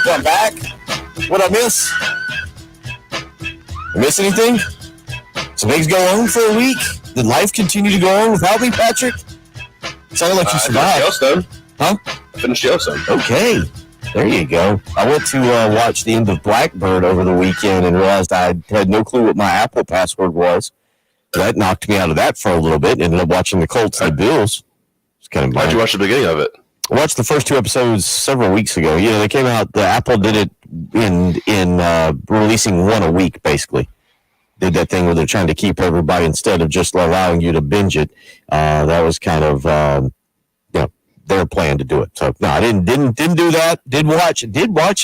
I'm back. What I miss? I miss anything? So things go on for a week? Did life continue to go on without me, Patrick? Sounded like you survived. Yellowstone. Huh? I finished Yellowstone. Okay. There you go. I went to watch the end of Blackbird over the weekend and realized I had no clue what my Apple password was. That knocked me out of that for a little bit. Ended up watching the Colts and the Bills. It's kind of. Why'd you watch the beginning of it? I watched the first 2 episodes several weeks ago. Yeah, they came out. The Apple did it in releasing one a week, basically. Did that thing where they're trying to keep everybody instead of just allowing you to binge it. That was kind of their plan to do it. So no, I didn't do that. Did watch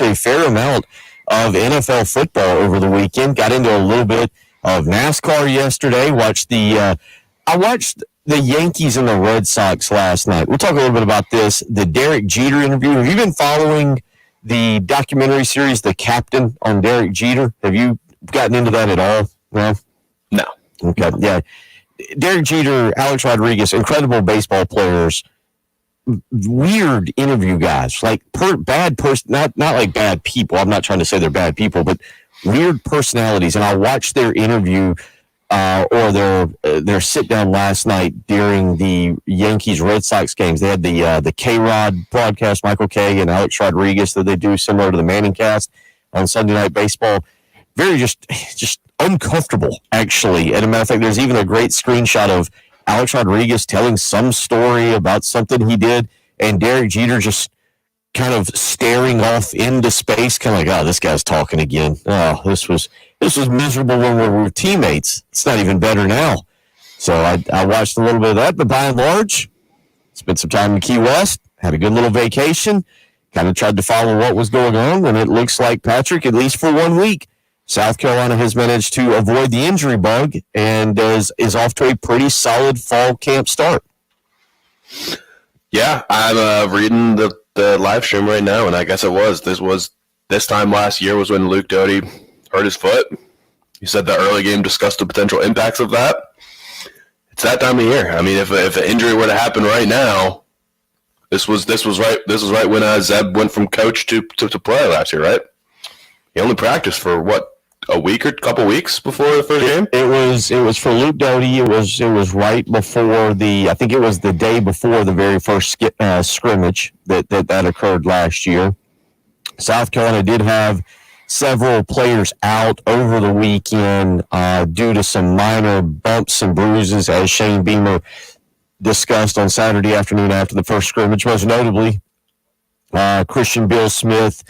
a fair amount of NFL football over the weekend. Got into a little bit of NASCAR yesterday. I watched the Yankees and the Red Sox last night. We'll talk a little bit about this. The Derek Jeter interview. Have you been following the documentary series, The Captain, on Derek Jeter? Have you gotten into that at all? No. Okay. Yeah. Derek Jeter, Alex Rodriguez, incredible baseball players. Weird interview guys, like bad person, not like bad people. I'm not trying to say they're bad people, but weird personalities. And I watched their interview or their sit down last night during the Yankees Red Sox games. They had the K-Rod broadcast, Michael Kay and Alex Rodriguez, that they do similar to the Manning Cast on Sunday Night Baseball. Very just uncomfortable, actually. And a matter of fact, there's even a great screenshot of Alex Rodriguez telling some story about something he did, and Derek Jeter just kind of staring off into space, kind of like, oh, this guy's talking again. Oh, this was miserable when we were teammates. It's not even better now. So I watched a little bit of that, but by and large, spent some time in Key West, had a good little vacation, kind of tried to follow what was going on, and it looks like, Patrick, at least for 1 week, South Carolina has managed to avoid the injury bug and is off to a pretty solid fall camp start. Yeah, I'm reading the live stream right now, and I guess this time last year was when Luke Doty hurt his foot. He said the early game discussed the potential impacts of that. It's that time of year. I mean, if an injury were to happen right now, this was right when Zeb went from coach to play last year, right? He only practiced for what? A week or a couple weeks before the first game? It was for Luke Doty. It was right before I think it was the day before the very first scrimmage that occurred last year. South Carolina did have several players out over the weekend due to some minor bumps and bruises, as Shane Beamer discussed on Saturday afternoon after the first scrimmage, most notably Christian Bill Smith,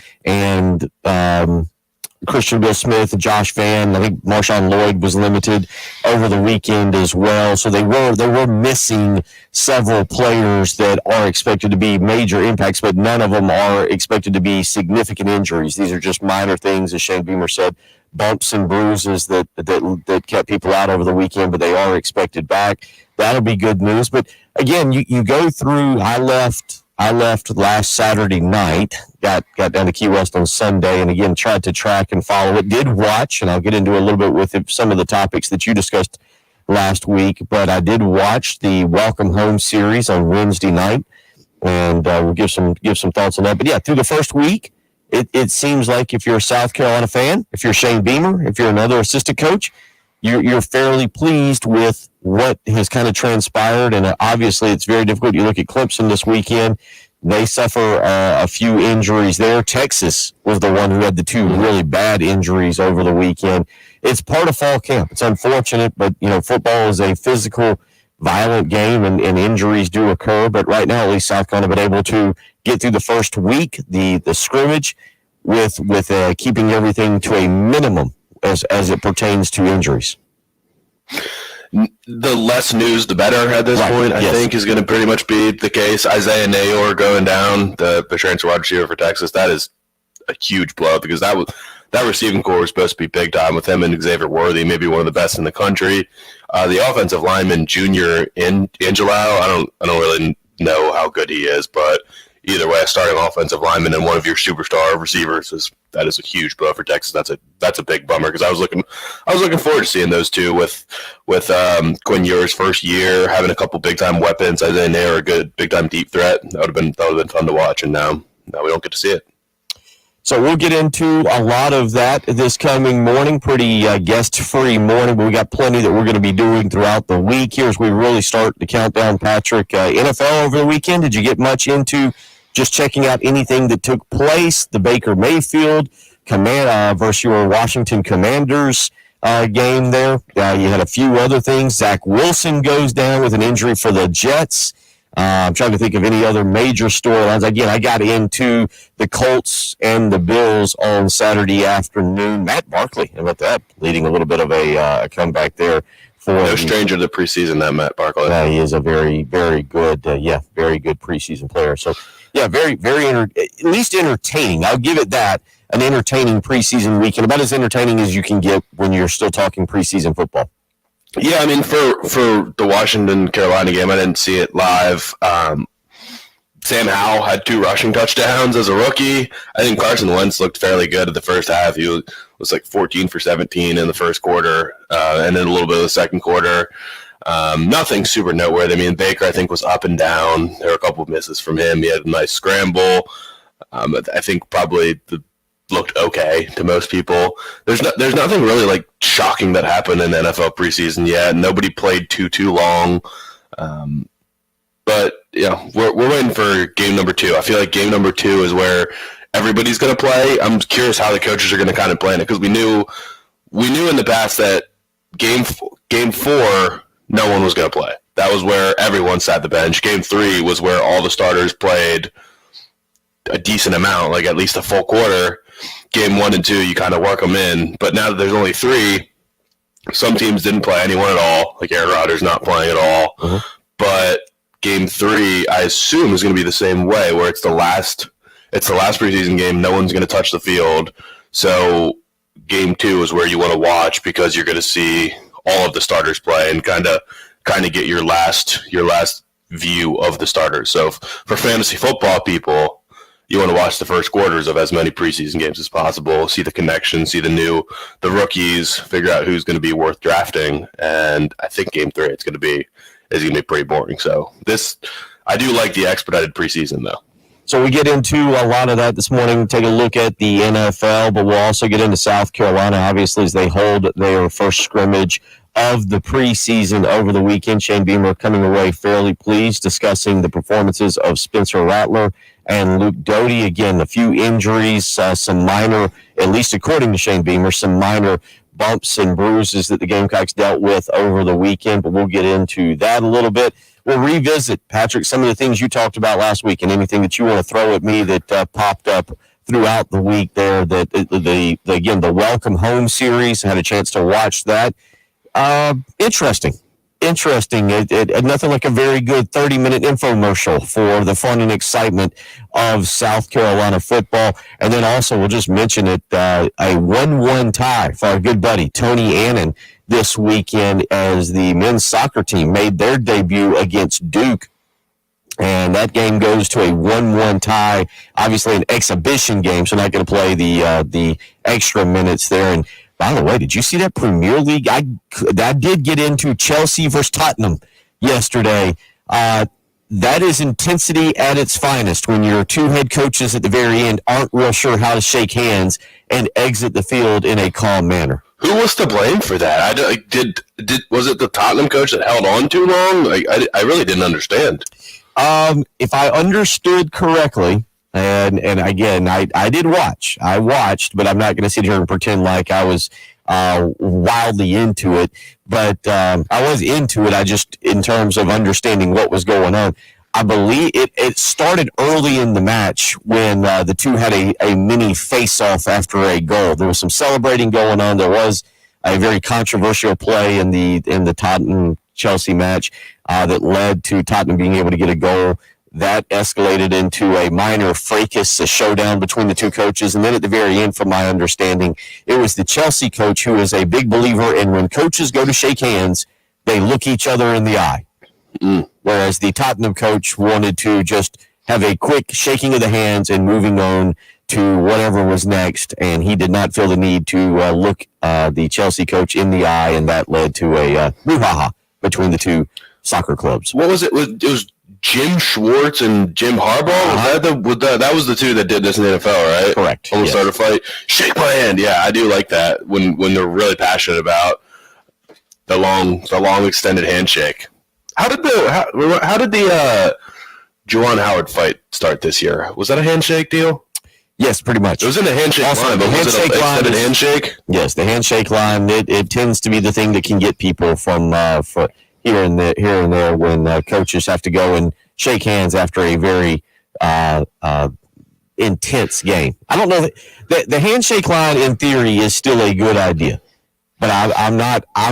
Josh Vann. I think Marshawn Lloyd was limited over the weekend as well. So they were missing several players that are expected to be major impacts, but none of them are expected to be significant injuries. These are just minor things, as Shane Beamer said, bumps and bruises that kept people out over the weekend, but they are expected back. That'll be good news. But again, you go through. I left last Saturday night, got down to Key West on Sunday, and again, tried to track and follow it. Did watch, and I'll get into a little bit with some of the topics that you discussed last week, but I did watch the Welcome Home series on Wednesday night, and we'll give some thoughts on that. But yeah, through the first week, it seems like if you're a South Carolina fan, if you're Shane Beamer, if you're another assistant coach, you're fairly pleased with what has kind of transpired, and obviously it's very difficult. You look at Clemson this weekend, they suffer a few injuries there. Texas was the one who had the 2 really bad injuries over the weekend. It's part of fall camp. It's unfortunate, but football is a physical, violent game, and injuries do occur. But right now, at least South Carolina been able to get through the first week, the scrimmage, with keeping everything to a minimum as it pertains to injuries. The less news, the better at this point, I think, is going to pretty much be the case. Isaiah Nayor going down, the transfer wide receiver for Texas, that is a huge blow because that receiving core was supposed to be big time with him and Xavier Worthy, maybe one of the best in the country. The offensive lineman, junior Angelou, I don't really know how good he is, but either way, a starting offensive lineman and one of your superstar receivers is a huge blow for Texas. That's a big bummer because I was looking forward to seeing those two with Quinn Ewers' first year, having a couple big time weapons. I think they were a good big time deep threat. That would have been fun to watch, and now we don't get to see it. So we'll get into a lot of that this coming morning. Pretty guest-free morning, but we got plenty that we're going to be doing throughout the week here as we really start the countdown. Patrick, NFL over the weekend, did you get much into just checking out anything that took place? The Baker Mayfield versus your Washington Commanders game there. You had a few other things. Zach Wilson goes down with an injury for the Jets. I'm trying to think of any other major storylines. Again, I got into the Colts and the Bills on Saturday afternoon. Matt Barkley, how about that? Leading a little bit of a comeback there. No stranger to the preseason, that Matt Barkley. He is a very, very good, very good preseason player. So, yeah, very, very, at least entertaining. I'll give it that, an entertaining preseason weekend, about as entertaining as you can get when you're still talking preseason football. Yeah, I mean, for the Washington-Carolina game, I didn't see it live. Sam Howell had 2 rushing touchdowns as a rookie. I think Carson Wentz looked fairly good at the first half. He was like 14 for 17 in the first quarter, and then a little bit of the second quarter. Nothing super noteworthy. I mean, Baker, I think, was up and down. There were a couple of misses from him. He had a nice scramble. I think probably looked okay to most people. There's nothing really like shocking that happened in NFL preseason yet. Nobody played too long. But yeah, we're waiting for game number 2. I feel like game number 2 is where everybody's going to play. I'm curious how the coaches are going to kind of plan it because we knew in the past that game 4 no one was going to play. That was where everyone sat the bench. Game 3 was where all the starters played a decent amount, like at least a full quarter. Game 1 and 2, you kind of work them in. But now that there's only 3, some teams didn't play anyone at all. Like Aaron Rodgers not playing at all. Mm-hmm. But game 3, I assume, is going to be the same way, where it's the last preseason game. No one's going to touch the field. So game 2 is where you want to watch because you're going to see all of the starters play and kind of get your last view of the starters. So for fantasy football people, you want to watch the first quarters of as many preseason games as possible, see the connection, see the rookies, figure out who's going to be worth drafting. And I think game 3 is going to be pretty boring. So I do like the expedited preseason though. So we get into a lot of that this morning, take a look at the NFL, but we'll also get into South Carolina, obviously, as they hold their first scrimmage of the preseason over the weekend. Shane Beamer coming away fairly pleased, discussing the performances of Spencer Rattler and Luke Doty. Again, a few injuries, some minor, at least according to Shane Beamer, some minor bumps and bruises that the Gamecocks dealt with over the weekend, but we'll get into that a little bit. We'll revisit, Patrick, some of the things you talked about last week and anything that you want to throw at me that popped up throughout the week there. That the Welcome Home series, I had a chance to watch that. Interesting. Nothing like a very good 30-minute infomercial for the fun and excitement of South Carolina football. And then also, we'll just mention it, a 1-1 tie for our good buddy Tony Annan this weekend as the men's soccer team made their debut against Duke. And that game goes to a 1-1 tie, obviously an exhibition game, so not going to play the extra minutes there. And by the way, did you see that Premier League? I did get into Chelsea versus Tottenham yesterday. That is intensity at its finest when your 2 head coaches at the very end aren't real sure how to shake hands and exit the field in a calm manner. Who was to blame for that? Was it the Tottenham coach that held on too long? I really didn't understand. If I understood correctly, and again, I did watch. I watched, but I'm not going to sit here and pretend like I was wildly into it. But I was into it. I just, in terms of understanding what was going on, I believe it started early in the match when the two had a mini face-off after a goal. There was some celebrating going on. There was a very controversial play in the Tottenham-Chelsea match that led to Tottenham being able to get a goal. That escalated into a minor fracas, a showdown between the two coaches. And then at the very end, from my understanding, it was the Chelsea coach who is a big believer in when coaches go to shake hands, they look each other in the eye. Whereas the Tottenham coach wanted to just have a quick shaking of the hands and moving on to whatever was next. And he did not feel the need to look the Chelsea coach in the eye, and that led to a brouhaha between the two soccer clubs. What was it? It was Jim Schwartz and Jim Harbaugh? That was the two that did this in the NFL, right? Correct. Almost started a fight. Shake my hand. Yeah, I do like that when they're really passionate about the long extended handshake. How did the Juwan Howard fight start this year? Was that a handshake deal? Yes, pretty much. It was in the handshake line, but was it an extended handshake? Yes, the handshake line. It tends to be the thing that can get people from here and there when coaches have to go and shake hands after a very intense game. I don't know. The handshake line, in theory, is still a good idea. But I'm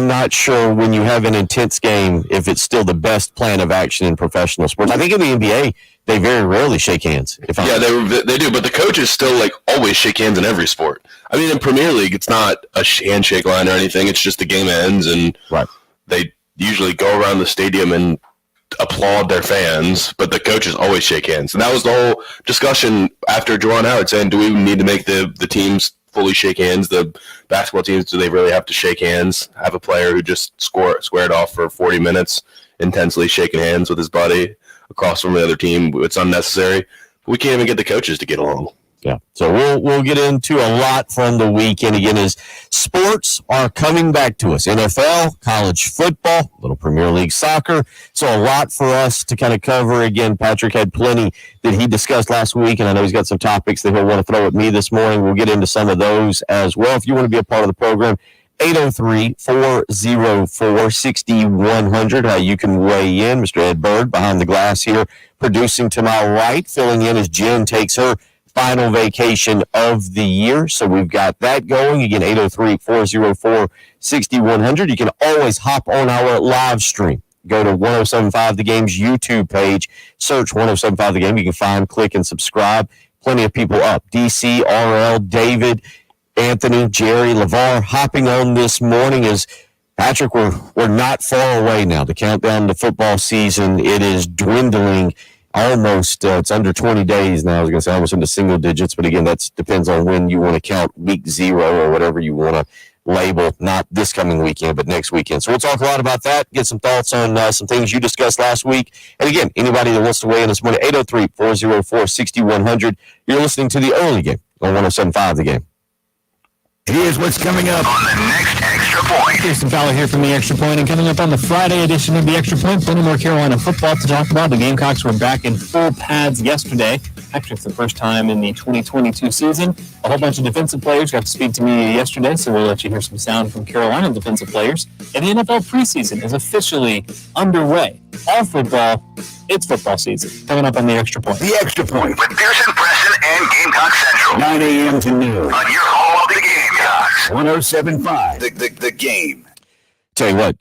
not sure when you have an intense game if it's still the best plan of action in professional sports. I think in the NBA they very rarely shake hands. They do, but the coaches still always shake hands in every sport. I mean, in Premier League, it's not a handshake line or anything. It's just the game ends, and they usually go around the stadium and applaud their fans. But the coaches always shake hands, and that was the whole discussion after Juwan Howard saying, "Do we need to make the teams fully shake hands? The basketball teams, do they really have to shake hands? Have a player who just squared off for 40 minutes, intensely shaking hands with his buddy across from the other team? It's unnecessary. We can't even get the coaches to get along." Yeah. So we'll get into a lot from the weekend again as sports are coming back to us. NFL, college football, little Premier League soccer. So a lot for us to kind of cover. Again, Patrick had plenty that he discussed last week, and I know he's got some topics that he'll want to throw at me this morning. We'll get into some of those as well. If you want to be a part of the program, 803-404-6100. You can weigh in. Mr. Ed Bird behind the glass here, producing to my right, filling in as Jen takes her final vacation of the year. So we've got that going. Again, 803-404-6100. You can always hop on our live stream. Go to 1075 The Game's YouTube page. Search 1075 The Game. You can find, click, and subscribe. Plenty of people up. DC, RL, David, Anthony, Jerry, LeVar hopping on this morning. As Patrick, we're not far away now. The countdown to football season, it is dwindling almost. It's under 20 days now. I was going to say almost into single digits, but again, that depends on when you want to count week 0 or whatever you want to label. Not this coming weekend, but next weekend. So we'll talk a lot about that, get some thoughts on some things you discussed last week. And again, anybody that wants to weigh in this morning, 803-404-6100. You're listening to the early game on 1075 The Game. Here's what's coming up on the next Extra Point. Jason Fowler here from the Extra Point, and coming up on the Friday edition of the Extra Point, plenty more Carolina football to talk about. The Gamecocks were back in full pads yesterday. Actually, it's the first time in the 2022 season. A whole bunch of defensive players got to speak to me yesterday, so we'll let you hear some sound from Carolina defensive players. And the NFL preseason is officially underway. All football, it's football season. Coming up on the Extra Point. The Extra Point With Pearson, Preston, and Gamecock Central. 9 a.m. to noon On your home of the Gamecocks. 1075 The Game. Tell you what,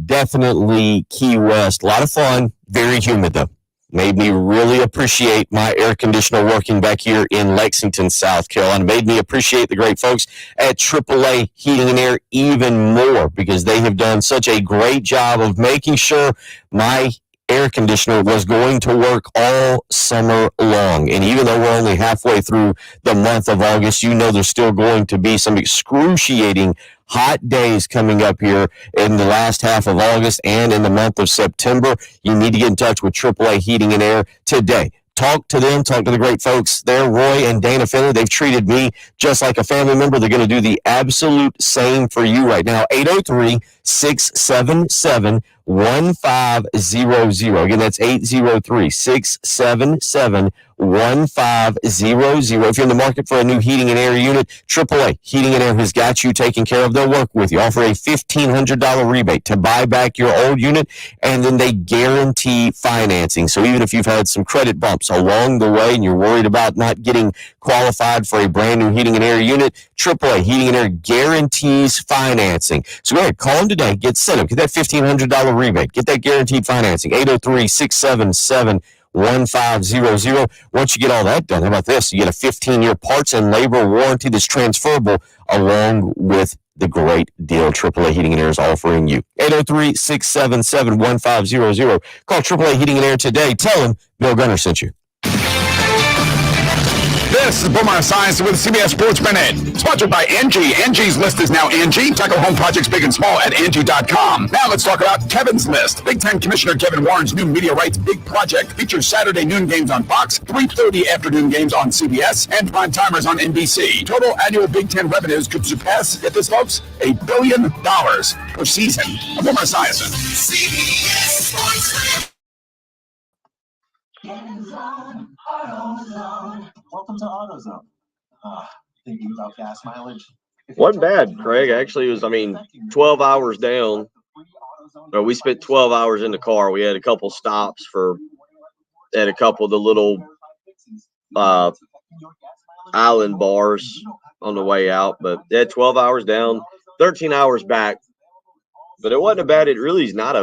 definitely Key West. A lot of fun. Very humid, though. Made me really appreciate my air conditioner working back here in Lexington, South Carolina. Made me appreciate the great folks at AAA Heating and Air even more, because they have done such a great job of making sure my air conditioner was going to work all summer long. And even though we're only halfway through the month of August, you know there's still going to be some excruciating hot days coming up here in the last half of August and in the month of September. You need to get in touch with AAA Heating and Air today. Talk to them. Talk to the great folks there, Roy and Dana Finley. They've treated me just like a family member. They're going to do the absolute same for you right now. 803-677-1500. Again, that's 803-677-1500. If you're in the market for a new heating and air unit, AAA Heating and Air has got you taken care of. They'll work with you. Offer a $1,500 rebate to buy back your old unit, and then they guarantee financing. So even if you've had some credit bumps along the way and you're worried about not getting qualified for a brand new heating and air unit, AAA Heating and Air guarantees financing. So go ahead, call them today. Get set up. Get that $1,500 rebate. Get that guaranteed financing. 803-677-1500. Once you get all that done, how about this? You get a 15-year parts and labor warranty that's transferable along with the great deal AAA Heating and Air is offering you. 803-677-1500. Call AAA Heating and Air today. Tell them Bill Gunner sent you. This is Boomer Science with CBS Sports Minute. Sponsored by Angie. Angie's List is now Angie. Tackle home projects big and small at Angie.com. Now let's talk about Kevin's List. Big Ten Commissioner Kevin Warren's new media rights big project features Saturday noon games on Fox, 3:30 afternoon games on CBS, and prime timers on NBC. Total annual Big Ten revenues could surpass, get this folks, $1 billion per season. I'm Boomer Science. CBS Sports Welcome to AutoZone. Thinking about gas mileage? Wasn't bad, Craig. Actually, it was, 12 hours down. We spent 12 hours in the car. We had a couple stops at a couple of the little island bars on the way out. But yeah, 12 hours down, 13 hours back. But it wasn't bad. It really is not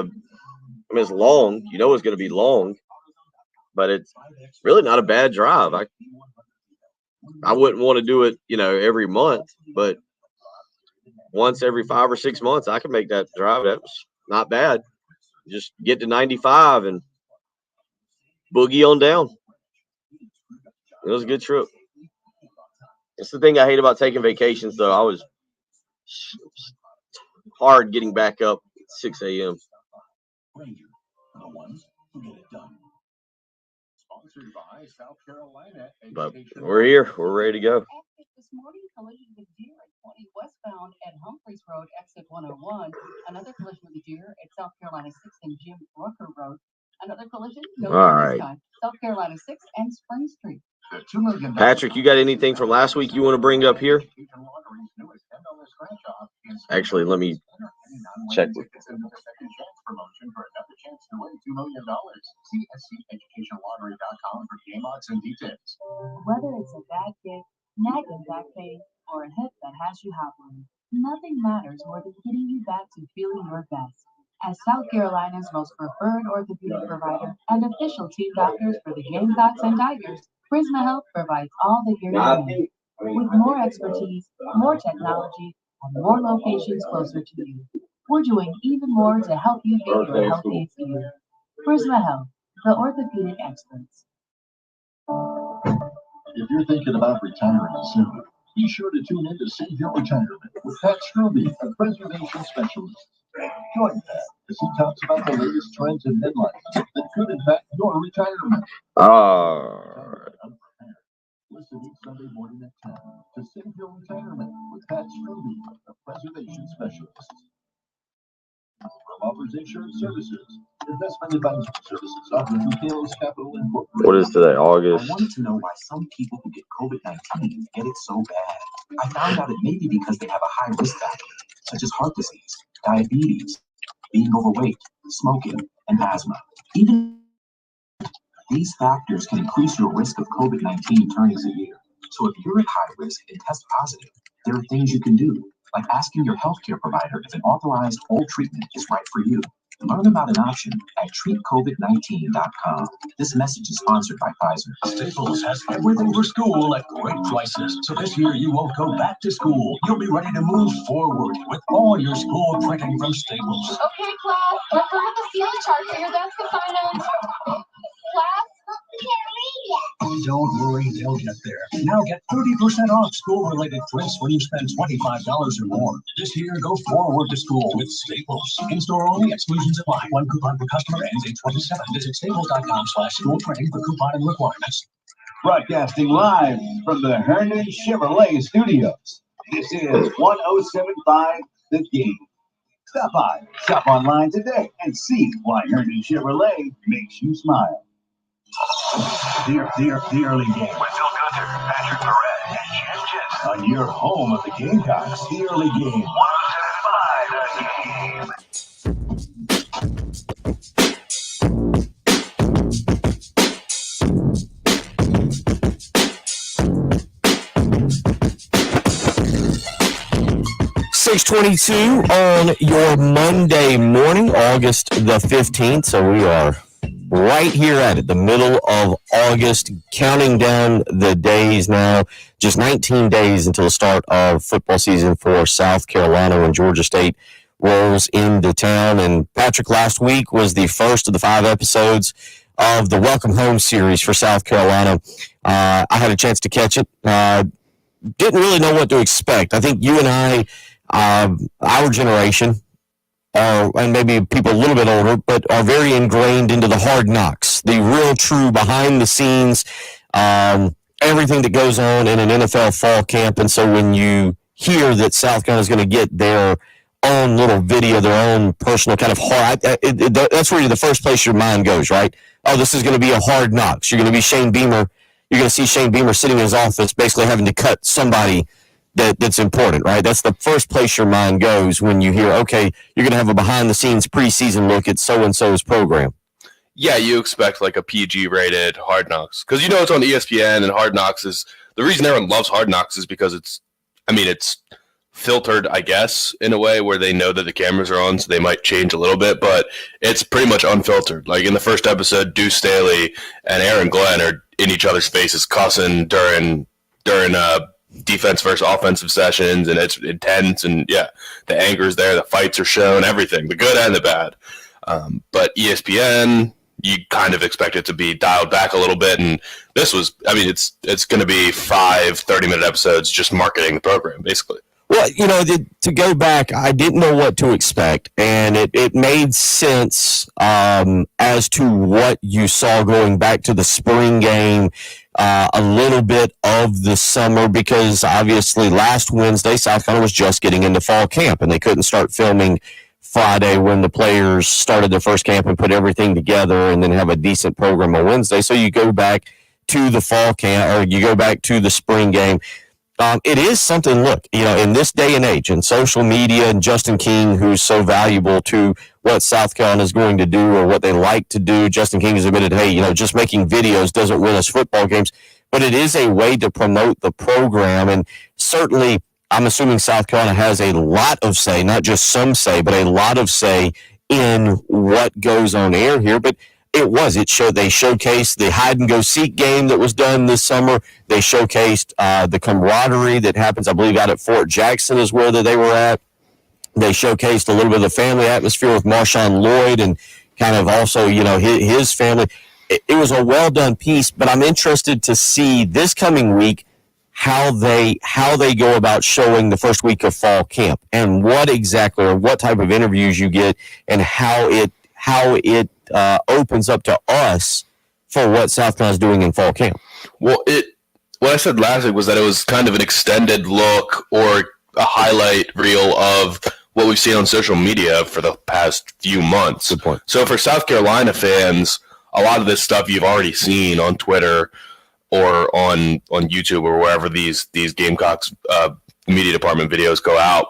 it's long. You know it's going to be long. But it's really not a bad drive. I wouldn't want to do it, every month, but once every 5 or 6 months, I can make that drive. That was not bad. Just get to 95 and boogie on down. It was a good trip. That's the thing I hate about taking vacations, though. I was hard getting back up at 6 a.m. But we're here. We're ready to go. This morning, collision with deer at 20 westbound at Humphreys Road, exit 101. Another collision with a deer at South Carolina 6 and Jim Rucker Road. Another collision. No All right. South Carolina 6 and Spring Street. Patrick, you got anything from last week you want to bring up here? Actually, let me check with Promotion for another chance to win $2 million. See SCEducationLottery.com for game odds and details. Whether it's a bad gig, nagging back pain, or a hip that has you hobbling, nothing matters more than getting you back to feeling your best. As South Carolina's most preferred orthopedic provider and official team doctors for the Gamecocks and Tigers, Prisma Health provides all that you're needing. With more expertise, more technology, and more locations closer to you. We're doing even more to help you get your healthiest year. Prisma Health, the orthopedic experts. If you're thinking about retiring soon, be sure to tune in to Save Your Retirement with Pat Struby, a preservation specialist. Join Pat as he talks about the latest trends in midlife that could impact your retirement. Listen each Sunday morning at 10 to Save Your Retirement with Pat Struby, a preservation specialist. Offers insurance services, investment advisory services offered through Kalos Capital Incorporated. What is today, August? I wanted to know why some people who get COVID-19 get it so bad. I found out it may be because they have a high risk factor, such as heart disease, diabetes, being overweight, smoking, and asthma. Even these factors can increase your risk of COVID-19 turning severe. So if you're at high risk and test positive, there are things you can do, like asking your healthcare provider if an authorized oral treatment is right for you. Learn about an option at treatcovid19.com. This message is sponsored by Pfizer. Staples has everything for school at great prices. So this year you won't go back to school. You'll be ready to move forward with all your school printing from Staples. Okay, class, let's look at the series chart for your desk assignment. Class, can't read yet. Don't worry, they'll get there. Now get 30% off school-related prints when you spend $25 or more. This year, go forward to school with Staples. In-store only, exclusions apply. One coupon per customer ends 8/27. Visit staples.com/school printing for coupon and requirements. Broadcasting live from the Herndon Chevrolet Studios. This is 1075 The Game. Stop by, shop online today, and see why Herndon Chevrolet makes you smile. The early game. With Phil Gunther, Patrick Perret, and Jim Jensen. On your home of the Gamecocks, the early game. 1075 The Game. 6:22 on your Monday morning, August the 15th. So we are right here at it, the middle of August, counting down the days now. Just 19 days until the start of football season for South Carolina when Georgia State rolls into town. And Patrick, last week was the first of the 5 episodes of the Welcome Home series for South Carolina. I had a chance to catch it. Didn't really know what to expect. I think you and I, our generation, and maybe people a little bit older, but are very ingrained into the hard knocks, the real true behind the scenes, everything that goes on in an NFL fall camp. And so when you hear that South Carolina is going to get their own little video, their own personal kind of hard, that's where the first place your mind goes, right? Oh, this is going to be a hard knocks. You're going to be Shane Beamer. You're going to see Shane Beamer sitting in his office basically having to cut somebody that's important, right? That's the first place your mind goes when you hear, okay, you're going to have a behind-the-scenes preseason look at so-and-so's program. Yeah, you expect like a PG-rated Hard Knocks. Because you know it's on ESPN, and Hard Knocks is – the reason everyone loves Hard Knocks is because it's filtered, I guess, in a way where they know that the cameras are on, so they might change a little bit, but it's pretty much unfiltered. Like in the first episode, Deuce Staley and Aaron Glenn are in each other's faces cussing during defense versus offensive sessions, and it's intense, and yeah, the anger's there, the fights are shown, everything, the good and the bad. But ESPN, you kind of expect it to be dialed back a little bit, and this was, it's going to be 5 30-minute episodes just marketing the program, basically. Well, to go back, I didn't know what to expect, and it made sense as to what you saw going back to the spring game, a little bit of the summer, because obviously last Wednesday, South Carolina was just getting into fall camp, and they couldn't start filming Friday when the players started their first camp and put everything together and then have a decent program on Wednesday. So you go back to the fall camp, or you go back to the spring game. It is something, look, in this day and age, in social media, and Justin King, who's so valuable to what South Carolina is going to do or what they like to do. Justin King has admitted, hey, just making videos doesn't win us football games, but it is a way to promote the program. And certainly, I'm assuming South Carolina has a lot of say, not just some say, but a lot of say in what goes on air here. But they showcased the hide and go seek game that was done this summer. They showcased the camaraderie that happens, I believe, out at Fort Jackson is where they were at. They showcased a little bit of the family atmosphere with Marshawn Lloyd and kind of also, his family. It was a well done piece, but I'm interested to see this coming week how they go about showing the first week of fall camp and what exactly, or what type of interviews you get, and how it opens up to us for what South Carolina is doing in fall camp. Well, what I said last week was that it was kind of an extended look or a highlight reel of what we've seen on social media for the past few months. Good point. So for South Carolina fans, a lot of this stuff you've already seen on Twitter or on YouTube or wherever these Gamecocks media department videos go out.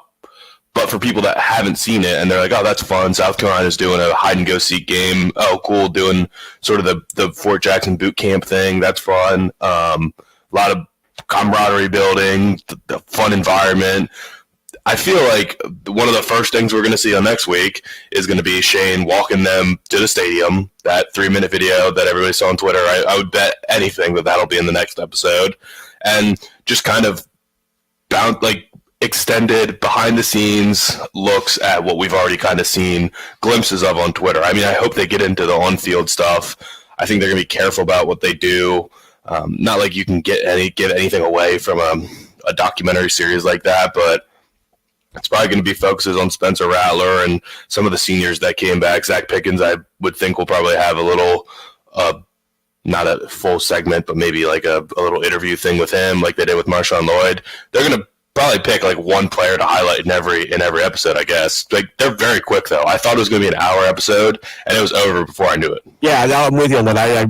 But for people that haven't seen it and they're like, oh, that's fun, South Carolina's doing a hide-and-go-seek game. Oh, cool, doing sort of the Fort Jackson boot camp thing. That's fun. A lot of camaraderie building, the fun environment. I feel like one of the first things we're going to see on next week is going to be Shane walking them to the stadium, that 3-minute video that everybody saw on Twitter. I would bet anything that'll be in the next episode. And just kind of extended behind-the-scenes looks at what we've already kind of seen glimpses of on Twitter. I hope they get into the on-field stuff. I think they're going to be careful about what they do. Not like you can give anything away from a documentary series like that, but it's probably going to be focuses on Spencer Rattler and some of the seniors that came back. Zach Pickens, I would think, will probably have a little, not a full segment, but maybe like a little interview thing with him like they did with Marshawn Lloyd. They're going to probably pick like one player to highlight in every episode, I guess. Like, they're very quick though. I thought it was going to be an hour episode, and it was over before I knew it. Yeah, I'm with you on that. I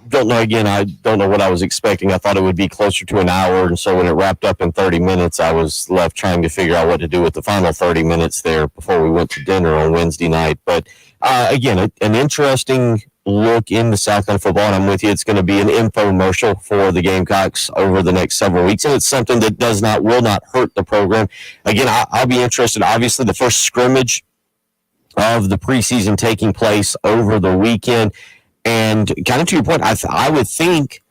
don't know. Again, I don't know what I was expecting. I thought it would be closer to an hour, and so when it wrapped up in 30 minutes, I was left trying to figure out what to do with the final 30 minutes there before we went to dinner on Wednesday night. But again, an interesting look into South Carolina football, and I'm with you. It's going to be an infomercial for the Gamecocks over the next several weeks, and it's something that will not hurt the program. Again, I'll be interested. Obviously, the first scrimmage of the preseason taking place over the weekend, and kind of to your point, I would think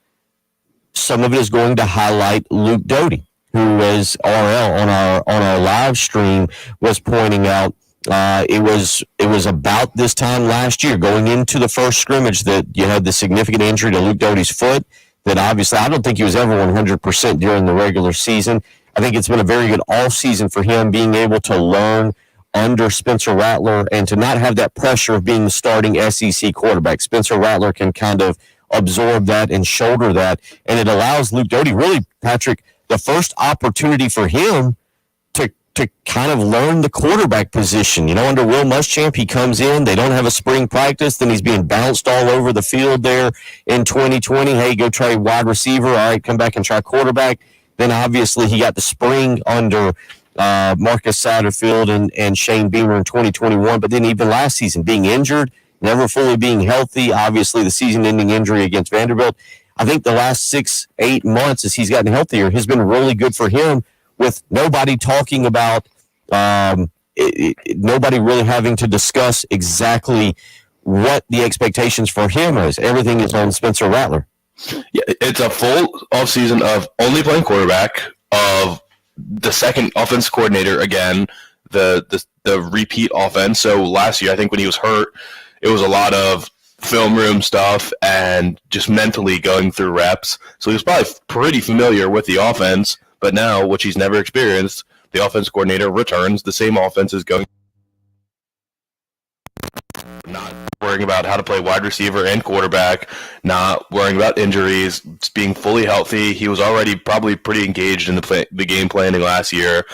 some of it is going to highlight Luke Doty, who, as RL on our live stream was pointing out, It was about this time last year, going into the first scrimmage, that you had the significant injury to Luke Doty's foot. That obviously, I don't think he was ever 100% during the regular season. I think it's been a very good off season for him, being able to learn under Spencer Rattler and to not have that pressure of being the starting SEC quarterback. Spencer Rattler can kind of absorb that and shoulder that, and it allows Luke Doty, really, Patrick, the first opportunity for him to kind of learn the quarterback position. You know, under Will Muschamp, he comes in, they don't have a spring practice, then he's being bounced all over the field there in 2020. Hey, go try wide receiver. All right, come back and try quarterback. Then obviously he got the spring under Marcus Satterfield and Shane Beamer in 2021. But then even last season, being injured, never fully being healthy, obviously the season-ending injury against Vanderbilt. I think the last 6-8 months as he's gotten healthier has been really good for him, with nobody talking about, nobody really having to discuss exactly what the expectations for him is. Everything is on Spencer Rattler. Yeah, it's a full offseason of only playing quarterback, of the second offense coordinator again, the repeat offense. So last year, I think when he was hurt, it was a lot of film room stuff and just mentally going through reps. So he was probably pretty familiar with the offense. But now, which he's never experienced, the offense coordinator returns. The same offense is going. Not worrying about how to play wide receiver and quarterback, not worrying about injuries, just being fully healthy. He was already probably pretty engaged in the game planning last year,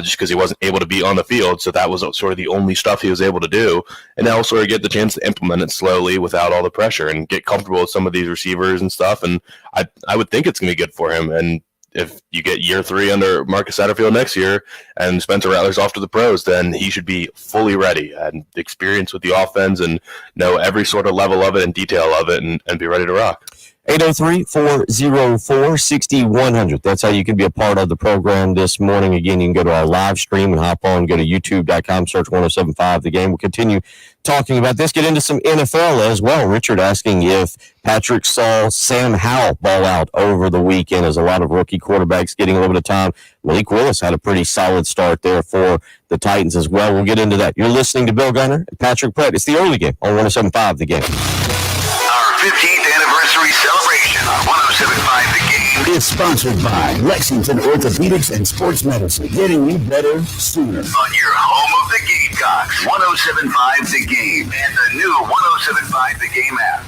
just because he wasn't able to be on the field. So that was sort of the only stuff he was able to do. And now sort of get the chance to implement it slowly without all the pressure and get comfortable with some of these receivers and stuff. And I would think it's going to be good for him. And if you get year 3 under Marcus Satterfield next year and Spencer Rattler's off to the pros, then he should be fully ready and experienced with the offense and know every sort of level of it and detail of it and be ready to rock. 803-404-6100. That's how you can be a part of the program this morning. Again, you can go to our live stream and hop on, go to youtube.com, search 1075 The Game. We'll continue talking about this, get into some NFL as well. Richard asking if Patrick saw Sam Howell ball out over the weekend, as a lot of rookie quarterbacks getting a little bit of time. Malik Willis had a pretty solid start there for the Titans as well. We'll get into that. You're listening to Bill Gunner and Patrick Pratt. It's the early game on 1075 The Game. Our 15th anniversary celebration on 1075 The Game is sponsored by Lexington Orthopedics and Sports Medicine, getting you better sooner. on your home of the Gamecocks, 1075 The Game, and the new 1075 The Game app.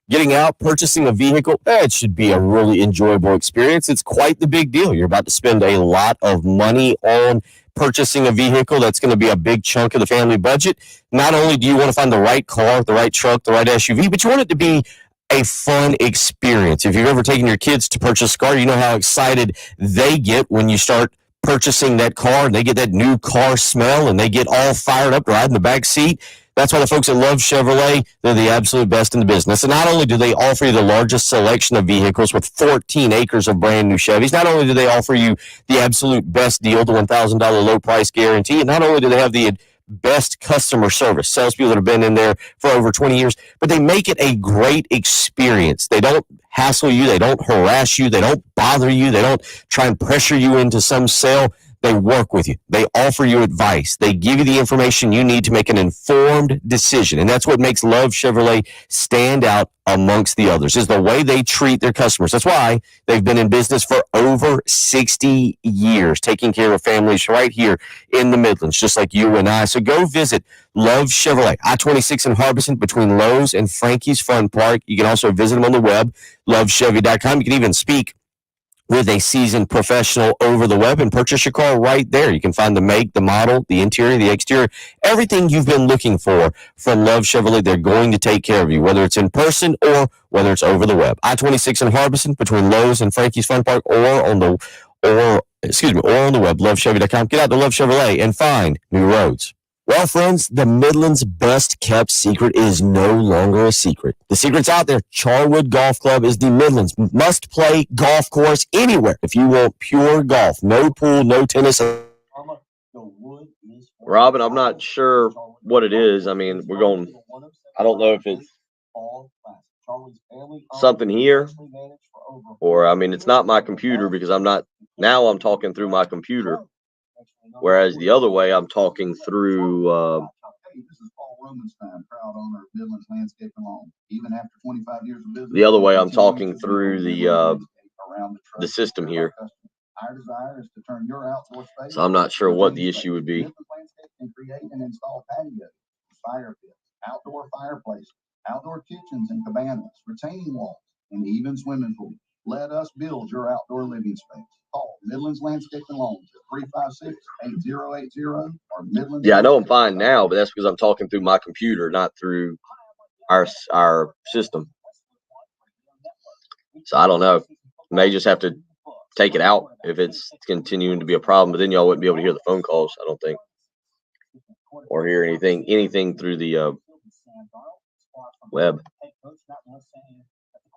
Getting out, purchasing a vehicle, it should be a really enjoyable experience. It's quite the big deal. You're about to spend a lot of money on purchasing a vehicle. That's going to be a big chunk of the family budget. Not only do you want to find the right car, the right truck, the right SUV, but you want it to be a fun experience. If you've ever taken your kids to purchase a car, you know how excited they get when you start purchasing that car and they get that new car smell and they get all fired up riding the back seat. That's why the folks at Love Chevrolet, they're the absolute best in the business. And not only do they offer you the largest selection of vehicles with 14 acres of brand new Chevys, not only do they offer you the absolute best deal, the $1,000 low price guarantee, and not only do they have the best customer service, salespeople that have been in there for over 20 years, but they make it a great experience. They don't hassle you. They don't harass you. They don't bother you. They don't try and pressure you into some sale. They work with you. They offer you advice. They give you the information you need to make an informed decision. And that's what makes Love Chevrolet stand out amongst the others, is the way they treat their customers. That's why they've been in business for over 60 years, taking care of families right here in the Midlands, just like you and I. So go visit Love Chevrolet, I-26 in Harbison between Lowe's and Frankie's Fun Park. You can also visit them on the web, lovechevy.com. You can even speak with a seasoned professional over the web and purchase your car right there. You can find the make, the model, the interior, the exterior, everything you've been looking for from Love Chevrolet. They're going to take care of you, whether it's in person or whether it's over the web. I-26 in Harbison between Lowe's and Frankie's Fun Park, or on the web, lovechevy.com. Get out to Love Chevrolet and find new roads. Well, friends, the Midlands' best-kept secret is no longer a secret. The secret's out there. Charwood Golf Club is the Midlands' must-play golf course anywhere. If you want pure golf, no pool, no tennis. Robin, I'm not sure what it is. I mean, I don't know if it's something here or, I mean, it's not my computer because I'm talking through my computer. Whereas the other way, I'm talking through Hey, this is Paul Romanstein, proud owner of Midlands Landscape and Lawn. Even after 25 years of business, the other way, I'm continue talking to through build the Midlands Landscape around the the trust system of our here. customers. Our desire is to turn your outdoor space So I'm not sure into a what green the space. issue would be. Midlands Landscape can create and install patios, fire pits, outdoor fireplaces, outdoor kitchens and cabanas, retaining walls, and even swimming pools. Let us build your outdoor living space. Call Midlands Landscape and Lawns at 356-8080 or Midlands. Yeah, I know I'm fine now, but that's because I'm talking through my computer, not through our system. So I don't know. May just have to take it out if it's continuing to be a problem, but then y'all wouldn't be able to hear the phone calls, I don't think, or hear anything through the web.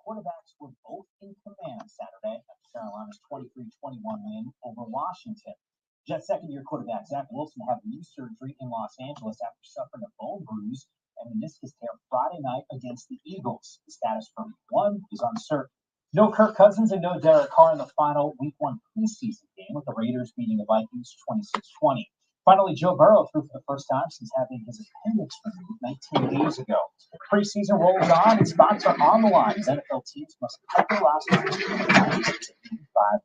Quarterbacks were both in command Saturday after Carolina's 23-21 win over Washington. Jets second-year quarterback Zach Wilson had knee surgery in Los Angeles after suffering a bone bruise and meniscus tear Friday night against the Eagles. The status for Week 1 is uncertain. No Kirk Cousins and no Derek Carr in the final Week 1 preseason game, with the Raiders beating the Vikings 26-20. Finally, Joe Burrow threw for the first time since having his appendix removed 19 days ago. Preseason rolls on and spots are on the line as NFL teams must cut their rosters to 5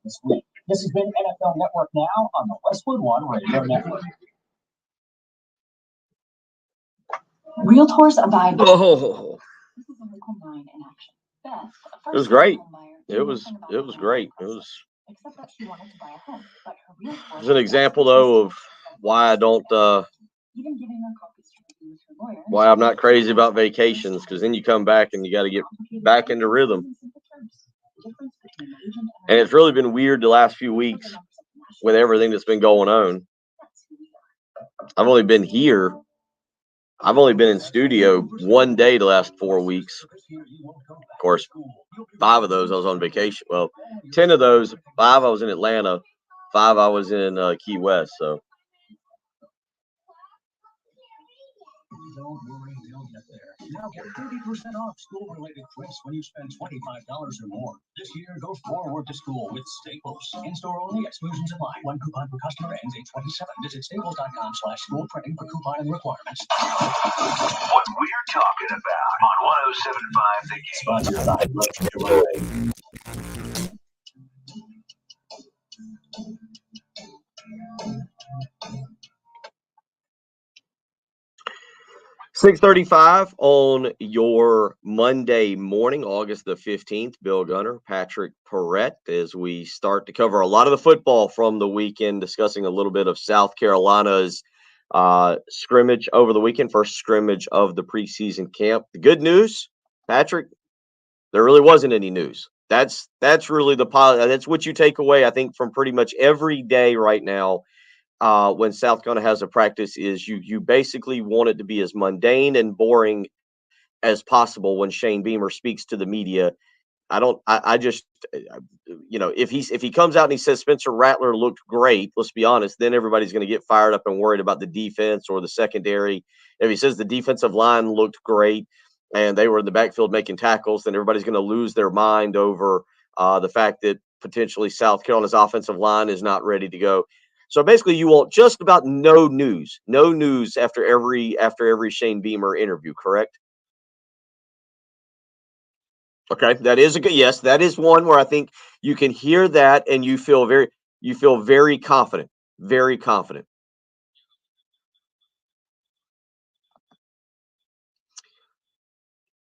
this week. This has been NFL Network Now on the Westwood One Radio Network. Realtors abide. Oh, This is a Local 9 in action. Beth, a it was first-time great. homebuyer, It was great. It was except that she wanted to buy a home, but her realtor an example though of why I don't even giving her copies to review with her lawyer. why I'm not crazy about vacations, because then you come back and you got to get back into rhythm. And it's really been weird the last few weeks with everything that's been going on. I've only been here. I've only been in studio one day the last 4 weeks. Of course, 5 of those I was on vacation. Well, 10 of those, 5 I was in Atlanta, 5 I was in Key West. So Don't worry, they'll get there. Now get 30% off school-related gifts when you spend $25 or more. This year, go forward to school with Staples. In-store only, exclusions apply. 1 coupon per customer ends 8/27. Visit staples.com/school printing for coupon and requirements. What we're talking about on 107.5 The Game. Sponsored by Legendary. 6:35 on your Monday morning, August the 15th. Bill Gunner, Patrick Perrett, as we start to cover a lot of the football from the weekend, discussing a little bit of South Carolina's scrimmage over the weekend, first scrimmage of the preseason camp. The good news, Patrick, there really wasn't any news. That's really that's what you take away, I think, from pretty much every day right now. When South Carolina has a practice, is you basically want it to be as mundane and boring as possible when Shane Beamer speaks to the media. I just, if he comes out and he says Spencer Rattler looked great, let's be honest, then everybody's going to get fired up and worried about the defense or the secondary. If he says the defensive line looked great and they were in the backfield making tackles, then everybody's going to lose their mind over the fact that potentially South Carolina's offensive line is not ready to go. So basically, you want just about no news after every Shane Beamer interview, correct? Okay, that is a good yes. That is one where I think you can hear that and you feel very confident, very confident.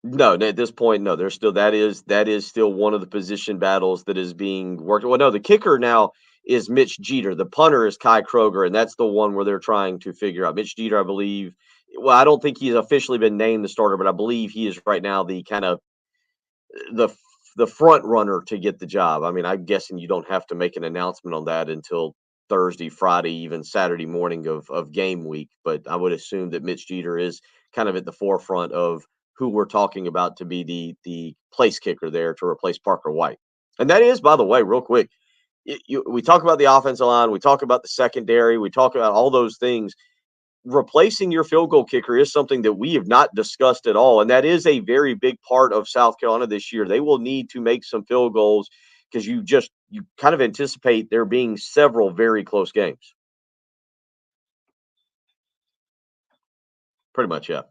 No, at this point, no. There's still that is still one of the position battles that is being worked. Well, no, the kicker now is Mitch Jeter. The punter is Kai Kroger, and that's the one where they're trying to figure out. Mitch Jeter, I believe. Well, I don't think he's officially been named the starter, but I believe he is right now the kind of the front runner to get the job. I mean, I'm guessing you don't have to make an announcement on that until Thursday, Friday, even Saturday morning of game week. But I would assume that Mitch Jeter is kind of at the forefront of who we're talking about to be the place kicker there to replace Parker White. And that is, by the way, real quick, we talk about the offensive line, we talk about the secondary, we talk about all those things. Replacing your field goal kicker is something that we have not discussed at all. And that is a very big part of South Carolina this year. They will need to make some field goals because you kind of anticipate there being several very close games. Pretty much, yeah.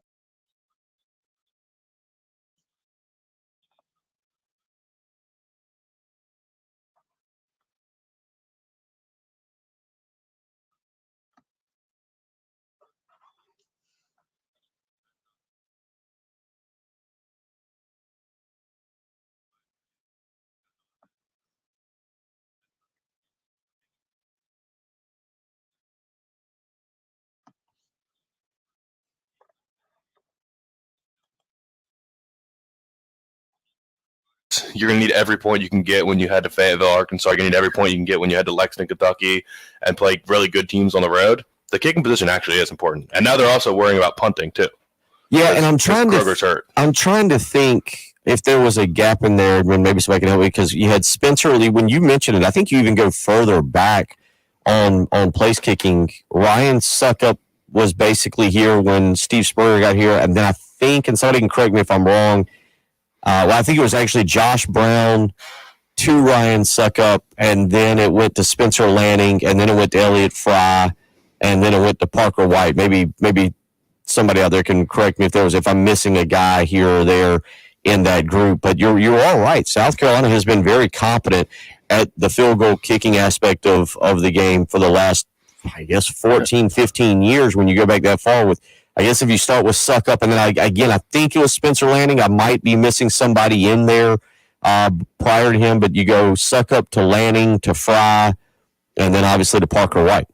You're going to need every point you can get when you head to Fayetteville, Arkansas. You're going to need every point you can get when you head to Lexington, Kentucky, and play really good teams on the road. The kicking position actually is important. And now they're also worrying about punting, too. Yeah, and I'm trying to think if there was a gap in there when maybe somebody can help me, because you had Spencer Lee. When you mentioned it, I think you even go further back on place kicking. Ryan Suckup was basically here when Steve Spurrier got here, and then I think, and somebody can correct me if I'm wrong, I think it was actually Josh Brown to Ryan Suckup, and then it went to Spencer Lanning, and then it went to Elliott Fry, and then it went to Parker White. Maybe somebody out there can correct me if I'm missing a guy here or there in that group. But you're all right. South Carolina has been very competent at the field goal kicking aspect of the game for the last, I guess, 14, 15 years when you go back that far with, I guess if you start with Suckup, and then I think it was Spencer Lanning. I might be missing somebody in there prior to him, but you go Suckup to Lanning to Fry, and then obviously to Parker White.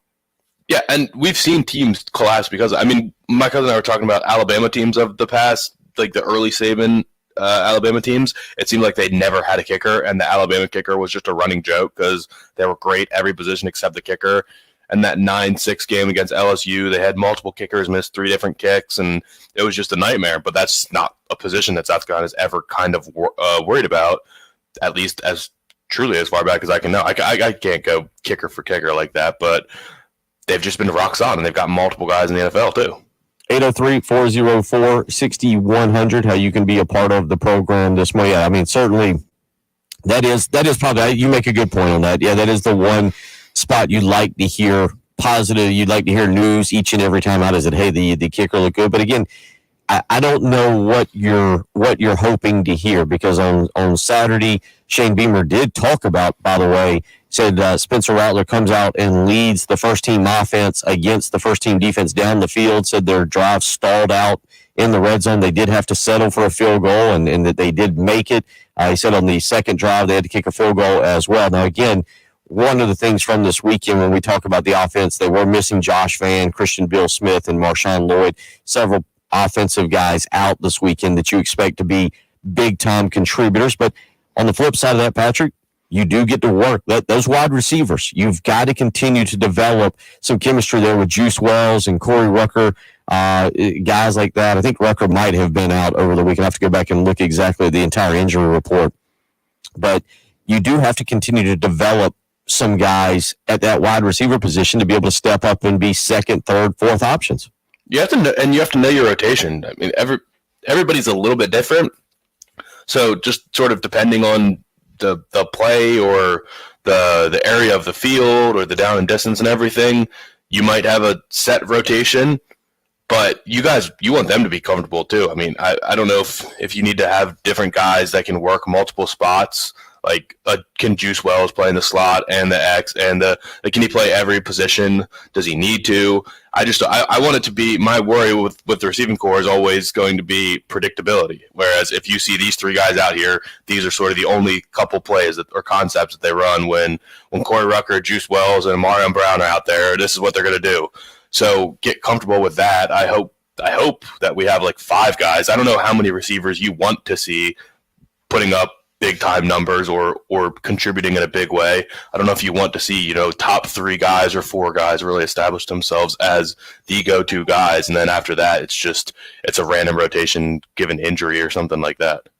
Yeah, and we've seen teams collapse because, I mean, my cousin and I were talking about Alabama teams of the past, like the early Saban Alabama teams. It seemed like they never had a kicker, and the Alabama kicker was just a running joke because they were great every position except the kicker. And that 9-6 game against LSU, they had multiple kickers miss 3 different kicks, and it was just a nightmare. But that's not a position that South Carolina has ever kind of worried about, at least as truly as far back as I can know. I can't go kicker for kicker like that, but they've just been rock solid, and they've got multiple guys in the NFL too. 803-404-6100, how you can be a part of the program this morning. Yeah, I mean, certainly that is probably, you make a good point on that. Yeah, that is the one spot you'd like to hear positive. You'd like to hear news each and every time out. Is it, hey, the kicker looked good? But again, I don't know what you're hoping to hear, because on Saturday, Shane Beamer did talk about, by the way, said Spencer Rattler comes out and leads the first team offense against the first team defense down the field, said their drive stalled out in the red zone. They did have to settle for a field goal, and that they did make it. He said on the second drive, they had to kick a field goal as well. Now, again, one of the things from this weekend when we talk about the offense, they were missing Josh Vann, Christian Bill Smith, and Marshawn Lloyd, several offensive guys out this weekend that you expect to be big-time contributors. But on the flip side of that, Patrick, you do get to work those wide receivers. You've got to continue to develop some chemistry there with Juice Wells and Corey Rucker, guys like that. I think Rucker might have been out over the weekend. I have to go back and look exactly at the entire injury report. But you do have to continue to develop some guys at that wide receiver position to be able to step up and be second, third, fourth options. You have to know your rotation. I mean, everybody's a little bit different. So just sort of depending on the play or the area of the field or the down and distance and everything, you might have a set rotation, but you want them to be comfortable too. I mean, I don't know if you need to have different guys that can work multiple spots. Like, can Juice Wells play in the slot and the X and can he play every position? Does he need to? I want it to be, my worry with the receiving core is always going to be predictability. Whereas if you see these 3 guys out here, these are sort of the only couple plays or concepts that they run when Corey Rucker, Juice Wells, and Amarion Brown are out there. This is what they're going to do. So get comfortable with that. I hope that we have like 5 guys. I don't know how many receivers you want to see putting up big time numbers or contributing in a big way. I don't know if you want to see, top 3 guys or 4 guys really establish themselves as the go-to guys. And then after that, it's a random rotation given injury or something like that.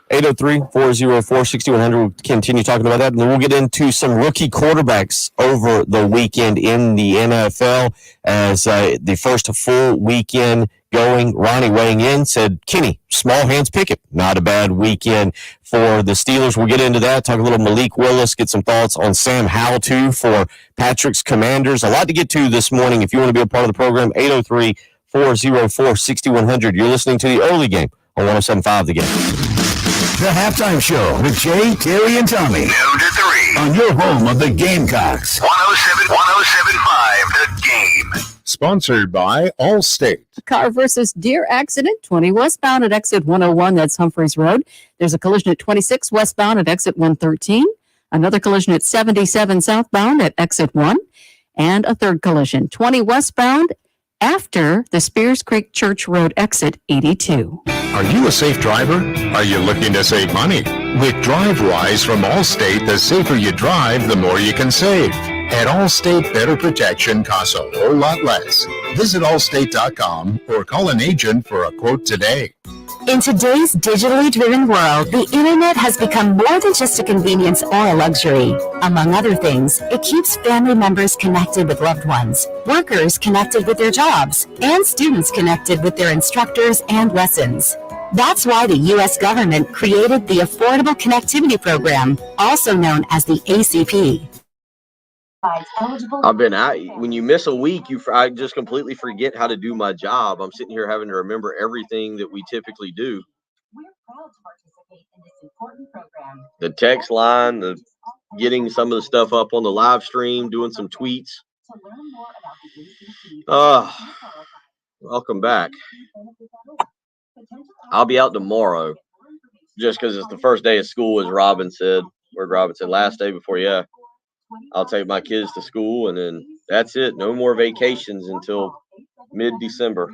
803-404-6100. We'll continue talking about that. And then we'll get into some rookie quarterbacks over the weekend in the NFL as the first full weekend going. Ronnie weighing in said, Kenny, small hands Pickett. Not a bad weekend for the Steelers. We'll get into that, talk a little Malik Willis, get some thoughts on Sam Howell, too, for Patrick's Commanders. A lot to get to this morning. If you want to be a part of the program, 304-404-6100. You're listening to the early game on 107.5 The Game. The Halftime Show with Jay, Terry, and Tommy. 2 to 3. On your home of the Gamecocks. 107.5 The Game. Sponsored by Allstate. Car versus deer accident, 20 westbound at exit 101. That's Humphreys Road. There's a collision at 26 westbound at exit 113. Another collision at 77 southbound at exit 1. And a third collision, 20 westbound after the Spears Creek Church Road exit 82. Are you a safe driver? Are you looking to save money? With DriveWise from Allstate, the safer you drive, the more you can save. At Allstate, better protection costs a whole lot less. Visit allstate.com or call an agent for a quote today. In today's digitally driven world, the internet has become more than just a convenience or a luxury. Among other things, it keeps family members connected with loved ones, workers connected with their jobs, and students connected with their instructors and lessons. That's why the U.S. government created the Affordable Connectivity Program, also known as the ACP. I've been out. When you miss a week, I just completely forget how to do my job. I'm sitting here having to remember everything that we typically do. We're proud to participate in this important program. The text line, the getting some of the stuff up on the live stream, doing some tweets. To learn more about the ACP, Welcome back. I'll be out tomorrow just because it's the first day of school, as Robin said. Where'd Robin said last day before? Yeah. I'll take my kids to school, and then that's it. No more vacations until mid-December.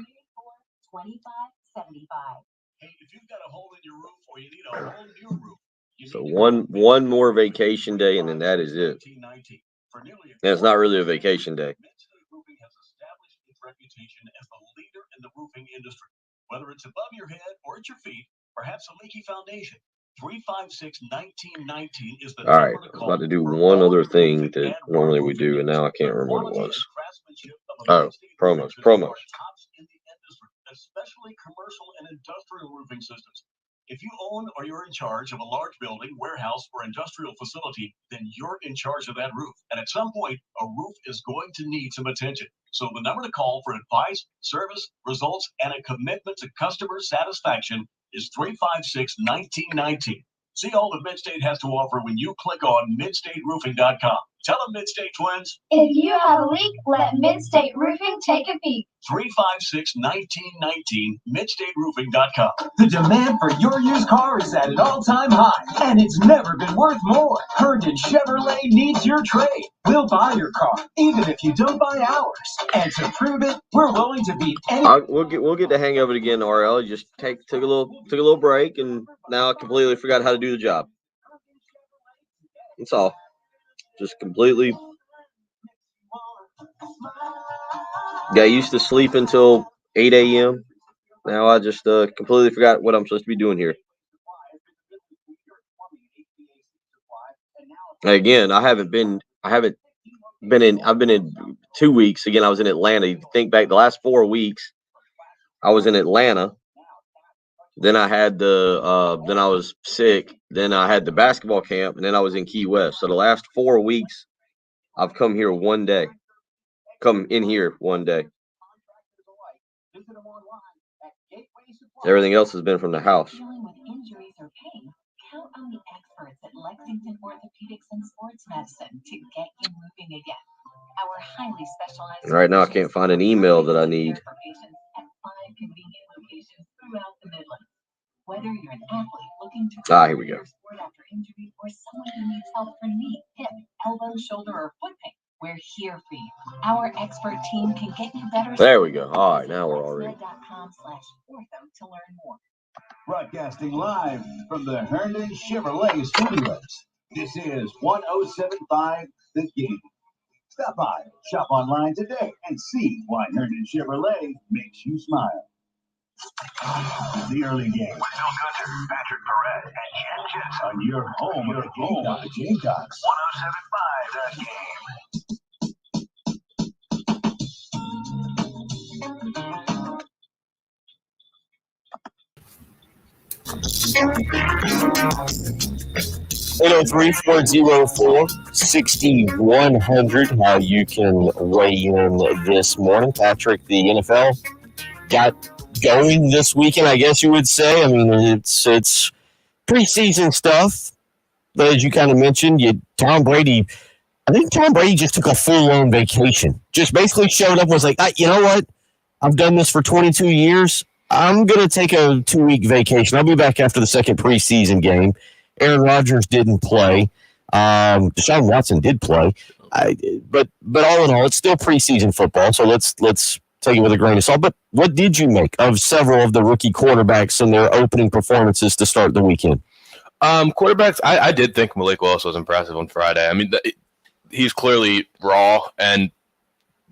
So one more vacation day, and then that is it. And it's not really a vacation day. Whether it's above your head or at your feet, perhaps a leaky foundation. 356-1919 is the all right, I was about to do one other thing that normally we do, and now I can't remember what it was. Oh, promos. Especially commercial and industrial roofing systems. If you own or you're in charge of a large building, warehouse, or industrial facility, then you're in charge of that roof. And at some point, a roof is going to need some attention. So the number to call for advice, service, results, and a commitment to customer satisfaction is 356-1919. See all that Midstate has to offer when you click on midstateroofing.com. Tell them Midstate Twins. If you have a leak, let Midstate Roofing take a peek. 356-1919, midstateroofing.com. The demand for your used car is at an all-time high, and it's never been worth more. Herndon Chevrolet needs your trade. We'll buy your car, even if you don't buy ours. And to prove it, we're willing to beat any. We'll get the hang of it again, RL. Just took a little break, and now I completely forgot how to do the job. That's all. Just completely got used to sleep until 8 a.m. Now I just completely forgot what I'm supposed to be doing here. Again, I've been in 2 weeks. Again, I was in Atlanta. You think back the last 4 weeks, I was in Atlanta. Then I had then I was sick. Then I had the basketball camp, and then I was in Key West. So the last 4 weeks, I've come here one day. Come in here one day. Everything else has been from the house. Dealing with injuries or pain, count on the experts at Lexington Orthopedics and Sports Medicine to get you moving again. Our highly specialized. Right now, I can't find an email that I need. For patients at 5 convenient locations throughout the Midlands. Whether you're an athlete looking to here we go. your sport after injury or someone who needs help for knee, hip, elbow, shoulder, or foot pain, we're here for you. Our expert team can get you better. There we go. All right, now we're all ready. .com/ortho to learn more. Broadcasting live from the Herndon Chevrolet Studios. This is 107.5 The Game. Stop by, shop online today, and see why Herndon Chevrolet makes you smile. The early game. With Phil Gunter, Patrick Perret, and Jen Jensen. On your home of the Gamecocks. 107.5 The Game. $803-404-6100. How you can weigh in this morning. Patrick, the NFL got going this weekend, I guess you would say. I mean, it's preseason stuff, but as you kind of mentioned, Tom Brady just took a full-on vacation. Just basically showed up and was like, you know what? I've done this for 22 years. I'm going to take a 2-week vacation. I'll be back after the second preseason game. Aaron Rodgers didn't play. Deshaun Watson did play. But all in all, it's still preseason football, so let's take it with a grain of salt. But what did you make of several of the rookie quarterbacks and their opening performances to start the weekend? Quarterbacks, I did think Malik Willis was impressive on Friday. I mean, he's clearly raw, and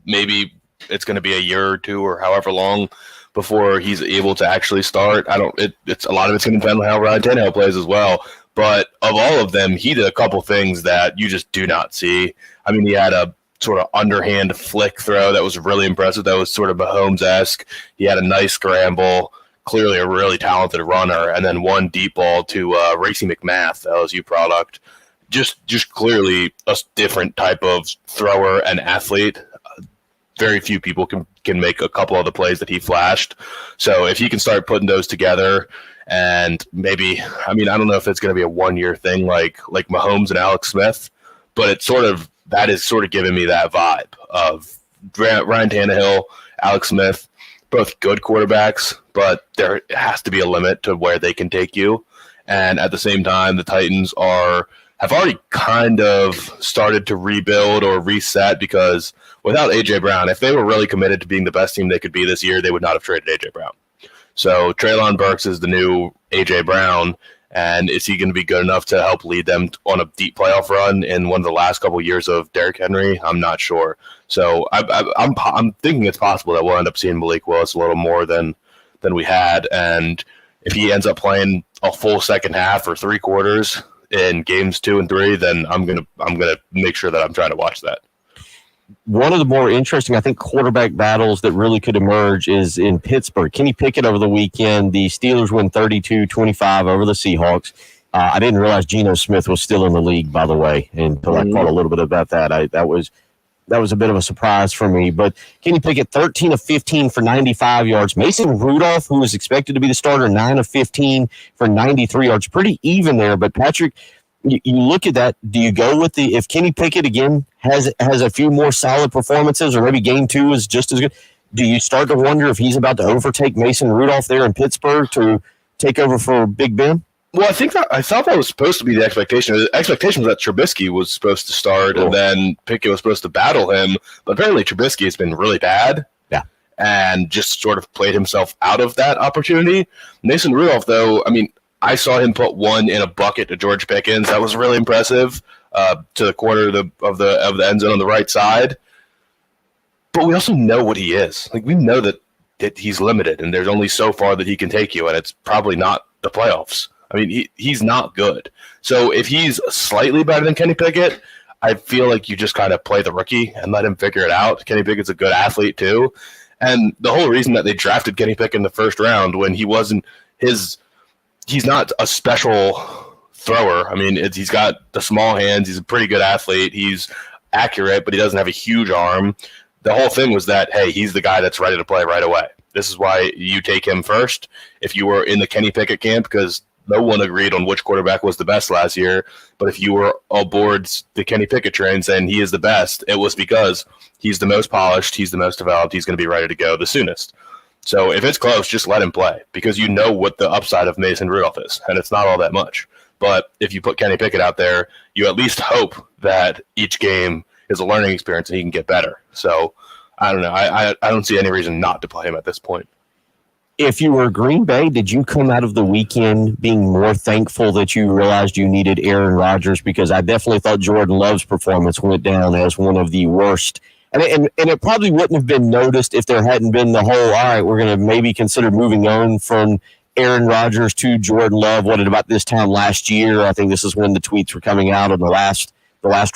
maybe it's going to be a year or two or however long before he's able to actually start. It's a lot of it's going to depend on how Ryan Tannehill plays as well. But of all of them, he did a couple things that you just do not see. I mean, he had a sort of underhand flick throw that was really impressive. That was sort of Mahomes-esque. He had a nice scramble, clearly a really talented runner, and then one deep ball to Racey McMath, LSU product. Just clearly a different type of thrower and athlete. Very few people can make a couple of the plays that he flashed. So if he can start putting those together, and maybe, I mean, I don't know if it's going to be a one-year thing like Mahomes and Alex Smith, but that is sort of giving me that vibe of Ryan Tannehill, Alex Smith, both good quarterbacks, but there has to be a limit to where they can take you. And at the same time, the Titans have already kind of started to rebuild or reset, because without A.J. Brown, if they were really committed to being the best team they could be this year, they would not have traded A.J. Brown. So Treylon Burks is the new A.J. Brown, and is he going to be good enough to help lead them on a deep playoff run in one of the last couple of years of Derrick Henry? I'm not sure. So I'm thinking it's possible that we'll end up seeing Malik Willis a little more than we had, and if he ends up playing a full second half or three quarters in games 2 and 3, then I'm gonna make sure that I'm trying to watch that. One of the more interesting, I think, quarterback battles that really could emerge is in Pittsburgh. Kenny Pickett over the weekend, the Steelers win 32-25 over the Seahawks. I didn't realize Geno Smith was still in the league, by the way, until I caught a little bit about that. That was a bit of a surprise for me. But Kenny Pickett, 13 of 15 for 95 yards. Mason Rudolph, who was expected to be the starter, 9 of 15 for 93 yards. Pretty even there. But, Patrick, you look at that, do you go with if Kenny Pickett, again, has a few more solid performances, or maybe game 2 is just as good, do you start to wonder if he's about to overtake Mason Rudolph there in Pittsburgh to take over for Big Ben? Well, I thought that was supposed to be the expectation. The expectation was that Trubisky was supposed to start, and then Pickett was supposed to battle him. But apparently Trubisky has been really bad. Yeah. And just sort of played himself out of that opportunity. Mason Rudolph, though, I mean, I saw him put one in a bucket to George Pickens. That was really impressive, to the corner of the end zone on the right side. But we also know what he is. Like, we know that he's limited, and there's only so far that he can take you, and it's probably not the playoffs. I mean, he's not good. So if he's slightly better than Kenny Pickett, I feel like you just kind of play the rookie and let him figure it out. Kenny Pickett's a good athlete too. And the whole reason that they drafted Kenny Pickett in the first round, when he's not a special thrower. I mean, he's got the small hands. He's a pretty good athlete. He's accurate, but he doesn't have a huge arm. The whole thing was that, hey, he's the guy that's ready to play right away. This is why you take him first. If you were in the Kenny Pickett camp, because no one agreed on which quarterback was the best last year, but if you were aboard the Kenny Pickett train saying he is the best, it was because he's the most polished, he's the most developed, he's going to be ready to go the soonest. So if it's close, just let him play, because you know what the upside of Mason Rudolph is, and it's not all that much. But if you put Kenny Pickett out there, you at least hope that each game is a learning experience and he can get better. So I don't know. I don't see any reason not to play him at this point. If you were Green Bay, did you come out of the weekend being more thankful that you realized you needed Aaron Rodgers? Because I definitely thought Jordan Love's performance went down as one of the worst. And it probably wouldn't have been noticed if there hadn't been the whole, all right, we're going to maybe consider moving on from Aaron Rodgers to Jordan Love. What, at about this time last year? I think this is when the tweets were coming out of the last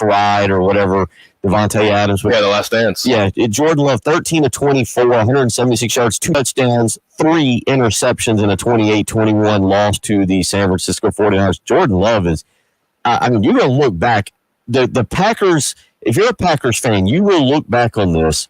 ride or whatever. Devontae Adams. Yeah, the last dance. Yeah, Jordan Love, 13 of 24, 176 yards, 2 touchdowns, 3 interceptions, and a 28-21 loss to the San Francisco 49ers. Jordan Love is, I mean, you're going to look back. The Packers, if you're a Packers fan, you will look back on this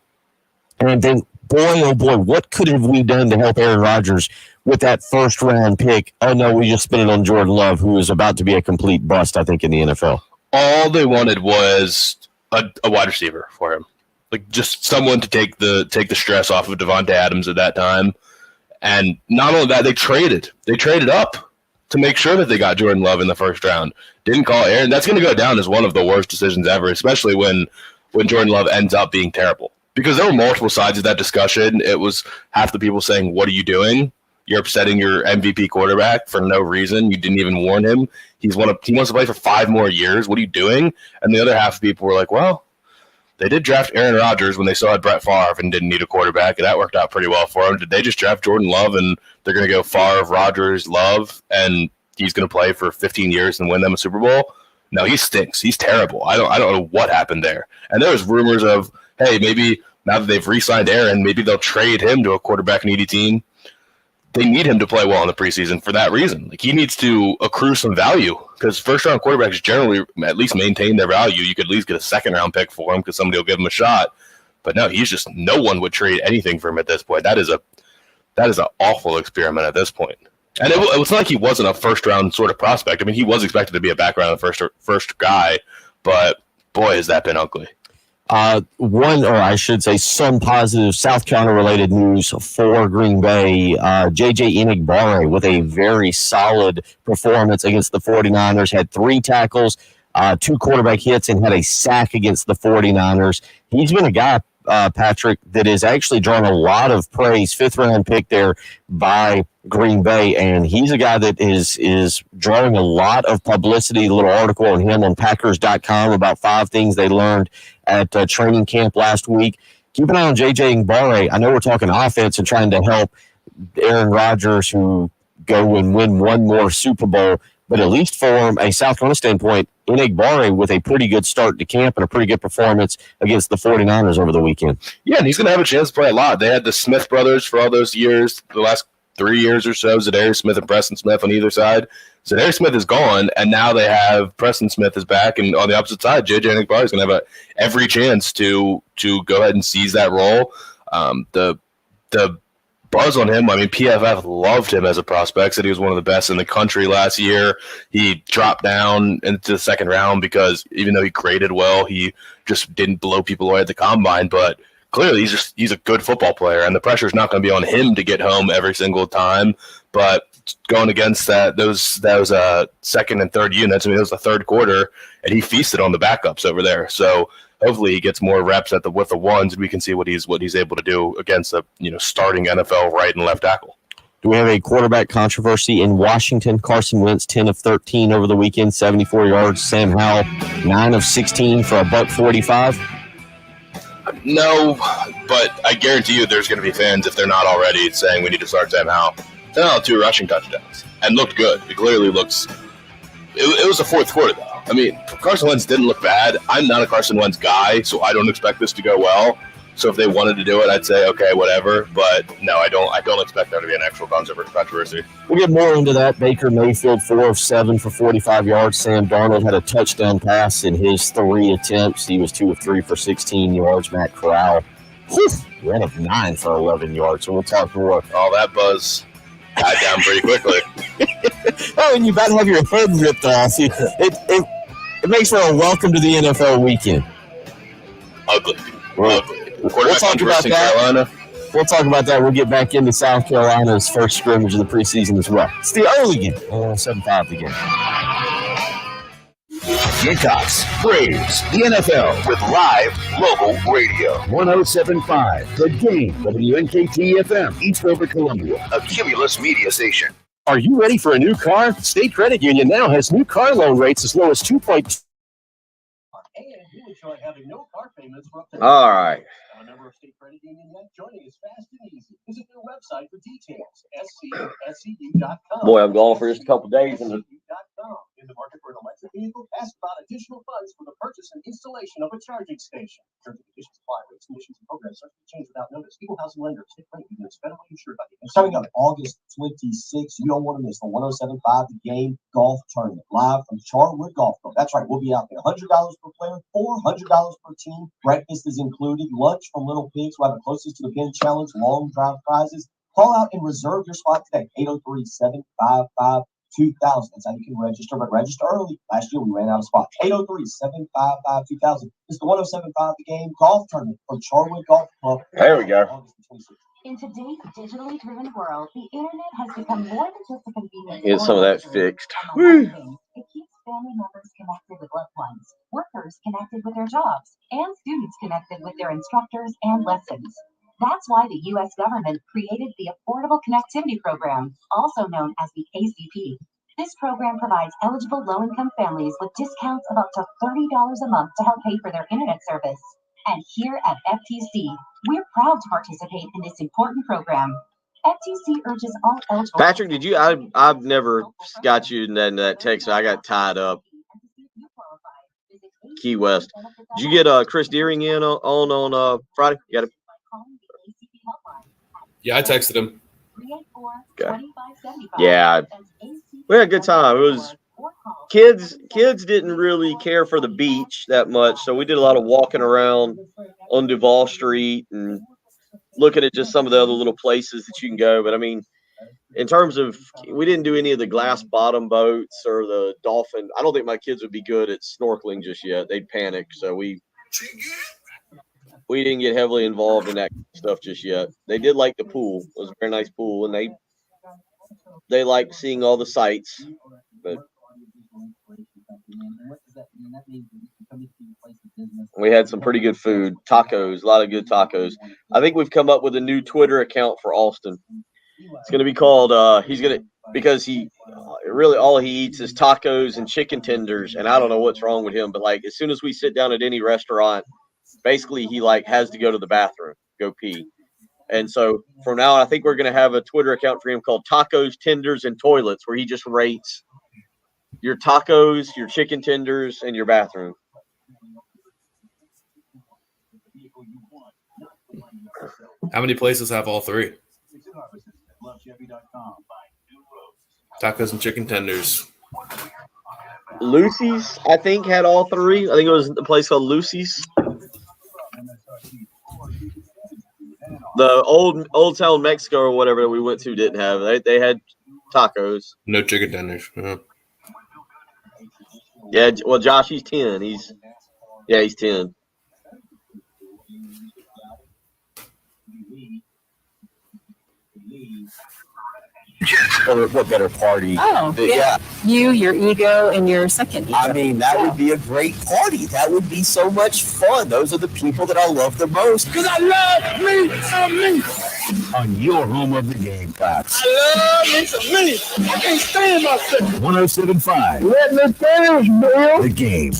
and then boy, oh boy, what could have we done to help Aaron Rodgers with that first round pick? Oh no, we just spent it on Jordan Love, who is about to be a complete bust, I think, in the NFL. All they wanted was a wide receiver for him, like just someone to take the stress off of Devontae Adams at that time. And not only that, they traded up to make sure that they got Jordan Love in the first round. Didn't call Aaron. That's going to go down as one of the worst decisions ever, especially when Jordan Love ends up being terrible. Because there were multiple sides of that discussion. It was half the people saying, "What are you doing? You're upsetting your MVP quarterback for no reason. You didn't even warn him. He wants to play for 5 more years. What are you doing?" And the other half of people were like, "Well, they did draft Aaron Rodgers when they still had Brett Favre and didn't need a quarterback, and that worked out pretty well for them. Did they just draft Jordan Love and they're going to go Favre, Rodgers, Love, and he's going to play for 15 years and win them a Super Bowl?" No, he stinks. He's terrible. I don't know what happened there. And there was rumors of, hey, maybe now that they've re-signed Aaron, maybe they'll trade him to a quarterback-needy team. They need him to play well in the preseason for that reason. Like, he needs to accrue some value because first-round quarterbacks generally at least maintain their value. You could at least get a second-round pick for him because somebody will give him a shot. But no, no one would trade anything for him at this point. That is an awful experiment at this point. And it was not like he wasn't a first-round sort of prospect. I mean, he was expected to be a background first guy, but boy, has that been ugly. Some positive South Carolina-related news for Green Bay. J.J. Enagbare with a very solid performance against the 49ers, had 3 tackles, 2 quarterback hits, and had a sack against the 49ers. He's been a guy, Patrick, that has actually drawn a lot of praise, 5th-round pick there by Green Bay, and he's a guy that is drawing a lot of publicity. A little article on him on Packers.com about 5 things they learned at training camp last week. Keep an eye on J.J. Enagbare. I know we're talking offense and trying to help Aaron Rodgers, who go and win one more Super Bowl, but at least from a South Carolina standpoint, Enagbare with a pretty good start to camp and a pretty good performance against the 49ers over the weekend. Yeah, and he's going to have a chance to play a lot. They had the Smith brothers for all those years, the last 3 years or so, Zadarius Smith and Preston Smith on either side. Zadarius Smith is gone, and now they have Preston Smith is back, and on the opposite side, J.J. Enagbare is going to have every chance to go ahead and seize that role. The buzz on him, I mean, PFF loved him as a prospect, said he was one of the best in the country last year. He dropped down into the second round because even though he graded well, he just didn't blow people away at the combine, but clearly he's a good football player, and the pressure is not going to be on him to get home every single time. But going against those second and third units, I mean, it was the third quarter, and he feasted on the backups over there. So hopefully he gets more reps with the ones, and we can see what he's able to do against a starting NFL right and left tackle. Do we have a quarterback controversy in Washington? Carson Wentz, 10 of 13 over the weekend, 74 yards. Sam Howell, 9 of 16 for $145. No, but I guarantee you there's going to be fans, if they're not already, saying we need to start Sam Howell. Sam Howell, 2 rushing touchdowns and looked good. It clearly looks – it was the fourth quarter, though. I mean, Carson Wentz didn't look bad. I'm not a Carson Wentz guy, so I don't expect this to go well. So if they wanted to do it, I'd say, okay, whatever. But no, I don't expect there to be an actual controversy. We'll get more into that. Baker Mayfield, 4 of 7 for 45 yards. Sam Darnold had a touchdown pass in his 3 attempts. He was 2 of 3 for 16 yards. Matt Corral, 1 of 9 for 11 yards. So we'll talk more. All that buzz died down pretty quickly. Oh, and you about to have your head ripped off. It makes for a welcome to the NFL weekend. Ugly. We'll talk about that. Carolina. We'll talk about that. We'll get back into South Carolina's first scrimmage of the preseason as well. It's the early game. 7-5 the game. Gamecocks, Braves, the NFL with live local radio. 107.5 The Game, WNKT FM, East River, Columbia, a Cumulus media station. Are you ready for a new car? State Credit Union now has new car loan rates as low as 2.2. All right. A member of State Credit Union yet? Joining is fast and easy. Visit their website for details. SCU.com. Boy, I'm gone for just a couple days. And in the market for an electric vehicle, ask about additional funds for the purchase and installation of a charging station. Terms and conditions apply. Rates, conditions, and programs subject to change. without notice. Equal Housing Lender, State Credit Union, federally insured by the. Starting on August 26th, you don't want to miss the 107.5 The Game Golf Tournament live from Charwood Golf Club. That's right, we'll be out there. $100 per player, $400 per team. Breakfast is included. Lunch from Little Pigs. We'll have a closest to the pin challenge, long drive prizes. Call out and reserve your spot today. 803-755-2000. That's how you can register, but register early. Last year we ran out of spots. 803-755-2000. It's the 107.5 The Game Golf Tournament from Charwood Golf Club. There we go. In today's digitally driven world, the internet has become more than just a convenience. Get some of that fixed. It keeps family members connected with loved ones, workers connected with their jobs, and students connected with their instructors and lessons. That's why the U.S. government created the Affordable Connectivity Program, also known as the ACP. This program provides eligible low-income families with discounts of up to $30 a month to help pay for their internet service. And here at FTC, we're proud to participate in this important program. FTC urges all eligible. Patrick, did you? I've never got you in that text. I got tied up. Key West. Did you get Chris Deering in on Friday? You got it. Yeah, I texted him. Okay. Yeah, we had a good time. It was kids didn't really care for the beach that much, so we did a lot of walking around on Duval Street and looking at just some of the other little places that you can go. But I mean, in terms of, we didn't do any of the glass bottom boats or the dolphin. I don't think my kids would be good at snorkeling just yet. They'd panic. So we didn't get heavily involved in that stuff just yet. They did like the pool. It was a very nice pool, and they liked seeing all the sights. But we had some pretty good food. Tacos, a lot of good tacos. I think we've come up with a new Twitter account for Austin. It's going to be called, because he really all he eats is tacos and chicken tenders, and I don't know what's wrong with him, but like as soon as we sit down at any restaurant, basically he like has to go to the bathroom, go pee. And so from now on, I think we're going to have a Twitter account for him called Tacos, Tenders, and Toilets, where he just rates your tacos, your chicken tenders, and your bathroom. How many places have all three? Tacos and chicken tenders. Lucy's, I think, had all three. I think it was a place called Lucy's. The old town Mexico or whatever that we went to didn't have. They had tacos. No chicken tenders. Uh-huh. Yeah, well, Josh, he's 10. He's 10. Or what better party? Oh, yeah. You, your ego, and your second ego. I mean, that would be a great party. That would be so much fun. Those are the people that I love the most. Because I love me. On your home of the Gamecocks. I love me some me. I can't stand myself. 107.5. Let me finish, Bill. The Game.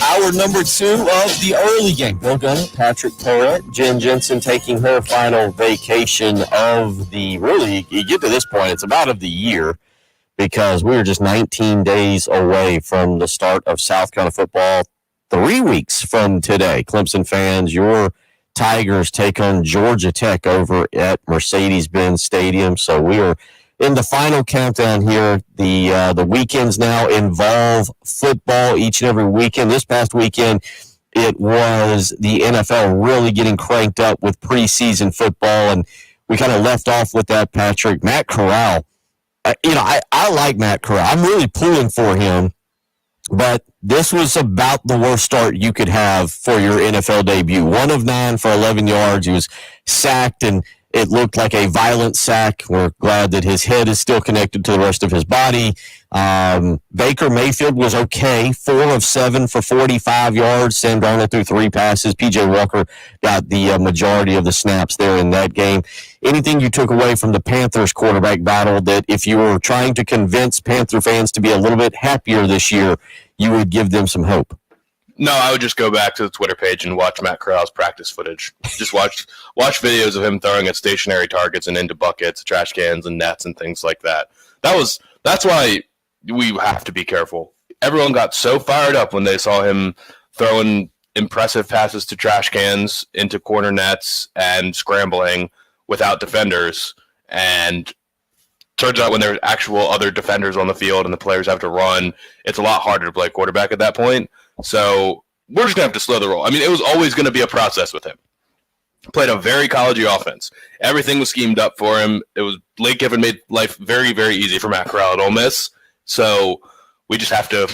Hour number 2 of the early game. Bill Gunner, Patrick Perrett, Jen Jensen taking her final vacation of the, really, you get to this point, it's about of the year, because we were just 19 days away from the start of South Carolina football. 3 weeks from today. Clemson fans, your Tigers take on Georgia Tech over at Mercedes-Benz Stadium. So we are in the final countdown here. The weekends now involve football each and every weekend. This past weekend, it was the NFL really getting cranked up with preseason football, and we kind of left off with that, Patrick. Matt Corral, I like Matt Corral. I'm really pulling for him, but this was about the worst start you could have for your NFL debut. 1 of 9 for 11 yards. He was sacked, and it looked like a violent sack. We're glad that his head is still connected to the rest of his body. Baker Mayfield was okay. 4 of 7 for 45 yards. Sam Darnold threw 3 passes. P.J. Walker got the majority of the snaps there in that game. Anything you took away from the Panthers quarterback battle that if you were trying to convince Panther fans to be a little bit happier this year, you would give them some hope? No, I would just go back to the Twitter page and watch Matt Corral's practice footage. Just watch videos of him throwing at stationary targets and into buckets, trash cans, and nets and things like that. That's why we have to be careful. Everyone got so fired up when they saw him throwing impressive passes to trash cans into corner nets and scrambling without defenders. And turns out when there are actual other defenders on the field and the players have to run, it's a lot harder to play quarterback at that point. So we're just going to have to slow the roll. I mean, it was always going to be a process with him. Played a very collegey offense. Everything was schemed up for him. It was Lake Giffen made life very, very easy for Matt Corral at Ole Miss. So we just have to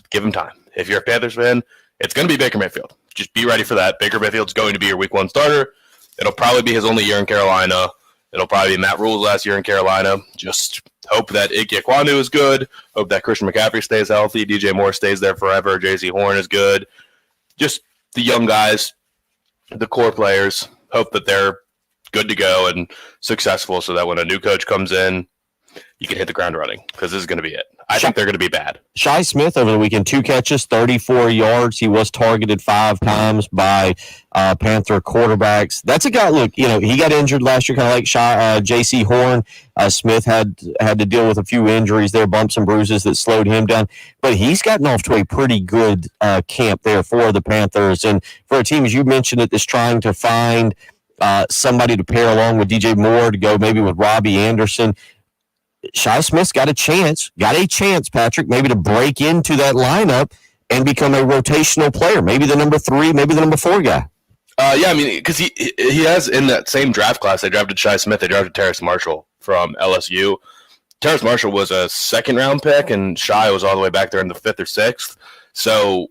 give him time. If you're a Panthers fan, it's going to be Baker Mayfield. Just be ready for that. Baker Mayfield's going to be your week 1 starter. It'll probably be his only year in Carolina. It'll probably be Matt Rule's last year in Carolina. Just hope that Ike Ekwonu is good. Hope that Christian McCaffrey stays healthy. DJ Moore stays there forever. J.C. Horn is good. Just the young guys, the core players, hope that they're good to go and successful so that when a new coach comes in, you can hit the ground running because this is going to be it. I think they're going to be bad. Shi Smith over the weekend, 2 catches, 34 yards. He was targeted 5 times by Panther quarterbacks. That's a guy, look, he got injured last year, kind of like J.C. Horn. Smith had to deal with a few injuries there, bumps and bruises that slowed him down. But he's gotten off to a pretty good camp there for the Panthers. And for a team, as you mentioned it, that's trying to find somebody to pair along with DJ Moore to go maybe with Robbie Anderson, Shi Smith's got a chance, Patrick, maybe to break into that lineup and become a rotational player. Maybe the number 3, maybe the number 4 guy. Yeah, I mean, because he has in that same draft class, they drafted Shi Smith, they drafted Terrace Marshall from LSU. Terrace Marshall was a 2nd-round pick, and Shi was all the way back there in the 5th or 6th. So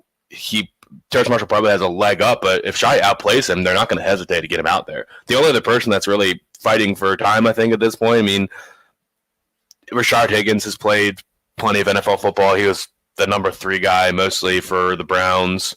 Terrace Marshall probably has a leg up, but if Shi outplays him, they're not going to hesitate to get him out there. The only other person that's really fighting for time, I think, at this point, I mean, Rashard Higgins has played plenty of NFL football. He was the number 3 guy mostly for the Browns.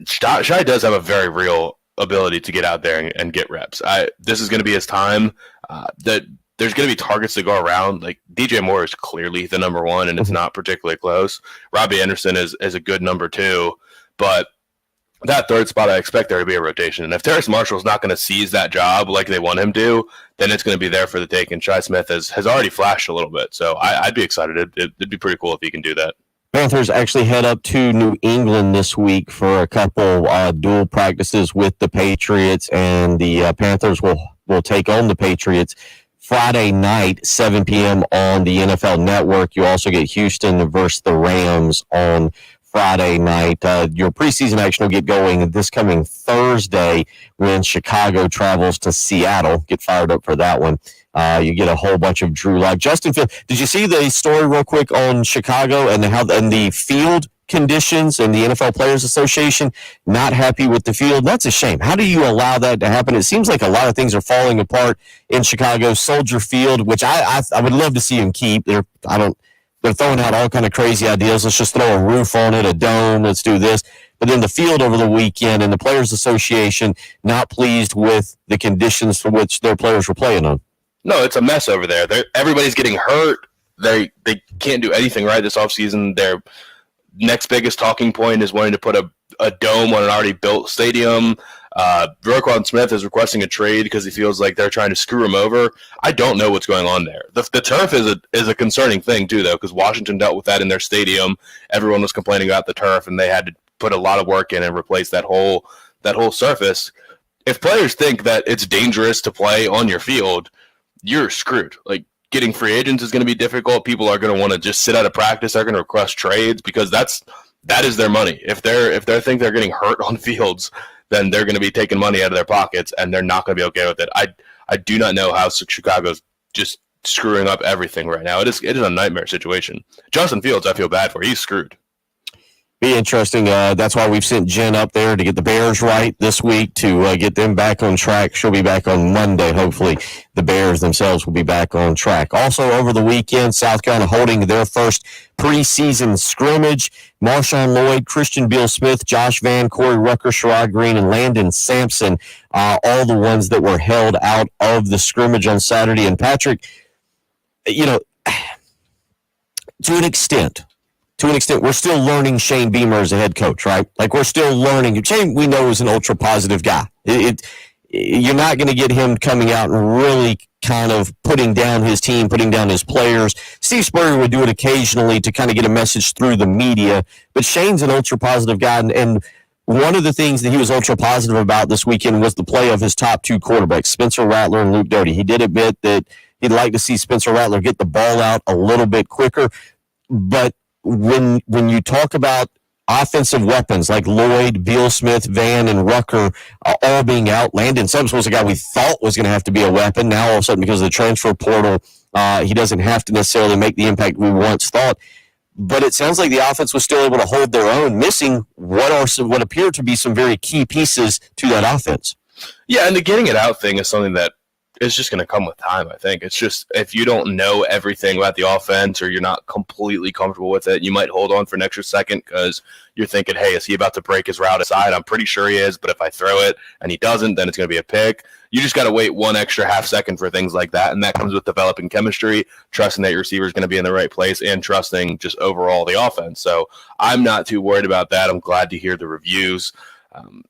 Shi does have a very real ability to get out there and get reps. This is going to be his time. That there's going to be targets to go around. Like DJ Moore is clearly the number 1, and it's not particularly close. Robbie Anderson is a good number 2, but that 3rd spot, I expect there to be a rotation. And if Terrace Marshall's not going to seize that job like they want him to, then it's going to be there for the take. And Shi Smith has already flashed a little bit. So I'd be excited. It'd be pretty cool if he can do that. Panthers actually head up to New England this week for a couple dual practices with the Patriots, and the Panthers will take on the Patriots Friday night, 7 p.m. on the NFL Network. You also get Houston versus the Rams on Friday night. Your preseason action will get going this coming Thursday when Chicago travels to Seattle. Get fired up for that one. You get a whole bunch of Drew Lock. Justin Field, did you see the story real quick on Chicago and the field conditions and the NFL Players Association not happy with the field? That's a shame. How do you allow that to happen? It seems like a lot of things are falling apart in Chicago. Soldier Field, which I would love to see them keep. They're throwing out all kind of crazy ideas. Let's just throw a roof on it, a dome. Let's do this. But then the field over the weekend, and the Players Association not pleased with the conditions for which their players were playing on. No, it's a mess over there. Everybody's getting hurt. They can't do anything right this offseason. Their next biggest talking point is wanting to put a dome on an already built stadium. Roquan Smith is requesting a trade because he feels like they're trying to screw him over. I don't know what's going on there. The turf is a concerning thing too, though, because Washington dealt with that in their stadium. Everyone was complaining about the turf, and they had to put a lot of work in and replace that whole surface. If players think that it's dangerous to play on your field, you're screwed. Like, getting free agents is going to be difficult. People are going to want to just sit out of practice. They're going to request trades because that is their money. If they think they're getting hurt on fields, then they're going to be taking money out of their pockets, and they're not going to be okay with it. I do not know how Chicago's just screwing up everything right now. It is a nightmare situation. Justin Fields, I feel bad for. He's screwed. Be interesting. That's why we've sent Jen up there to get the Bears right this week, to get them back on track. She'll be back on Monday. Hopefully the Bears themselves will be back on track. Also over the weekend, South Carolina holding their first preseason scrimmage. Marshawn Lloyd, Christian Beal-Smith, Josh Vann, Corey Rucker, Sherrod Green, and Landon Sampson, all the ones that were held out of the scrimmage on Saturday. And Patrick, to an extent, we're still learning Shane Beamer as a head coach, right? Like, we're still learning. Shane, we know, is an ultra positive guy. you're not going to get him coming out and really kind of putting down his team, putting down his players. Steve Spurrier would do it occasionally to kind of get a message through the media, but Shane's an ultra-positive guy, and one of the things that he was ultra-positive about this weekend was the play of his top two quarterbacks, Spencer Rattler and Luke Doty. He did admit that he'd like to see Spencer Rattler get the ball out a little bit quicker, but when you talk about offensive weapons like Lloyd, Beal Smith, Van, and Rucker all being out, Landon Suggs was a guy we thought was going to have to be a weapon. Now, all of a sudden, because of the transfer portal, he doesn't have to necessarily make the impact we once thought. But it sounds like the offense was still able to hold their own, missing what appear to be some very key pieces to that offense. Yeah, and the getting it out thing is something that is just going to come with time, I think. It's just, if you don't know everything about the offense or you're not completely comfortable with it, you might hold on for an extra second because you're thinking, hey, is he about to break his route aside? I'm pretty sure he is, but if I throw it and he doesn't, then it's going to be a pick. You just got to wait one extra half second for things like that, and that comes with developing chemistry, trusting that your receiver is going to be in the right place, and trusting just overall the offense. So I'm not too worried about that. I'm glad to hear the reviews.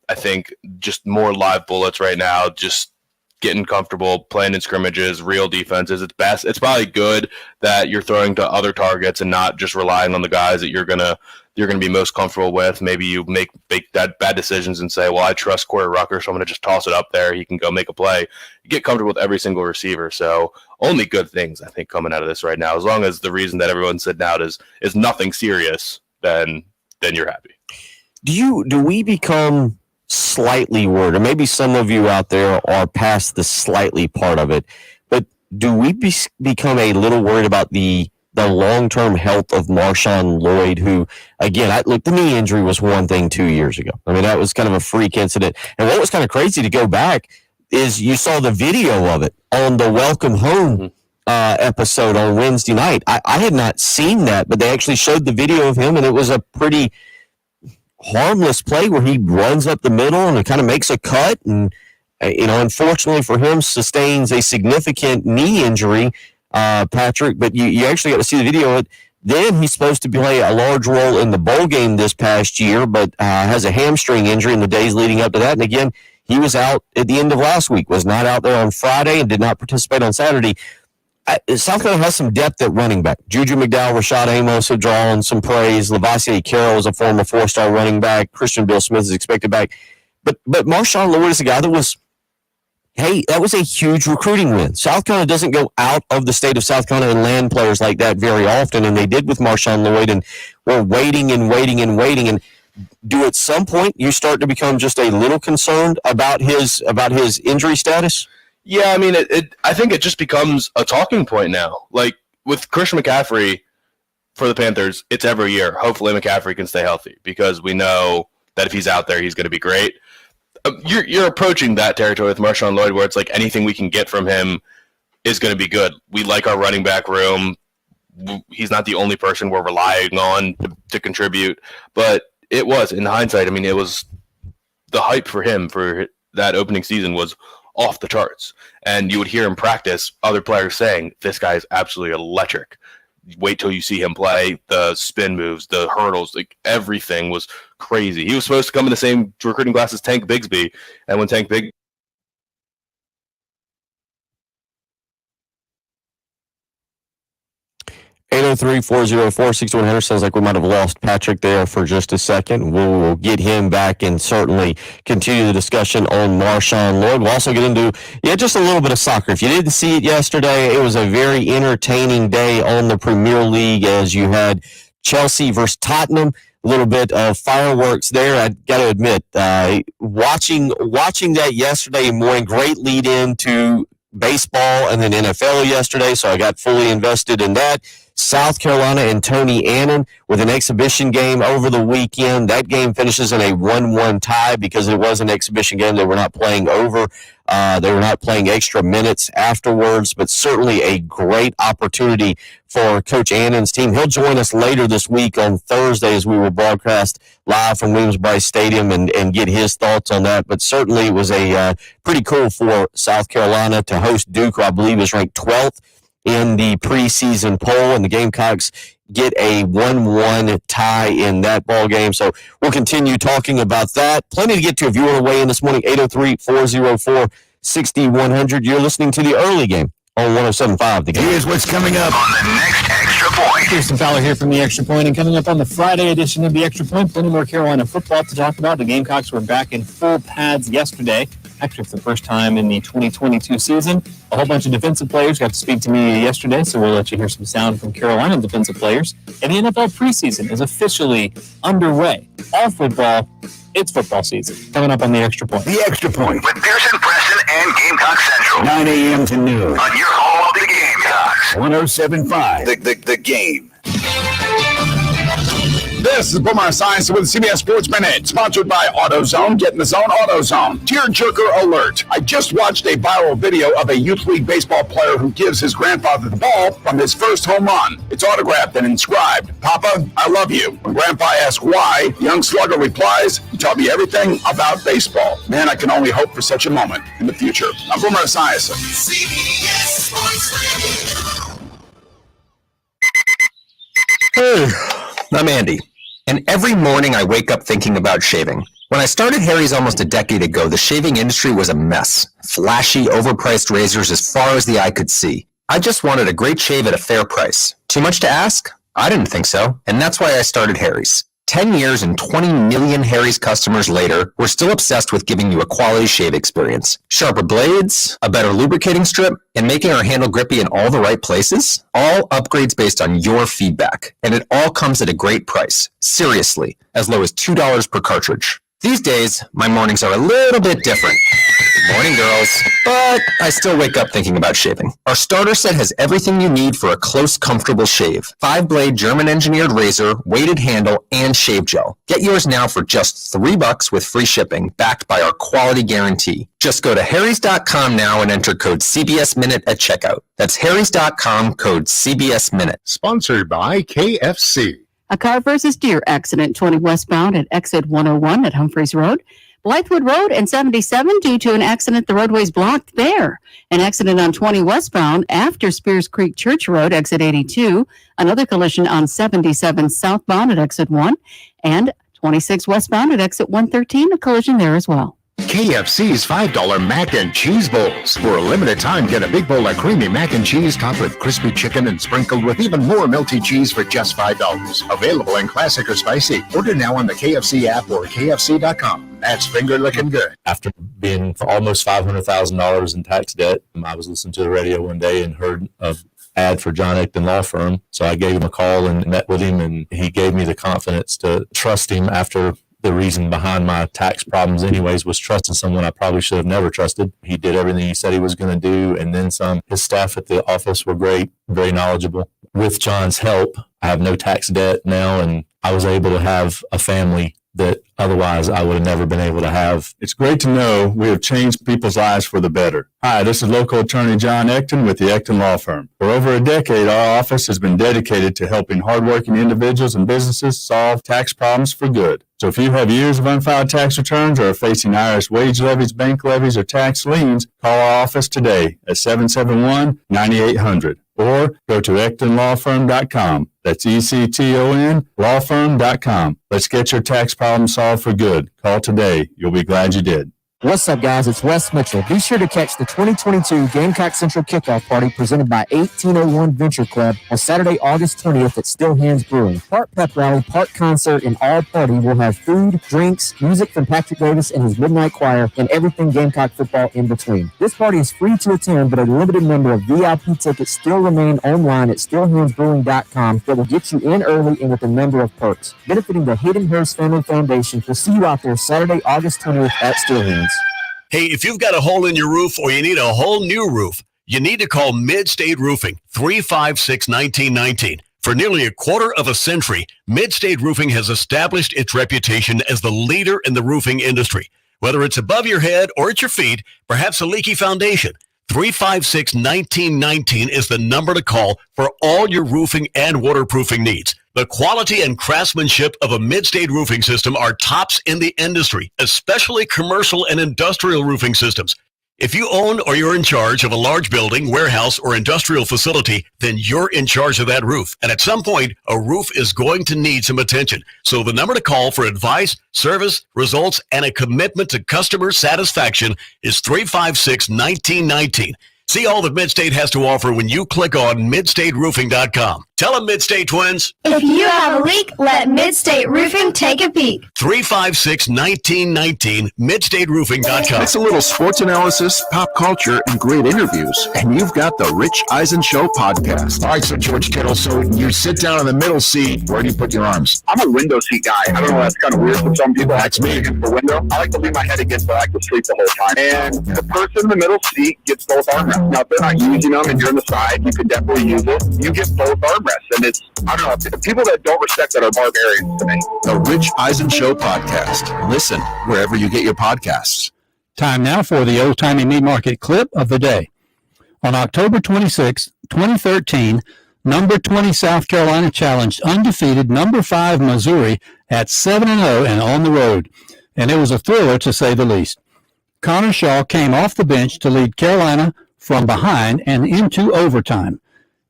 I think just more live bullets right now, just getting comfortable playing in scrimmages, real defenses. It's best. It's probably good that you're throwing to other targets and not just relying on the guys that you're gonna be most comfortable with. Maybe you make bad decisions and say, well, I trust Corey Rucker, so I'm gonna just toss it up there. He can go make a play. You get comfortable with every single receiver. So only good things, I think, coming out of this right now. As long as the reason that everyone's sitting out is nothing serious, then you're happy. Do we become slightly worried, or maybe some of you out there are past the slightly part of it, but do we become a little worried about the long-term health of Marshawn Lloyd, who, again, the knee injury was one thing 2 years ago. I mean, that was kind of a freak incident. And what was kind of crazy to go back is you saw the video of it on the Welcome Home episode on Wednesday night. I had not seen that, but they actually showed the video of him, and it was a pretty harmless play where he runs up the middle and it kind of makes a cut, and unfortunately for him, sustains a significant knee injury, Patrick. But you actually got to see the video of it. Then he's supposed to play a large role in the bowl game this past year, but has a hamstring injury in the days leading up to that. And again, he was out at the end of last week, was not out there on Friday, and did not participate on Saturday. South Carolina has some depth at running back. Juju McDowell, Rashad Amos have drawn some praise. Lavassier Carroll is a former 4-star running back. Christian Bill Smith is expected back. But Marshawn Lloyd is a guy that was a huge recruiting win. South Carolina doesn't go out of the state of South Carolina and land players like that very often, and they did with Marshawn Lloyd, and we're waiting. And do at some point you start to become just a little concerned about his injury status? Yeah, I mean, I think it just becomes a talking point now. Like with Christian McCaffrey for the Panthers, it's every year. Hopefully McCaffrey can stay healthy because we know that if he's out there, he's going to be great. You're approaching that territory with Marshawn Lloyd where it's like anything we can get from him is going to be good. We like our running back room. He's not the only person we're relying on to contribute. But it was, in hindsight, I mean, it was the hype for him for that opening season was off the charts. And you would hear in practice other players saying, this guy is absolutely electric. Wait till you see him play. The spin moves, the hurdles, like everything was crazy. He was supposed to come in the same recruiting class as Tank Bigsby. And when Tank Bigsby 803-404-6100. Sounds like we might have lost Patrick there for just a second. We'll get him back and certainly continue the discussion on Marshawn Lloyd. We'll also get into just a little bit of soccer. If you didn't see it yesterday, it was a very entertaining day on the Premier League as you had Chelsea versus Tottenham. A little bit of fireworks there. I got to admit, watching that yesterday morning, great lead into baseball and then NFL yesterday, so I got fully invested in that. South Carolina and Tony Annan with an exhibition game over the weekend. That game finishes in a 1-1 tie because it was an exhibition game. They were not playing over. They were not playing extra minutes afterwards, but certainly a great opportunity for Coach Annan's team. He'll join us later this week on Thursday as we will broadcast live from Williams-Brice Stadium and get his thoughts on that. But certainly it was a pretty cool for South Carolina to host Duke, who I believe is ranked 12th in the preseason poll, and the Gamecocks get a 1-1 tie in that ball game. So we'll continue talking about that. Plenty to get to if you want to weigh in this morning. 803-404-6100. You're listening to the early game on 107.5 The Game. Here's what's coming up on the next Extra Point. Kirsten Fowler here from the Extra Point, and coming up on the Friday edition of the Extra Point, plenty more Carolina football to talk about. The Gamecocks were back in full pads yesterday. Actually, it's the first time in the 2022 season. A whole bunch of defensive players got to speak to me yesterday, so we'll let you hear some sound from Carolina defensive players. And the NFL preseason is officially underway. All football, it's football season. Coming up on the Extra Point. The Extra Point. With Pearson, Preston, and Gamecock Central. 9 a.m. to noon. On your home of the Gamecocks. 107.5 The Game. This is Boomer Science with CBS Sports Minute, sponsored by AutoZone. Get in the zone, AutoZone. Tearjerker alert. I just watched a viral video of a youth league baseball player who gives his grandfather the ball from his first home run. It's autographed and inscribed, "Papa, I love you." When Grandpa asks why, the young slugger replies, "You taught me everything about baseball." Man, I can only hope for such a moment in the future. I'm Boomer Science. CBS Sports Hey, I'm Andy. And every morning I wake up thinking about shaving. When I started Harry's almost a decade ago, the shaving industry was a mess. Flashy, overpriced razors as far as the eye could see. I just wanted a great shave at a fair price. Too much to ask? I didn't think so. And that's why I started Harry's. 10 years and 20 million Harry's customers later, we're still obsessed with giving you a quality shave experience. Sharper blades, a better lubricating strip, and making our handle grippy in all the right places. All upgrades based on your feedback. And it all comes at a great price. Seriously, as low as $2 per cartridge. These days, my mornings are a little bit different. Good morning, girls. But I still wake up thinking about shaving. Our starter set has everything you need for a close, comfortable shave. 5-blade German-engineered razor, weighted handle, and shave gel. Get yours now for just $3 with free shipping, backed by our quality guarantee. Just go to harrys.com now and enter code CBS Minute at checkout. That's harrys.com, code CBS Minute. Sponsored by KFC. A car versus deer accident 20 westbound at exit 101 at Humphreys Road. Blythewood Road and 77 due to an accident. The roadway's blocked there. An accident on 20 westbound after Spears Creek Church Road, exit 82. Another collision on 77 southbound at exit 1. And 26 westbound at exit 113. A collision there as well. KFC's $5 mac and cheese bowls. For a limited time, get a big bowl of creamy mac and cheese topped with crispy chicken and sprinkled with even more melty cheese for just $5. Available in classic or spicy. Order now on the KFC app or KFC.com. That's finger looking good. After being for almost $500,000 in tax debt, I was listening to the radio one day and heard of ad for John Ecton Law Firm. So I gave him a call and met with him, and he gave me the confidence to trust him after the reason behind my tax problems anyways was trusting someone I probably should have never trusted. He did everything he said he was going to do, and then some. His staff at the office were great, very knowledgeable. With John's help, I have no tax debt now, and I was able to have a family that otherwise I would have never been able to have. It's great to know we have changed people's lives for the better. Hi, this is local attorney John Ecton with the Ecton Law Firm. For over a decade, our office has been dedicated to helping hardworking individuals and businesses solve tax problems for good. So if you have years of unfiled tax returns or are facing IRS wage levies, bank levies, or tax liens, call our office today at 771-9800 or go to EctonLawFirm.com. That's ECTON lawfirm.com. Let's get your tax problem solved for good. Call today. You'll be glad you did. What's up, guys? It's Wes Mitchell. Be sure to catch the 2022 Gamecock Central Kickoff Party presented by 1801 Venture Club on Saturday, August 20th at Still Hands Brewing. Part pep rally, part concert, and all party will have food, drinks, music from Patrick Davis and his Midnight Choir, and everything Gamecock football in between. This party is free to attend, but a limited number of VIP tickets still remain online at stillhandsbrewing.com that will get you in early and with a number of perks. Benefiting the Hayden Harris Family Foundation, we'll see you out there Saturday, August 20th at Still Hands. Hey, if you've got a hole in your roof or you need a whole new roof, you need to call Mid-State Roofing, 356-1919. For nearly a quarter of a century, Mid-State Roofing has established its reputation as the leader in the roofing industry. Whether it's above your head or at your feet, perhaps a leaky foundation, 356-1919 is the number to call for all your roofing and waterproofing needs. The quality and craftsmanship of a Mid-State roofing system are tops in the industry, especially commercial and industrial roofing systems. If you own or you're in charge of a large building, warehouse, or industrial facility, then you're in charge of that roof. And at some point, a roof is going to need some attention. So the number to call for advice, service, results, and a commitment to customer satisfaction is 356-1919. See all that Midstate has to offer when you click on MidstateRoofing.com. Tell them, Midstate Twins. If you have a leak, let Midstate Roofing take a peek. 356-1919, MidstateRoofing.com. It's a little sports analysis, pop culture, and great interviews. And you've got the Rich Eisen Show podcast. All right, so George Kittle, so you sit down in the middle seat. Where do you put your arms? I'm a window seat guy. I don't know, that's kind of weird for some people. That's me against the window. I like to leave my head against it. I like to sleep the whole time. And the person in the middle seat gets both armrests. Now, if they're not using them and you're on the side, you can definitely use it. You get both armrests. And it's, I don't know, the people that don't respect that are barbarians to me. The Rich Eisen Show podcast. Listen wherever you get your podcasts. Time now for the Old Timey Meat Market clip of the day. On October 26, 2013, number 20 South Carolina challenged undefeated number 5 Missouri at 7-0 and on the road. And it was a thriller to say the least. Connor Shaw came off the bench to lead Carolina from behind and into overtime.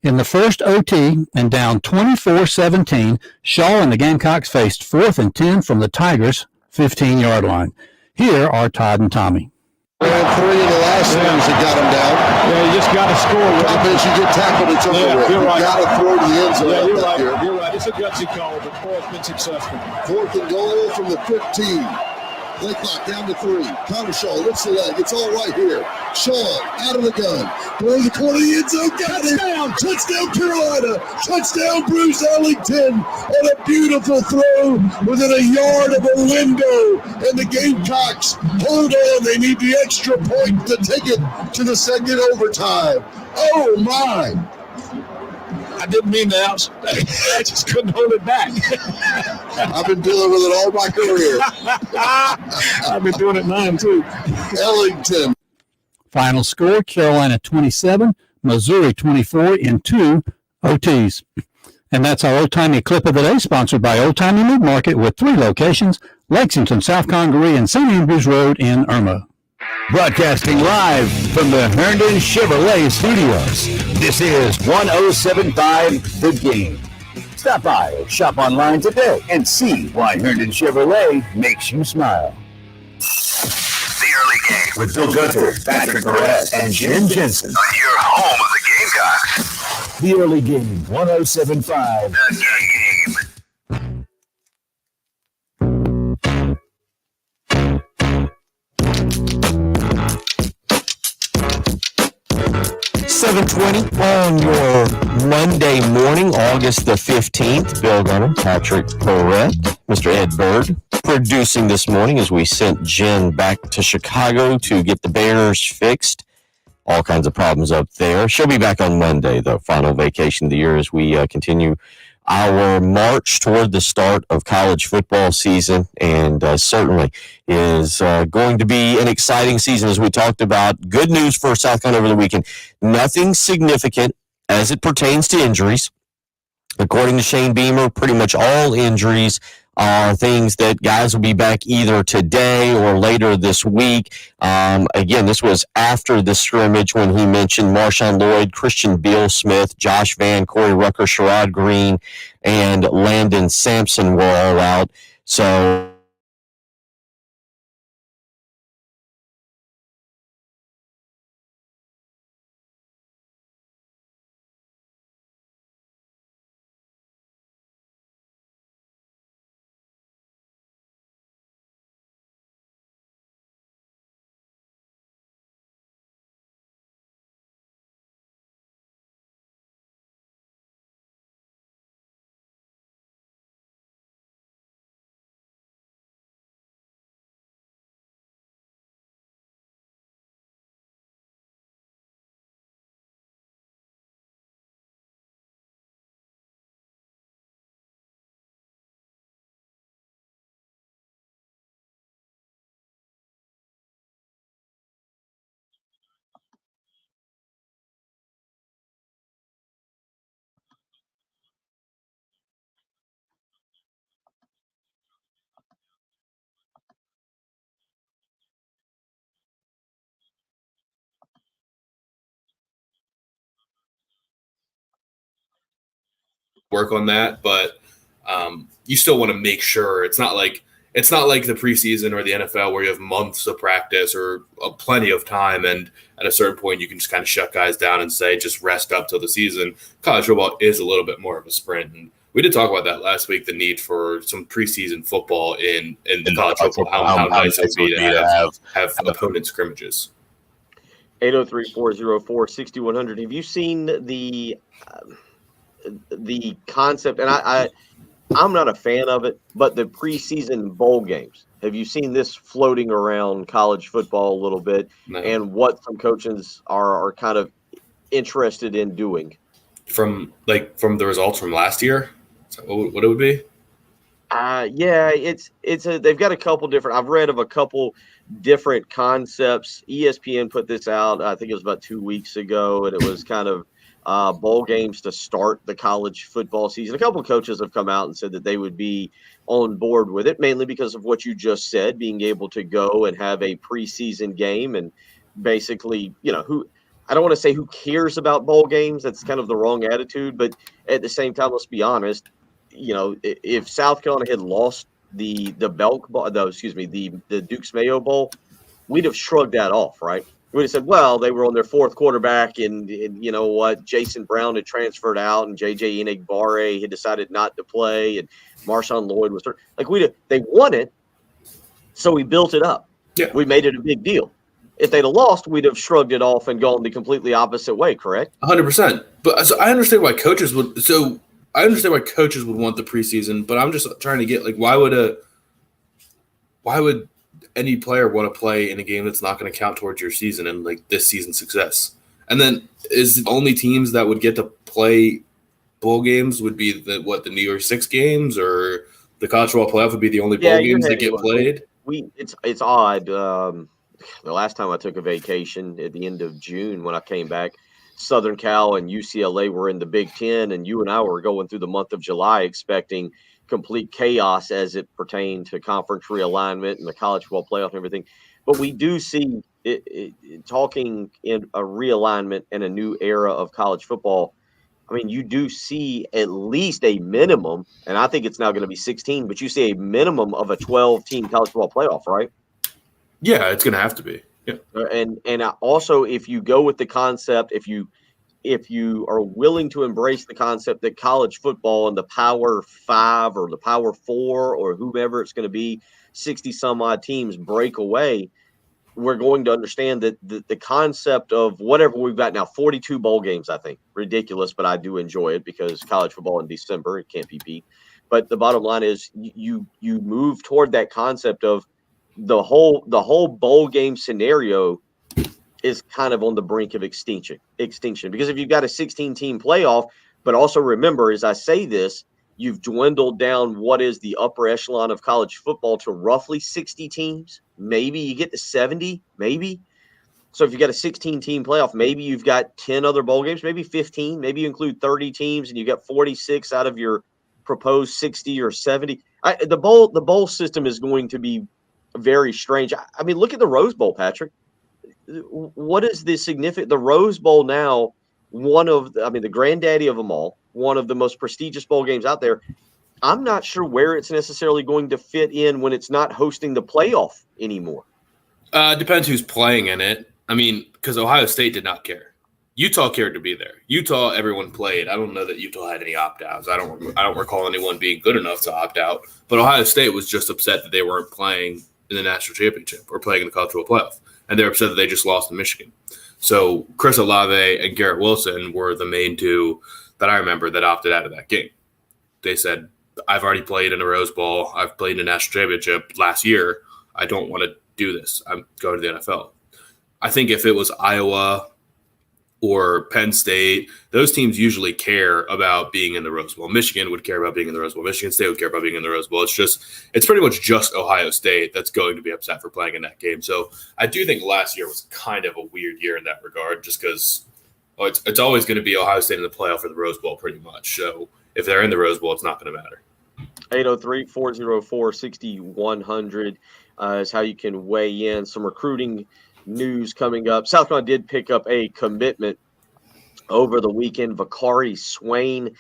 In the first OT and down 24-17, Shaw and the Gamecocks faced 4th and 10 from the Tigers' 15-yard line. Here are Todd and Tommy. We had 3 of the last ones that got them down. Yeah, you just got to score. If you get tackled, it's over with. You're right. You got to throw to the end zone. Yeah, you're right. You're right. It's a gutsy call, but boy, it's been successful. 4th and goal from the 15. Play clock down to 3. Connor Shaw lifts the leg. It's all right here. Shaw out of the gun. Throws the corner of the end zone. Got it. Touchdown Carolina. Touchdown Bruce Ellington. And a beautiful throw within a yard of a window. And the Gamecocks hold on. They need the extra point to take it to the second overtime. Oh, my. I didn't mean that. I just couldn't hold it back. I've been dealing with it all my career. I've been doing it mine, too. Ellington. Final score, Carolina 27, Missouri 24 in 2 OTs. And that's our Old Timey clip of the day, sponsored by Old Timey Meat Market with 3 locations, Lexington, South Congaree, and St. Andrews Road in Irma. Broadcasting live from the Herndon Chevrolet Studios. This is 107.5 The Game. Stop by or shop online today and see why Herndon Chevrolet makes you smile. The early game With Bill Gunter, Patrick Barrett, and Jim Jensen. on your home of the Gamecocks. The early game, 107.5 The game. 7:20 on your Monday morning, August the 15th. Bill Gunner, Patrick Perret, Mr. Ed Bird producing this morning as we sent Jen back to Chicago to get the Bears fixed. All kinds of problems up there. She'll be back on Monday, the final vacation of the year, as we continue our march toward the start of college football season, and certainly is going to be an exciting season, as we talked about. Good news for South Carolina over the weekend. Nothing significant as it pertains to injuries. According to Shane Beamer, pretty much all injuries are things that guys will be back either today or later this week. Again, this was after the scrimmage when he mentioned Marshawn Lloyd, Christian Beal Smith, Josh Vann, Corey Rucker, Sherrod Green, and Landon Sampson were all out. So work on that, but you still want to make sure it's not like the preseason or the NFL where you have months of practice or plenty of time, and at a certain point you can just kind of shut guys down and say just rest up till the season. College football is a little bit more of a sprint, and we did talk about that last week. The need for some preseason football in college football. How nice it would be to have opponent scrimmages. 803-404-6100. Have you seen the concept? And I'm not a fan of it, but the preseason bowl games. Have you seen this floating around college football a little bit, and what some coaches are kind of interested in doing? From the results from last year, is that what it would be? Yeah, they've got a couple different. I've read of a couple different concepts. ESPN put this out. I think it was about 2 weeks ago, and it was kind of bowl games to start the college football season. A couple of coaches have come out and said that they would be on board with it, mainly because of what you just said, being able to go and have a preseason game. And basically, I don't want to say who cares about bowl games. That's kind of the wrong attitude. But at the same time, let's be honest, if South Carolina had lost the Belk Bowl, the Dukes Mayo Bowl, we'd have shrugged that off, right? We'd have said, well, they were on their fourth quarterback, and you know what? Jason Brown had transferred out, and J.J. Enagbare had decided not to play, and Marshawn Lloyd was like, they won it, so we built it up. Yeah, we made it a big deal. If they'd have lost, we'd have shrugged it off and gone the completely opposite way. Correct? 100%. But so I understand why coaches would. So I understand why coaches would want the preseason, but I'm just trying to get why would any player want to play in a game that's not going to count towards your season and this season's success? And then is the only teams that would get to play bowl games would be the New Year's Six games, or the college football playoff would be the only bowl games that get played? It's odd. The last time I took a vacation at the end of June, when I came back, Southern Cal and UCLA were in the Big Ten, and you and I were going through the month of July expecting complete chaos as it pertained to conference realignment and the college football playoff and everything. But we do see talking in a realignment and a new era of college football. I mean, you do see at least a minimum, and I think it's now going to be 16, but you see a minimum of a 12-team college football playoff, right? Yeah, it's going to have to be. Yeah. And also, if you go with the concept, if you are willing to embrace the concept that college football and the Power 5 or the Power 4 or whomever it's going to be, 60 some odd teams break away, we're going to understand that the concept of whatever we've got now, 42 bowl games, I think, ridiculous, but I do enjoy it because college football in December, it can't be beat. But the bottom line is you move toward that concept of the whole bowl game scenario is kind of on the brink of extinction. Because if you've got a 16-team playoff, but also remember, as I say this, you've dwindled down what is the upper echelon of college football to roughly 60 teams. Maybe you get to 70, maybe. So if you got a 16-team playoff, maybe you've got 10 other bowl games, maybe 15, maybe you include 30 teams and you got 46 out of your proposed 60 or 70. The bowl system is going to be very strange. I mean, look at the Rose Bowl, Patrick. What is the significant? The Rose Bowl now, the granddaddy of them all, one of the most prestigious bowl games out there. I'm not sure where it's necessarily going to fit in when it's not hosting the playoff anymore. Depends who's playing in it. I mean, because Ohio State did not care. Utah cared to be there. Utah, everyone played. I don't know that Utah had any opt-outs. I don't recall anyone being good enough to opt out. But Ohio State was just upset that they weren't playing in the national championship or playing in the college football playoff. And they're upset that they just lost to Michigan. So Chris Olave and Garrett Wilson were the main two that I remember that opted out of that game. They said, I've already played in a Rose Bowl. I've played in a national championship last year. I don't want to do this. I'm going to the NFL. I think if it was Iowa or Penn State, those teams usually care about being in the Rose Bowl. Michigan would care about being in the Rose Bowl. Michigan State would care about being in the Rose Bowl. It's pretty much just Ohio State that's going to be upset for playing in that game. So I do think last year was kind of a weird year in that regard, just because it's always going to be Ohio State in the playoff for the Rose Bowl pretty much. So if they're in the Rose Bowl, it's not going to matter. 803-404-6100 is how you can weigh in. Some recruiting news coming up. South Carolina did pick up a commitment Over the weekend, Vakari Swain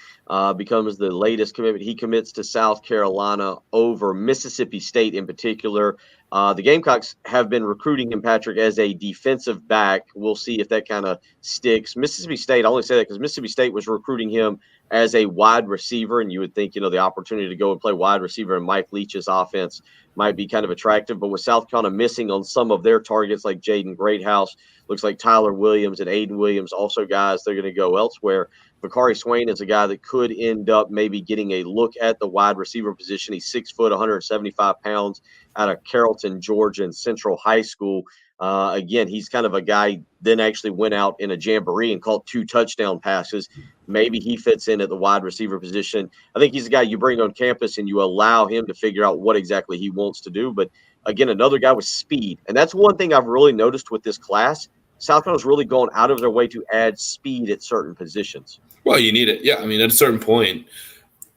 becomes the latest commitment. He commits to South Carolina over Mississippi State in particular. The Gamecocks have been recruiting him, Patrick, as a defensive back. We'll see if that kind of sticks. Mississippi State, I only say that because Mississippi State was recruiting him as a wide receiver, and you would think, the opportunity to go and play wide receiver in Mike Leach's offense might be kind of attractive. But with South Carolina missing on some of their targets like Jaden Greathouse, looks like Tyler Williams and Aiden Williams, also guys they're going to go elsewhere. Vakari Swain is a guy that could end up maybe getting a look at the wide receiver position. He's 6 foot, 175 pounds, out of Carrollton, Georgia, and Central High School. Again, he's kind of a guy then actually went out in a jamboree and caught 2 touchdown passes. Maybe he fits in at the wide receiver position. I think he's a guy you bring on campus and you allow him to figure out what exactly he wants to do. But again, another guy with speed. And that's one thing I've really noticed with this class. South Carolina's really going out of their way to add speed at certain positions. Well, you need it. Yeah, I mean, at a certain point,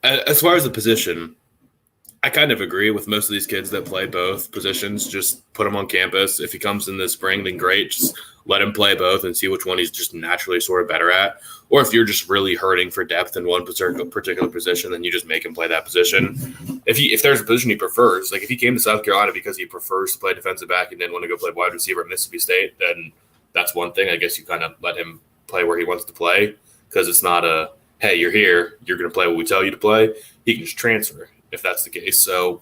as far as the position, I kind of agree with most of these kids that play both positions. Just put him on campus. If he comes in the spring, then great. Just let him play both and see which one he's just naturally sort of better at. Or if you're just really hurting for depth in one particular position, then you just make him play that position. If there's a position he prefers, like if he came to South Carolina because he prefers to play defensive back and didn't want to go play wide receiver at Mississippi State, then that's one thing. I guess you kind of let him play where he wants to play because it's not a, hey, you're here, you're going to play what we tell you to play. He can just transfer if that's the case. So,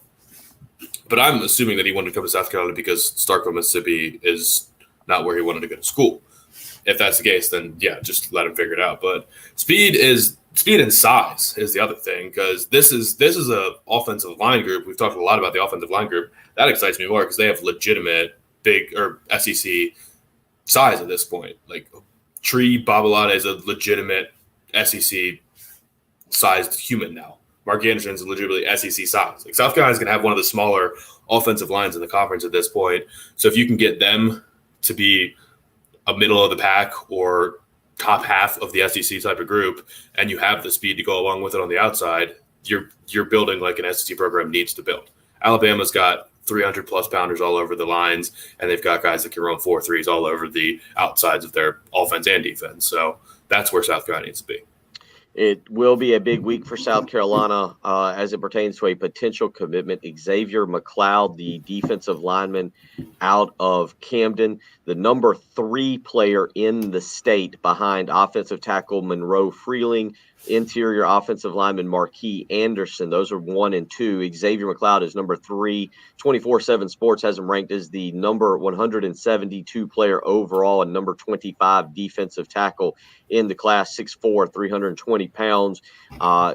but I'm assuming that he wanted to come to South Carolina because Starkville, Mississippi is not where he wanted to go to school. If that's the case, then yeah, just let him figure it out. But speed and size is the other thing, because this is a offensive line group. We've talked a lot about the offensive line group. That excites me more because they have legitimate big or SEC size at this point. Like Tree Babalade is a legitimate SEC sized human now. Mark Anderson is legitimately SEC size. Like South Carolina's going to have one of the smaller offensive lines in the conference at this point. So if you can get them to be a middle of the pack or top half of the SEC type of group, and you have the speed to go along with it on the outside, you're building like an SEC program needs to build. Alabama's got 300 plus pounders all over the lines, and they've got guys that can run 4.3s all over the outsides of their offense and defense. So that's where South Carolina needs to be. It will be a big week for South Carolina as it pertains to a potential commitment. Xavier McLeod, the defensive lineman out of Camden, the number 3 player in the state behind offensive tackle Monroe Freeling, interior offensive lineman Marquis Anderson. Those are 1 and 2. Xavier McLeod is number 3. 24/7 Sports has him ranked as the number 172 player overall and number 25 defensive tackle in the class, 6'4", 320 pounds.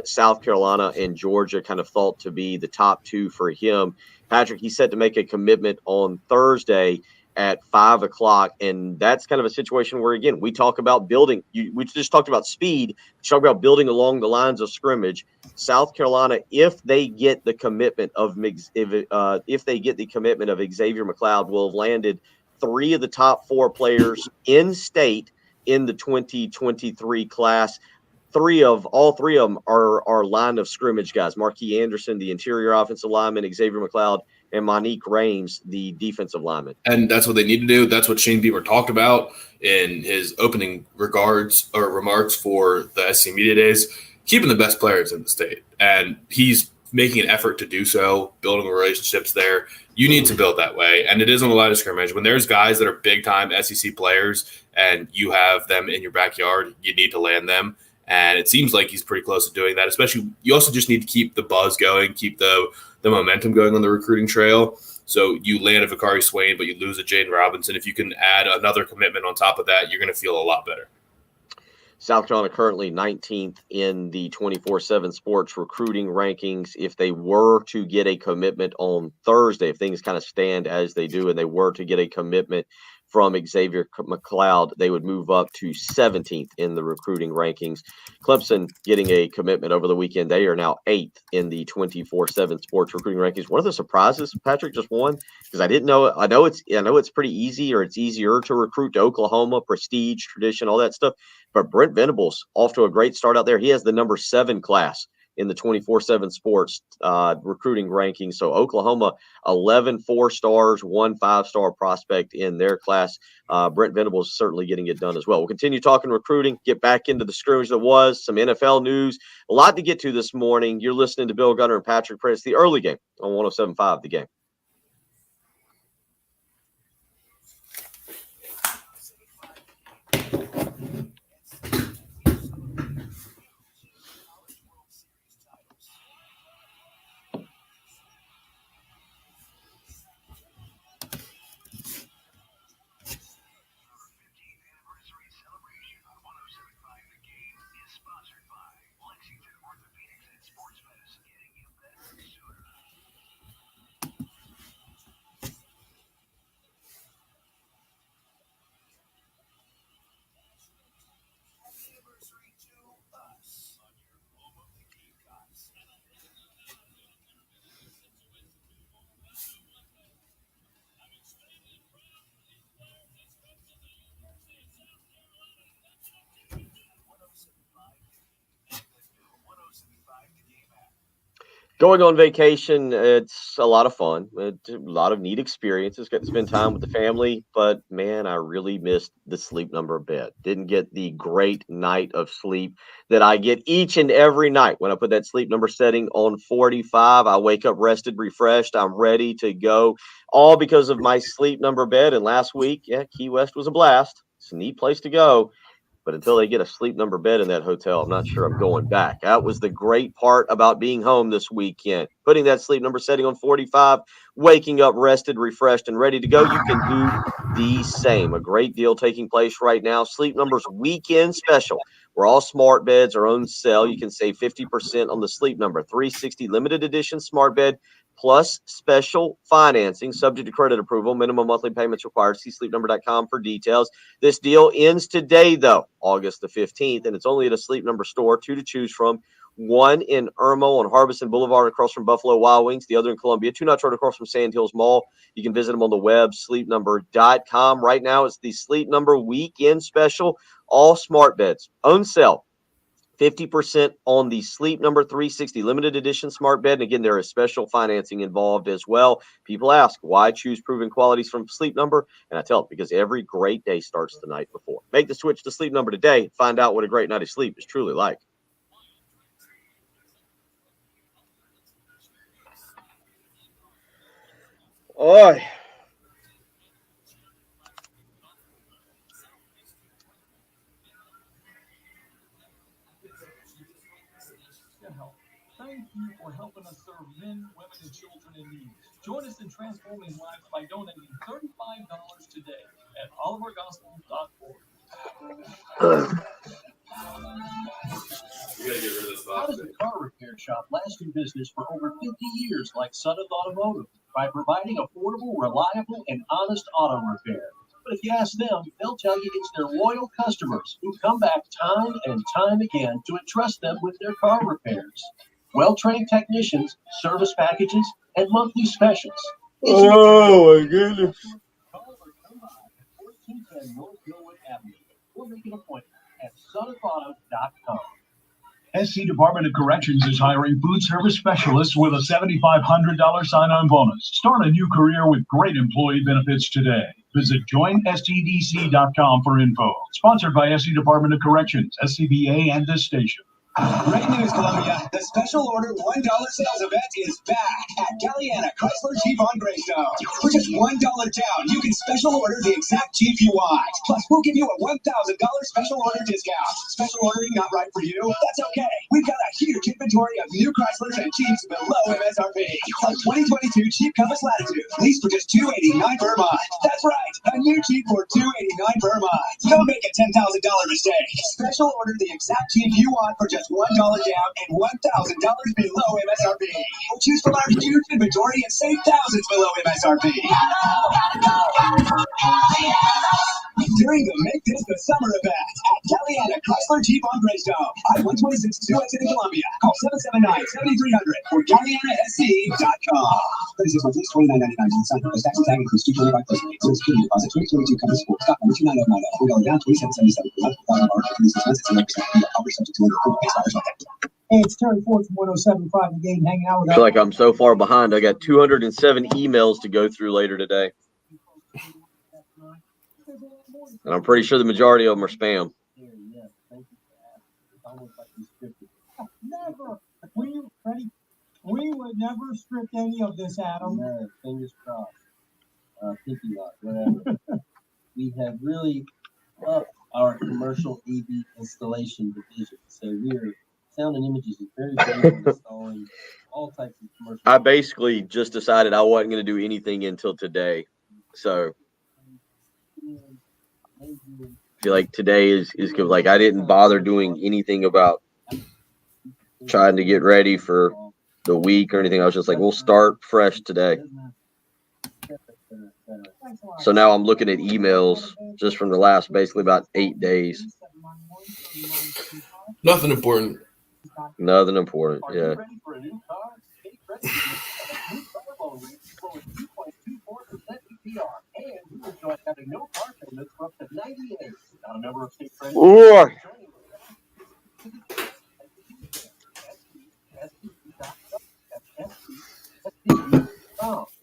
South Carolina and Georgia kind of thought to be the top 2 for him. Patrick, he's set to make a commitment on Thursday at 5 o'clock. And that's kind of a situation where, again, we talk about building. We just talked about speed. We talk about building along the lines of scrimmage. South Carolina, if they get the commitment of Xavier McLeod, will have landed 3 of the top 4 players in state in the 2023 class. All three of them are line of scrimmage guys. Marquis Anderson, the interior offensive lineman, Xavier McLeod, and Monique Rames, the defensive lineman. And that's what they need to do. That's what Shane Beaver talked about in his opening remarks for the SC Media Days, keeping the best players in the state. And he's making an effort to do so, building relationships there. You need to build that way. And it is on the line of scrimmage. When there's guys that are big-time SEC players and you have them in your backyard, you need to land them. And it seems like he's pretty close to doing that. Especially, you also just need to keep the buzz going, keep the momentum going on the recruiting trail. So you land a Vakari Swain, but you lose a Jaden Robinson. If you can add another commitment on top of that, you're going to feel a lot better. South Carolina currently 19th in the 24/7 Sports recruiting rankings. If they were to get a commitment on Thursday, if things kind of stand as they do, and they were to get a commitment from Xavier McLeod, they would move up to 17th in the recruiting rankings. Clemson getting a commitment over the weekend. They are now 8th in the 24/7 Sports recruiting rankings. One of the surprises, Patrick, just one, because I didn't know. I know it's pretty easy, or it's easier to recruit to Oklahoma, prestige, tradition, all that stuff. But Brent Venables off to a great start out there. He has the number 7 class in the 24/7 Sports recruiting rankings. So Oklahoma, 11 4-stars, 1 5-star prospect in their class. Brent Venables certainly getting it done as well. We'll continue talking recruiting, get back into the scrimmage that was, some NFL news, a lot to get to this morning. You're listening to Bill Gunner and Patrick Prince, the early game on 107.5 The Game. Going on vacation, it's a lot of fun. It's a lot of neat experiences. Got to spend time with the family, but man, I really missed the Sleep Number bed. Didn't get the great night of sleep that I get each and every night when I put that Sleep Number setting on 45. I wake up rested, refreshed. I'm ready to go, all because of my Sleep Number bed. And last week, Key West was a blast. It's a neat place to go. But until they get a Sleep Number bed in that hotel, I'm not sure I'm going back. That was the great part about being home this weekend. Putting that Sleep Number setting on 45, waking up rested, refreshed, and ready to go. You can do the same. A great deal taking place right now. Sleep Number's weekend special, where all smart beds are on sale. You can save 50% on the Sleep Number 360 limited edition smart bed, plus special financing subject to credit approval. Minimum monthly payments required. See sleepnumber.com for details. This deal ends today, though, August the 15th, and it's only at a Sleep Number store, 2 to choose from. One in Irmo on Harbison Boulevard across from Buffalo Wild Wings. The other in Columbia, 2 Notch Road across from Sand Hills Mall. You can visit them on the web, sleepnumber.com. Right now, it's the Sleep Number weekend special. All smart beds on sale. 50% on the Sleep Number 360 limited edition smart bed. And again, there is special financing involved as well. People ask, why choose proven qualities from Sleep Number? And I tell them, because every great day starts the night before. Make the switch to Sleep Number today. Find out what a great night of sleep is truly like. Oi. Thank you for helping us serve men, women, and children in need. Join us in transforming lives by donating $35 today at olivergospel.org. How does a car repair shop last in business for over 50 years like Sunneth Automotive? By providing affordable, reliable, and honest auto repair. But if you ask them, they'll tell you it's their loyal customers who come back time and time again to entrust them with their car repairs. Well-trained technicians, service packages, and monthly specials. Oh, my goodness. Call or come by at 1410 North Millwood Avenue or make an appointment at sunnethauto.com. SC Department of Corrections is hiring food service specialists with a $7,500 sign-on bonus. Start a new career with great employee benefits today. Visit joinstdc.com for info. Sponsored by SC Department of Corrections, SCBA, and this station. Great news, Columbia. The special order $1 sales event is back at Galliana Chrysler Jeep on Greystone. For just $1 down, you can special order the exact Jeep you want. Plus, we'll give you a $1,000 special order discount. Special ordering not right for you? That's okay. We've got a huge inventory of new Chryslers and Jeeps below MSRP. Like 2022 Jeep Compass Latitude, leased for just $289 per month. That's right, a new Jeep for $289 per month. Don't make a $10,000 mistake. Special order the exact Jeep you want for just $1 down and $1,000 below MSRP. Or choose from our huge inventory and save thousands below MSRP. During the Make This the Summer event at Galliana Chrysler Jeep on Greystone. I-126 2 exit in Columbia. Call 779-7300 or GallianaSC.com. 36 months lease, $29.99. Sign purpose tax and tag includes $225 plus security deposit. 2022 Compass Sport. Stock number 29090. $4 down, $27.77 per month. $5 26 months at 0% fee. Offer subject to order. Expires on that. Hey, it's Terry Ford from 107.5 The Game, hanging out with I feel like I'm so far behind. I got 207 emails to go through later today. And I'm pretty sure the majority of them are spam. Never. We would never script any of this, Adam. No, fingers crossed. Pinky lock, whatever. We have really upped our commercial AV installation division. So we're Sound and Images is very big on installing all types of commercial. I basically just decided I wasn't going to do anything until today. So I feel like today is good. Like I didn't bother doing anything about trying to get ready for the week or anything. I was just like, we'll start fresh today. So now I'm looking at emails just from the last basically about 8 days. Nothing important. Nothing important, yeah. Ooh.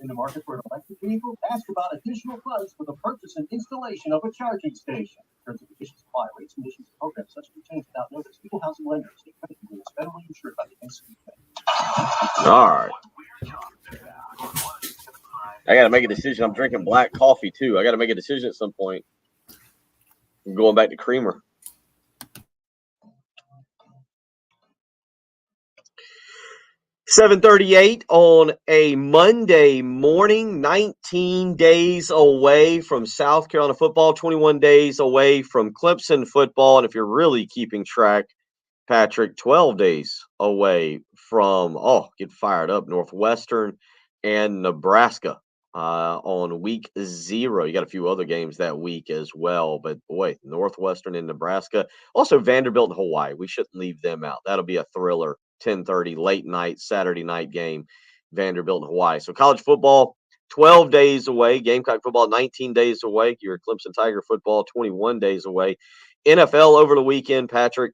In the market for an electric vehicle, ask about additional funds for the purchase and installation of a charging station. Terms and conditions apply. Rates, conditions, and programs such to be changed without notice. Equal housing lender. State credit union is federally insured by the NCUA. All right. I got to make a decision. I'm drinking black coffee, too. I got to make a decision at some point. I'm going back to creamer. $7:38 on a Monday morning, 19 days away from South Carolina football, 21 days away from Clemson football. And if you're really keeping track, Patrick, 12 days away from, get fired up, Northwestern and Nebraska on week 0. You got a few other games that week as well. But, boy, Northwestern and Nebraska. Also, Vanderbilt and Hawaii. We shouldn't leave them out. That'll be a thriller. 10:30 late night Saturday night game, Vanderbilt and Hawaii. So college football 12 days away, Gamecock football 19 days away, your Clemson Tiger football 21 days away. NFL over the weekend, Patrick.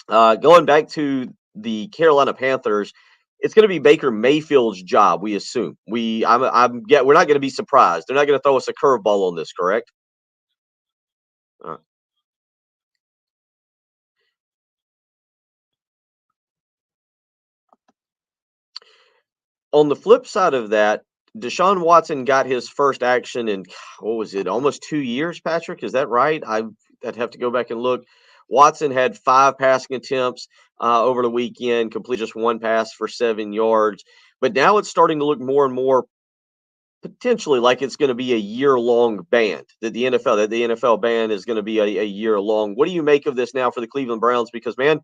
Going back to the Carolina Panthers, it's going to be Baker Mayfield's job, we assume. We're not going to be surprised. They're not going to throw us a curveball on this, correct? All right. On the flip side of that, Deshaun Watson got his first action in, almost 2 years, Patrick? Is that right? I'd have to go back and look. Watson had 5 passing attempts over the weekend, completed just 1 pass for 7 yards. But now it's starting to look more and more potentially like it's going to be a year-long ban, that the NFL ban is going to be a year-long. What do you make of this now for the Cleveland Browns? Because, man,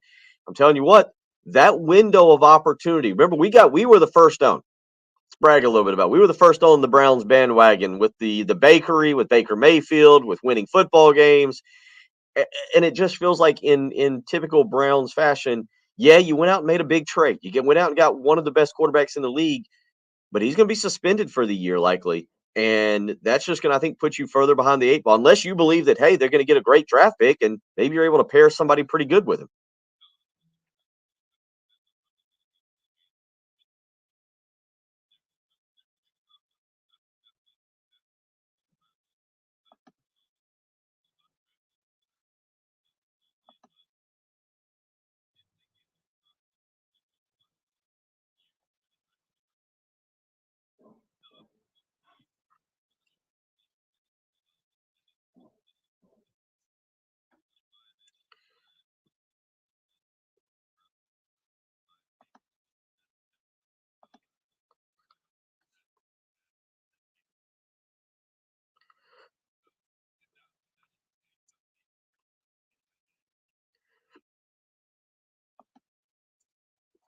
I'm telling you what, that window of opportunity. Remember, we were the first on. Let's brag a little bit about it. We were the first on the Browns bandwagon with the bakery, with Baker Mayfield, with winning football games. And it just feels like in typical Browns fashion, yeah, you went out and made a big trade. Went out and got one of the best quarterbacks in the league, but he's going to be suspended for the year likely. And that's just going to, I think, put you further behind the 8 ball, unless you believe that, hey, they're going to get a great draft pick and maybe you're able to pair somebody pretty good with him.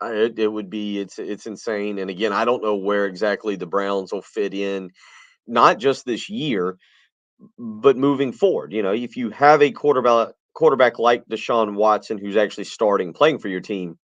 It would be, it's insane. And again, I don't know where exactly the Browns will fit in, not just this year, but moving forward. If you have a quarterback like Deshaun Watson, who's actually playing for your team,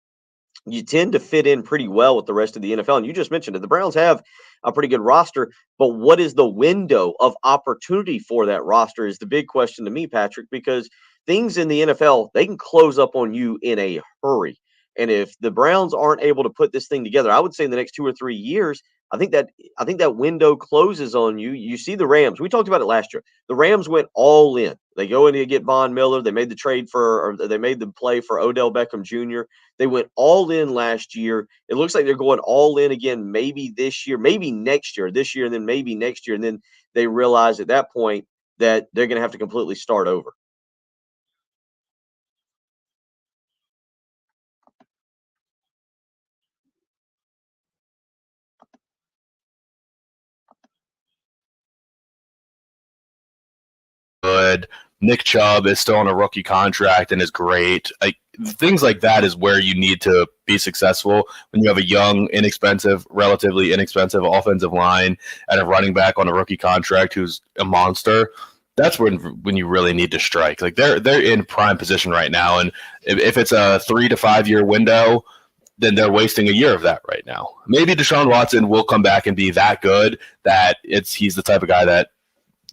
you tend to fit in pretty well with the rest of the NFL. And you just mentioned it. The Browns have a pretty good roster, but what is the window of opportunity for that roster is the big question to me, Patrick, because things in the NFL, they can close up on you in a hurry. And if the Browns aren't able to put this thing together, I would say in the next 2 or 3 years, I think that window closes on you. You see the Rams. We talked about it last year. The Rams went all in. They go in to get Von Miller. They made they made the play for Odell Beckham Jr. They went all in last year. It looks like they're going all in again, maybe this year, maybe next year, this year, and then maybe next year. And then they realize at that point that they're going to have to completely start over. Good. Nick Chubb is still on a rookie contract and is great. Like things like that is where you need to be successful when you have a young, relatively inexpensive offensive line and a running back on a rookie contract who's a monster. That's when you really need to strike. Like they're in prime position right now, and if it's a 3 to 5 year window, then they're wasting a year of that right now. Maybe Deshaun Watson will come back and be that good that he's the type of guy that,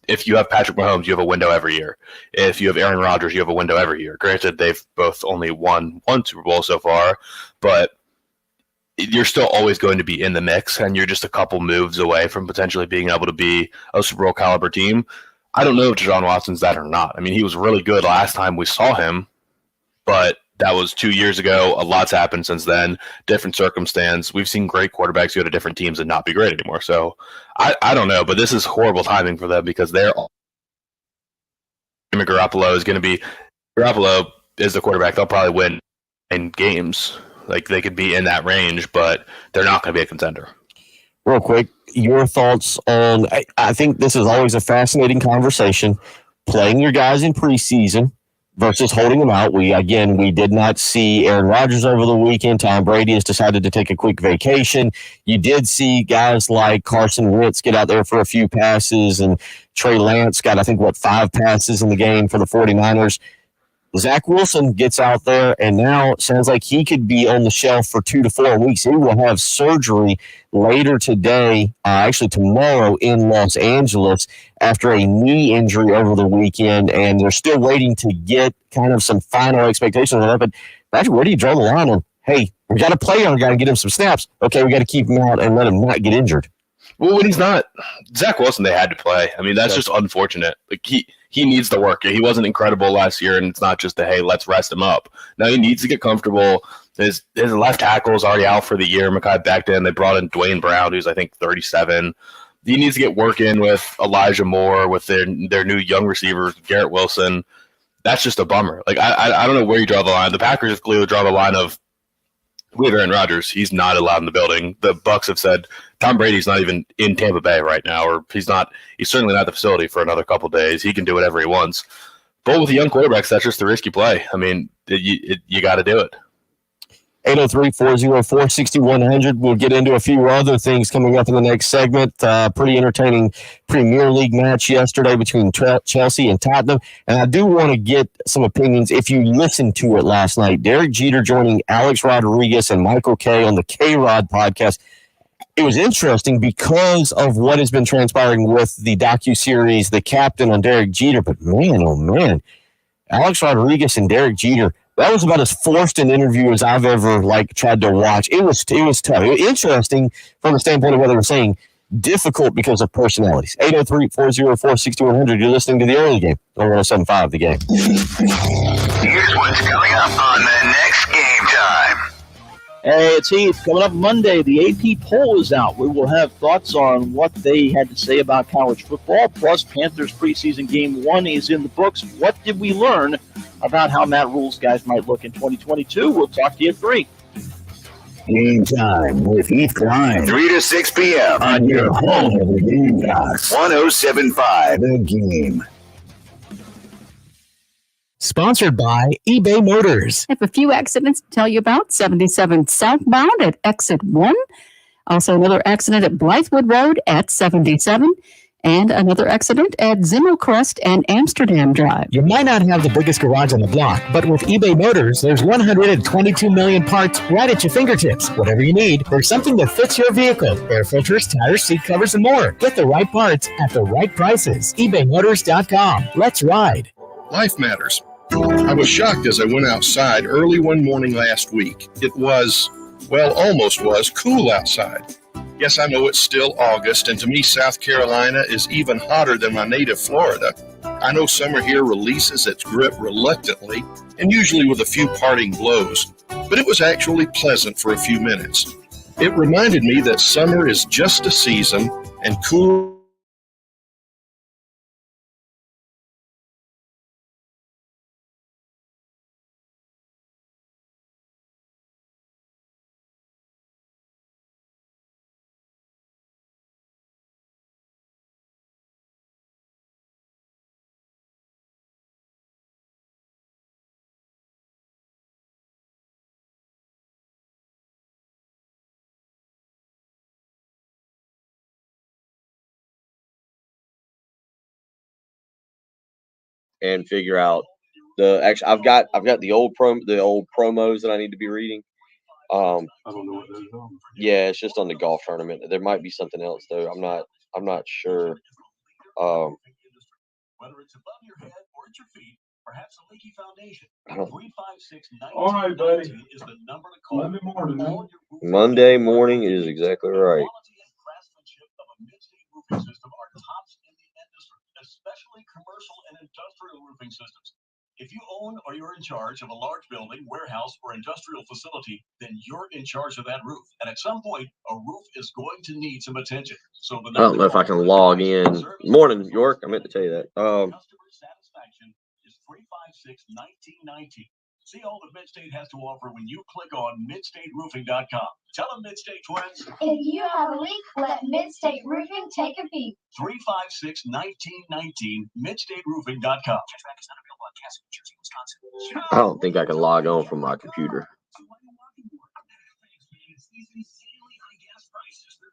if you have Patrick Mahomes, you have a window every year. If you have Aaron Rodgers, you have a window every year. Granted, they've both only won one Super Bowl so far, but you're still always going to be in the mix, and you're just a couple moves away from potentially being able to be a Super Bowl caliber team. I don't know if Deshaun Watson's that or not. I mean, he was really good last time we saw him, but that was 2 years ago. A lot's happened since then. Different circumstance. We've seen great quarterbacks go to different teams and not be great anymore. So I don't know, but this is horrible timing for them because Garoppolo is the quarterback. They'll probably win in games. Like they could be in that range, but they're not going to be a contender. Real quick, your thoughts on, I think this is always a fascinating conversation, playing your guys in preseason versus holding them out. We did not see Aaron Rodgers over the weekend. Tom Brady has decided to take a quick vacation. You did see guys like Carson Wentz get out there for a few passes, and Trey Lance got, 5 passes in the game for the 49ers. Zach Wilson gets out there, and now it sounds like he could be on the shelf for 2 to 4 weeks. He will have surgery later today, actually tomorrow in Los Angeles, after a knee injury over the weekend, and they're still waiting to get kind of some final expectations on that. But Patrick, where do you draw the line on, hey, we got to play our guy and get him some snaps. Okay, we got to keep him out and let him not get injured. Well, when he's not Zach Wilson, they had to play. I mean, that's just unfortunate. Like he needs to work. He wasn't incredible last year, and it's not just hey, let's rest him up. Now he needs to get comfortable. His left tackle is already out for the year. Mekhi Becton. They brought in Dwayne Brown, who's 37. He needs to get work in with Elijah Moore, with their new young receivers, Garrett Wilson. That's just a bummer. Like I don't know where you draw the line. The Packers have clearly drawn the line of, we have Aaron Rodgers. He's not allowed in the building. The Bucs have said Tom Brady's not even in Tampa Bay right now, or he's certainly not at the facility for another couple of days. He can do whatever he wants. But with young quarterbacks, that's just the risky play. I mean, you got to do it. 803-404-6100. We'll get into a few other things coming up in the next segment. Pretty entertaining Premier League match yesterday between Chelsea and Tottenham. And I do want to get some opinions. If you listened to it last night, Derek Jeter joining Alex Rodriguez and Michael Kay on the K-Rod podcast. It was interesting because of what has been transpiring with the docuseries, The Captain on Derek Jeter. But man, oh man, Alex Rodriguez and Derek Jeter, that was about as forced an interview as I've ever tried to watch. It was tough. It was interesting from the standpoint of what they were saying. Difficult because of personalities. 803-404-6100. You're listening to the early game on 107.5 The Game. Here's what's coming up on the next Game Time. Hey, it's Heath. Coming up Monday, the AP poll is out. We will have thoughts on what they had to say about college football. Plus, Panthers preseason game 1 is in the books. What did we learn about how Matt Rule's guys might look in 2022? We'll talk to you at 3. Game Time with Heath Klein. 3 to 6 p.m. on your home of the Gamecocks. 107.5 The Game. Sponsored by eBay Motors. I have a few accidents to tell you about. 77 southbound at exit 1. Also another accident at Blythewood Road at 77. And another accident at Zimmelcrest and Amsterdam Drive. You might not have the biggest garage on the block, but with eBay Motors, there's 122 million parts right at your fingertips. Whatever you need, there's something that fits your vehicle. Air filters, tires, seat covers, and more. Get the right parts at the right prices. eBaymotors.com. Let's ride. Life matters. I was shocked as I went outside early one morning last week. It was, well, almost was, cool outside. Yes, I know it's still August, and to me, South Carolina is even hotter than my native Florida. I know summer here releases its grip reluctantly, and usually with a few parting blows, but it was actually pleasant for a few minutes. It reminded me that summer is just a season, and cool and figure out I've got the old promos that I need to be reading. I don't know what those are. Yeah, it's just on the golf tournament. There might be something else though. I'm not sure. Whether it's above your head or at your feet, perhaps a leaky foundation. 356-1919 All right, buddy. is the number to call. Monday morning, man. Monday morning is exactly right. Roofing system are tops in the industry, especially commercial and industrial roofing systems. If you own or you're in charge of a large building, warehouse, or industrial facility, then you're in charge of that roof. And at some point, a roof is going to need some attention. So I don't know if I can log in. Morning, York. I meant to tell you that. Customer satisfaction is 356-1919. See all that Midstate has to offer when you click on midstateroofing.com. Tell them Midstate twins. If you have a leak, let Midstate Roofing take a peek. 356-1919, midstateroofing.com. I don't think I can log on from my computer.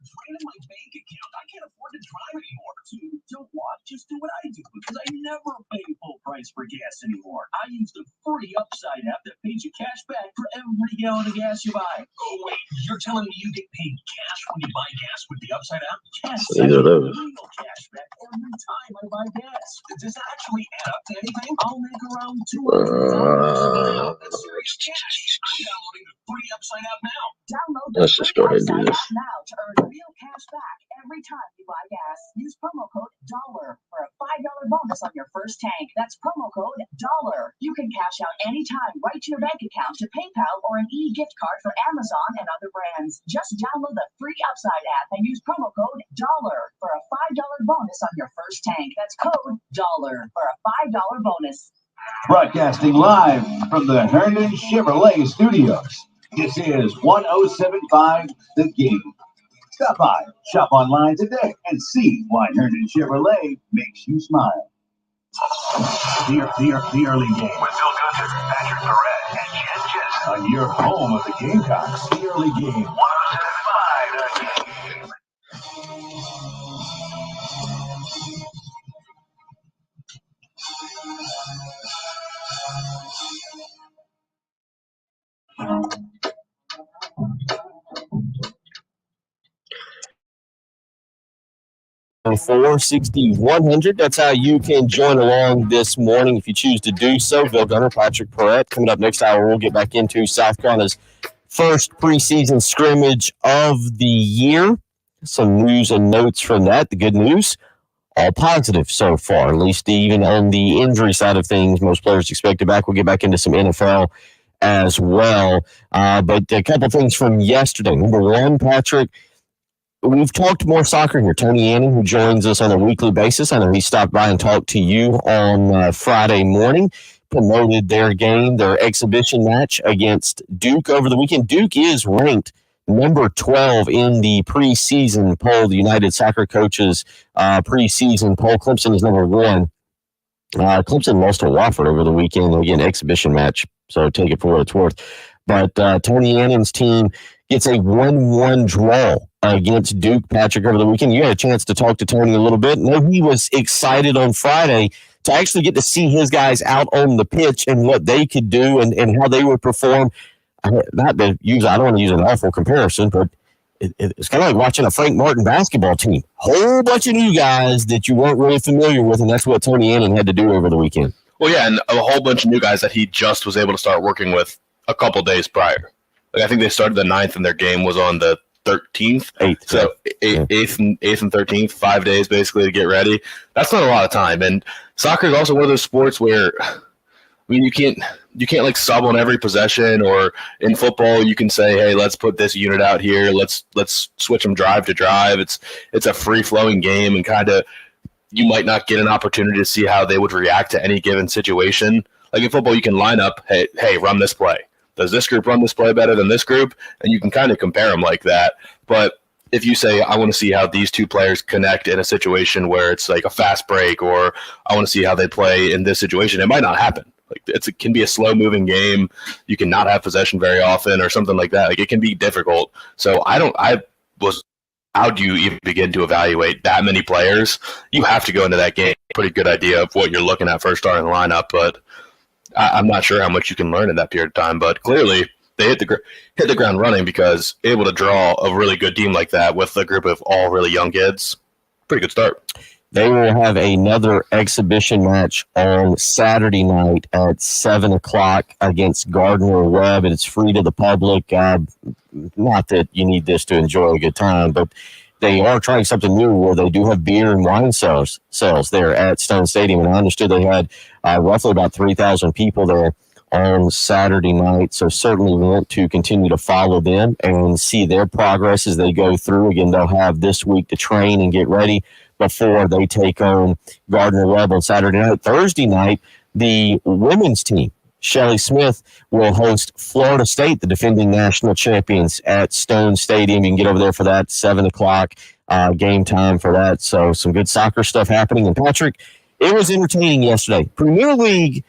Draining my bank account. I can't afford to drive anymore. So you don't want? Just do what I do, because I never pay full price for gas anymore. I use the free Upside app that pays you cash back for every gallon of gas you buy. Oh wait, you're telling me you get paid cash when you buy gas with the Upside app? Yes, Either of those. Real cash back every time I buy gas. Does that actually add up to anything? I'll make around $200. That's serious cash. I'm downloading the free Upside app now. Download the Let's just go ahead and do this. now to earn real cash back every time you buy gas. Use promo code $1 for a $5 bonus on your first tank. That's promo code $1. You can cash out anytime right to your bank account, to PayPal, or an e-gift card for Amazon and other brands. Just download the free Upside app and use promo code $1 for a $5 bonus on your first tank. That's code $1 for a $5 bonus. Broadcasting live from the Herndon Chevrolet Studios. This is 1075 The Game. Stop by, shop online today, and see why Herndon Chevrolet makes you smile. The early game. With Bill Gunter, Patrick Perret, and Jen Jensen. On your home of the Gamecocks. The early game. 1075 The Game. And 460-100. That's how you can join along this morning if you choose to do so. Bill Gunner, Patrick Perret. Coming up next hour, we'll get back into South Carolina's first preseason scrimmage of the year. Some news and notes from that. The good news, all positive so far, at least even on the injury side of things. Most players expected back. We'll get back into some NFL as well. But a couple things from yesterday. Number one, Patrick, we've talked more soccer here. Tony Anning, who joins us on a weekly basis. I know he stopped by and talked to you on Friday morning, promoted their game, their exhibition match against Duke over the weekend. Duke is ranked number 12 in the preseason poll, the United Soccer Coaches preseason poll. Clemson is number 1. Clemson lost to Wofford over the weekend, again, exhibition match, so take it for what it's worth. But Tony Anning's team gets a 1-1 draw against Duke, Patrick, over the weekend. You had a chance to talk to Tony a little bit. No, he was excited on Friday to actually get to see his guys out on the pitch and what they could do and how they would perform. Not to use, I don't want to use an awful comparison, but it's kind of like watching a Frank Martin basketball team. Whole bunch of new guys that you weren't really familiar with, and that's what Tony Anning had to do over the weekend. Well, yeah, and a whole bunch of new guys that he just was able to start working with a couple days prior. Like I think they started the 9th and their game was on the 13th. 8th. So 8th and 13th, 5 days basically to get ready. That's not a lot of time. And soccer is also one of those sports where, I mean, you can't like sub on every possession, or in football you can say, hey, let's put this unit out here. Let's switch them drive to drive. It's a free flowing game, and kind of you might not get an opportunity to see how they would react to any given situation. Like in football, you can line up, hey, run this play. Does this group run this play better than this group? And you can kind of compare them like that. But if you say, I want to see how these two players connect in a situation where it's like a fast break, or I want to see how they play in this situation, it might not happen. Like it can be a slow moving game. You can not have possession very often or something like that. Like it can be difficult. So how do you even begin to evaluate that many players? You have to go into that game pretty good idea of what you're looking at first starting the lineup, but I'm not sure how much you can learn in that period of time. But clearly they hit the ground running, because able to draw a really good team like that with a group of all really young kids, pretty good start. They will have another exhibition match on Saturday night at 7:00 against Gardner Webb, and it's free to the public. Not that you need this to enjoy a good time, but they are trying something new where they do have beer and wine sales there at Stone Stadium. And I understood they had roughly about 3,000 people there on Saturday night. So certainly we want to continue to follow them and see their progress as they go through. Again, they'll have this week to train and get ready before they take on Gardner Webb on Saturday night. Thursday night, the women's team, Shelley Smith, will host Florida State, the defending national champions, at Stone Stadium. You can get over there for that, 7:00 game time for that. So some good soccer stuff happening. And Patrick, it was entertaining yesterday. Premier League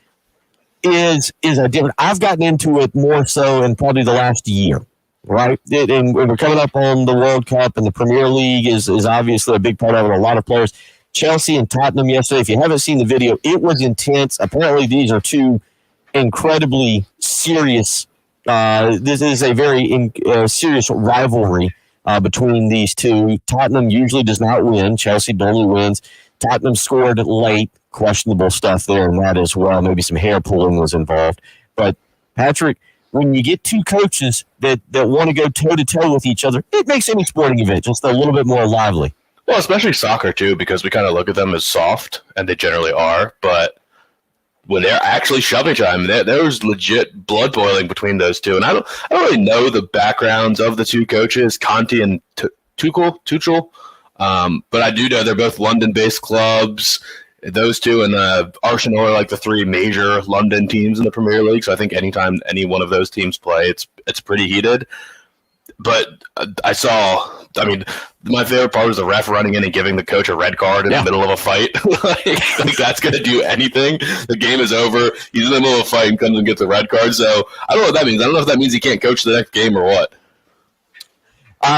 is a different. I've gotten into it more so in probably the last year, right? And we're coming up on the World Cup, and the Premier League is obviously a big part of it. A lot of players. Chelsea and Tottenham yesterday. If you haven't seen the video, it was intense. Apparently, these are two incredibly serious. This is a very serious rivalry between these two. Tottenham usually does not win. Chelsea normally wins. Tottenham scored late. Questionable stuff there in that as well. Maybe some hair pulling was involved. But, Patrick, when you get two coaches that want to go toe-to-toe with each other, it makes any sporting event just a little bit more lively. Well, especially soccer, too, because we kind of look at them as soft, and they generally are. But when they're actually shoving time, there was legit blood boiling between those two. And I don't really know the backgrounds of the two coaches, Conte and Tuchel. But I do know they're both London-based clubs. Those two and Arsenal are like the three major London teams in the Premier League. So I think anytime any one of those teams play, it's pretty heated. But my favorite part was the ref running in and giving the coach a red card in the middle of a fight. like that's going to do anything. The game is over. He's in the middle of a fight and comes and gets a red card. So I don't know what that means. I don't know if that means he can't coach the next game or what.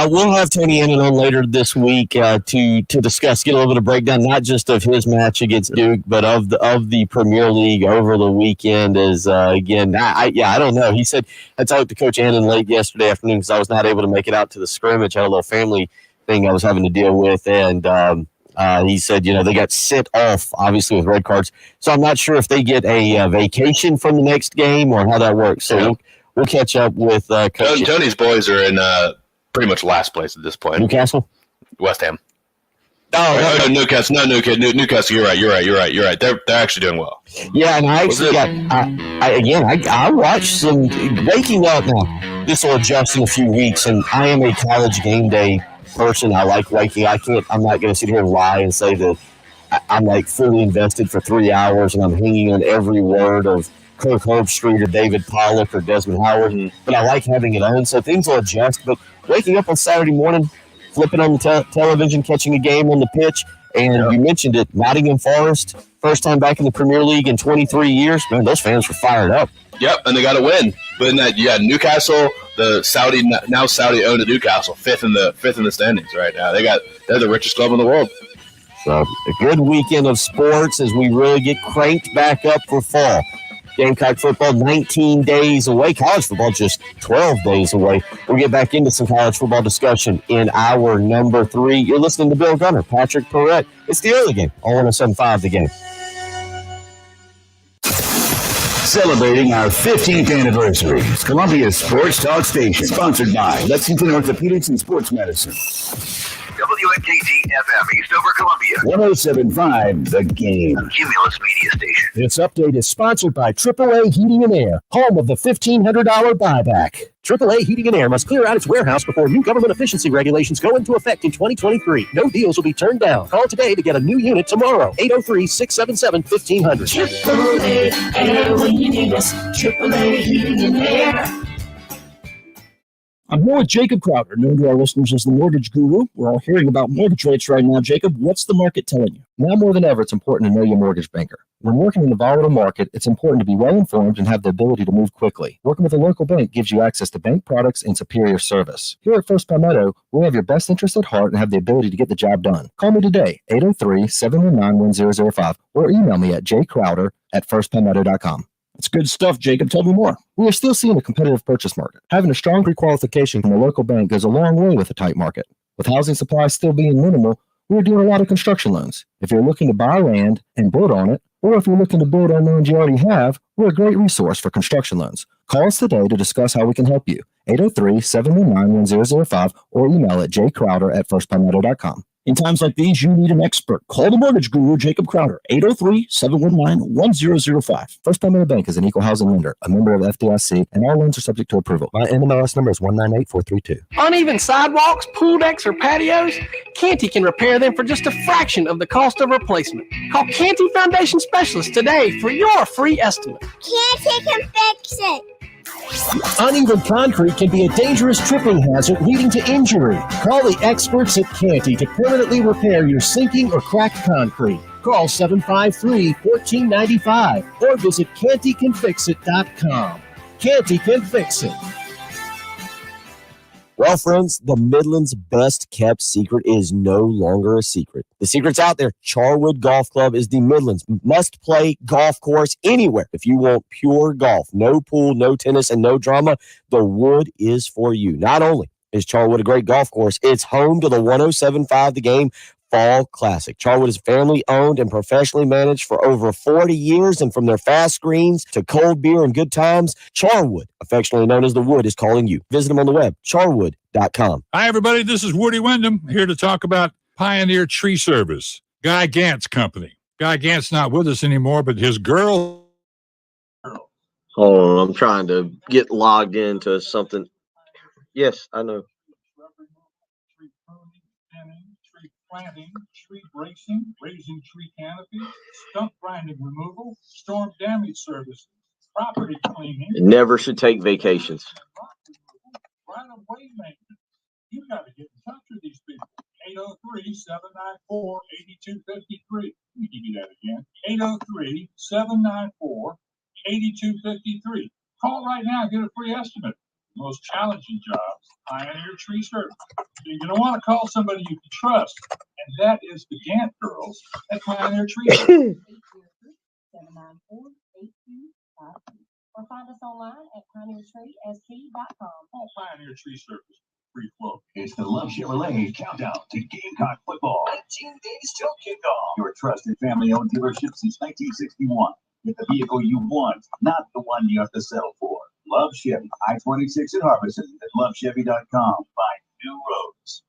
We'll have Tony Annan on later this week to discuss, get a little bit of breakdown, not just of his match against Duke, but of the Premier League over the weekend. I don't know. He said, I talked to Coach Annan late yesterday afternoon because I was not able to make it out to the scrimmage. I had a little family thing I was having to deal with, and he said, they got sent off, obviously, with red cards. So I'm not sure if they get a vacation from the next game or how that works. So we'll catch up with Coach. Tony's boys are in pretty much last place at this point. Newcastle? West Ham. No, Newcastle. No, Newcastle. You're right. They're actually doing well. Yeah, and I actually I watched some waking up now. This will adjust in a few weeks, and I am a college game day person. I like waking. I'm not going to sit here and lie and say that I'm like fully invested for 3 hours and I'm hanging on every word of Kirk Herbstreit or David Pollock or Desmond Howard, but I like having it on, so things will adjust. But waking up on Saturday morning, flipping on the television, catching a game on the pitch, and you mentioned it, Nottingham Forest, first time back in the Premier League in 23 years. Man, those fans were fired up. Yep, and they got to win. But in that, Newcastle, the Saudi-owned Newcastle, fifth in the standings right now. They're the richest club in the world. So a good weekend of sports as we really get cranked back up for fall. Gamecock football 19 days away. College football just 12 days away. We'll get back into some college football discussion in hour number 3. You're listening to Bill Gunner, Patrick Perrette. It's the early game on 107.5 The Game. Celebrating our 15th anniversary, Columbia's Sports Talk Station, sponsored by Lexington Orthopedics and Sports Medicine. WNKT FM, Eastover, Columbia. 107.5 The Game. A Cumulus Media Station. This update is sponsored by AAA Heating and Air, home of the $1,500 buyback. AAA Heating and Air must clear out its warehouse before new government efficiency regulations go into effect in 2023. No deals will be turned down. Call today to get a new unit tomorrow. 803-677-1500. AAA Air when you need us. AAA Heating and Air. I'm here with Jacob Crowder, known to our listeners as the Mortgage Guru. We're all hearing about mortgage rates right now. Jacob, what's the market telling you? Now more than ever, it's important to know your mortgage banker. When working in a volatile market, it's important to be well informed and have the ability to move quickly. Working with a local bank gives you access to bank products and superior service. Here at First Palmetto, we have your best interest at heart and have the ability to get the job done. Call me today, 803-719-1005, or email me at jcrowder@firstpalmetto.com. That's good stuff, Jacob. Tell me more. We are still seeing a competitive purchase market. Having a strong pre-qualification from a local bank goes a long way with a tight market. With housing supplies still being minimal, we're doing a lot of construction loans. If you're looking to buy land and build on it, or if you're looking to build on land you already have, we're a great resource for construction loans. Call us today to discuss how we can help you. 803-719-1005 or email at jcrowder@firstpalmetto.com. In times like these, you need an expert. Call the Mortgage Guru, Jacob Crowder, 803-719-1005. First Palmetto Bank is an equal housing lender, a member of FDIC, and all loans are subject to approval. My NMLS number is 198432. Uneven sidewalks, pool decks, or patios? Canty can repair them for just a fraction of the cost of replacement. Call Canty Foundation Specialists today for your free estimate. Canty can fix it. Uneven concrete can be a dangerous tripping hazard leading to injury. Call the experts at Canty to permanently repair your sinking or cracked concrete. Call 753-1495 or visit CantyCanFixIt.com. Canty can fix it. Well, friends, the Midland's best kept secret is no longer a secret. The secret's out there. Charwood Golf Club is the Midland's must-play golf course anywhere. If you want pure golf, no pool, no tennis, and no drama, the Wood is for you. Not only is Charwood a great golf course, it's home to the 107.5 The Game Fall Classic. Charwood is family owned and professionally managed for over 40 years, and from their fast greens to cold beer and good times, Charwood, affectionately known as the Wood, is calling you. Visit them on the web, charwood.com. Hi, everybody. This is Woody Wyndham here to talk about Pioneer Tree Service, Guy Gant's company. Guy Gant's not with us anymore, but his girl. Hold on, I'm trying to get logged into something. Yes, I know. Planting, tree bracing, raising tree canopy, stump grinding removal, storm damage services, property cleaning. Never should take vacations. Right-of-way maintenance. You got to get in touch with these people. 803-794-8253. Let me give you that again. 803-794-8253. Call right now and get a free estimate. Most challenging jobs, Pioneer Tree Service. You're going to want to call somebody you can trust, and that is the Gant girls at Pioneer Tree Service. 794-8253. Or find us online at pioneertreesc.com. Call Pioneer Tree Service. Free quote. It's the Love Chevrolet countdown to Gamecock football. 19 days till kickoff. Your trusted family-owned dealership since 1961. Get the vehicle you want, not the one you have to settle for. Love Chevy, I-26 in Harbison at lovechevy.com. Find new roads.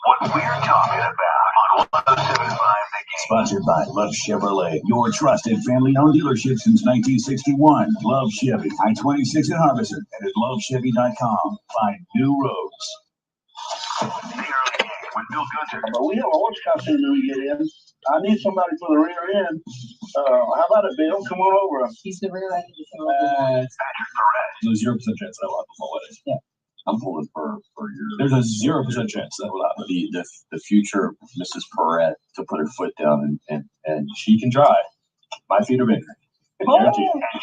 What we're talking about on 107.5 The Game. Sponsored by Love Chevrolet, your trusted family-owned dealership since 1961. Love Chevy, I-26 in Harbison and at lovechevy.com. Find new roads. But we have a horse costume when we get in. I need somebody for the rear end. How about it, Bill? Come on over. He's the rear end. Patrick Perez. There's a 0% chance that will happen for wedding. Yeah. I'm pulling for your. There's a 0% chance that will happen. The future Mrs. Perret to put her foot down and she can drive. My feet are bigger. And Jen Jensen.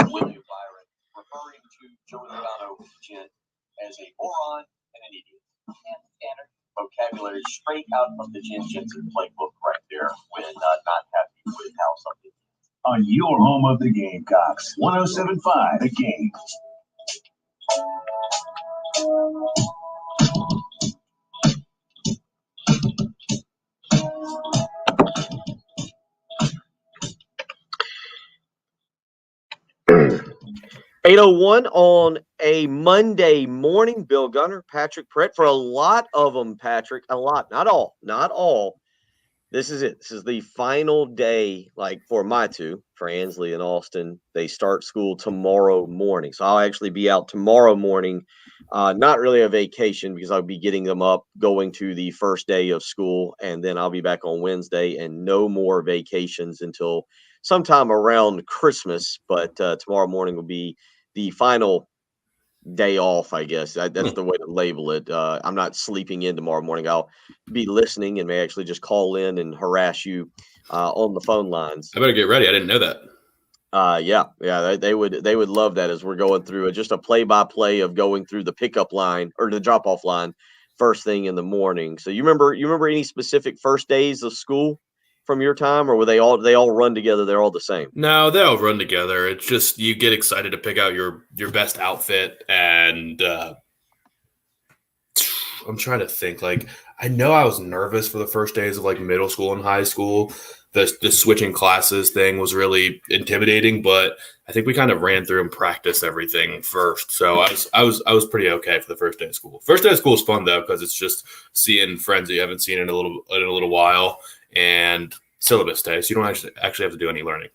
William Byron referring to Joey Logano Jen as a moron and an idiot. Standard vocabulary straight out of the Jen Jensen playbook right there when not happy with how something. On your home of the Gamecocks, 107.5 The Game. 8:01 on a Monday morning. Bill Gunner, Patrick Perrett. For a lot of them, Patrick, a lot, not all. This is it. This is the final day, like for my two, for Ansley and Austin. They start school tomorrow morning. So I'll actually be out tomorrow morning. Not really a vacation because I'll be getting them up, going to the first day of school, and then I'll be back on Wednesday, and no more vacations until sometime around Christmas. But tomorrow morning will be the final day off, I guess. That's the way to label it. I'm not sleeping in tomorrow morning. I'll be listening and may actually just call in and harass you on the phone lines. I better get ready. I didn't know that. Yeah. They would love that as we're going through just a play-by-play of going through the pickup line or the drop-off line first thing in the morning. So you remember any specific first days of school from your time, or were they all run together? They're all the same. No, they all run together. It's just you get excited to pick out your best outfit, and I'm trying to think. Like, I know I was nervous for the first days of like middle school and high school. The switching classes thing was really intimidating, but I think we kind of ran through and practiced everything first. So I was pretty okay for the first day of school. First day of school is fun though because it's just seeing friends that you haven't seen in a little while. And syllabus day, so you don't actually have to do any learning.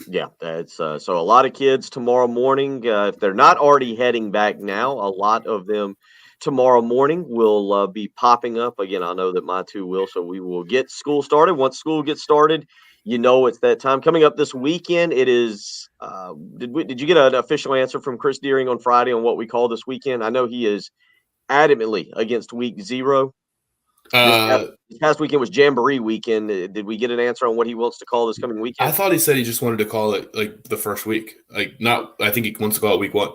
Yeah, that's so a lot of kids tomorrow morning. If they're not already heading back now, a lot of them tomorrow morning will be popping up. Again, I know that my two will, so we will get school started. Once school gets started, it's that time. Coming up this weekend, it is did you get an official answer from Chris Deering on Friday on what we call this weekend? I know he is adamantly against week 0. This past weekend was Jamboree weekend. Did we get an answer on what he wants to call this coming weekend? I thought he said he just wanted to call it like the first week. I think he wants to call it week 1.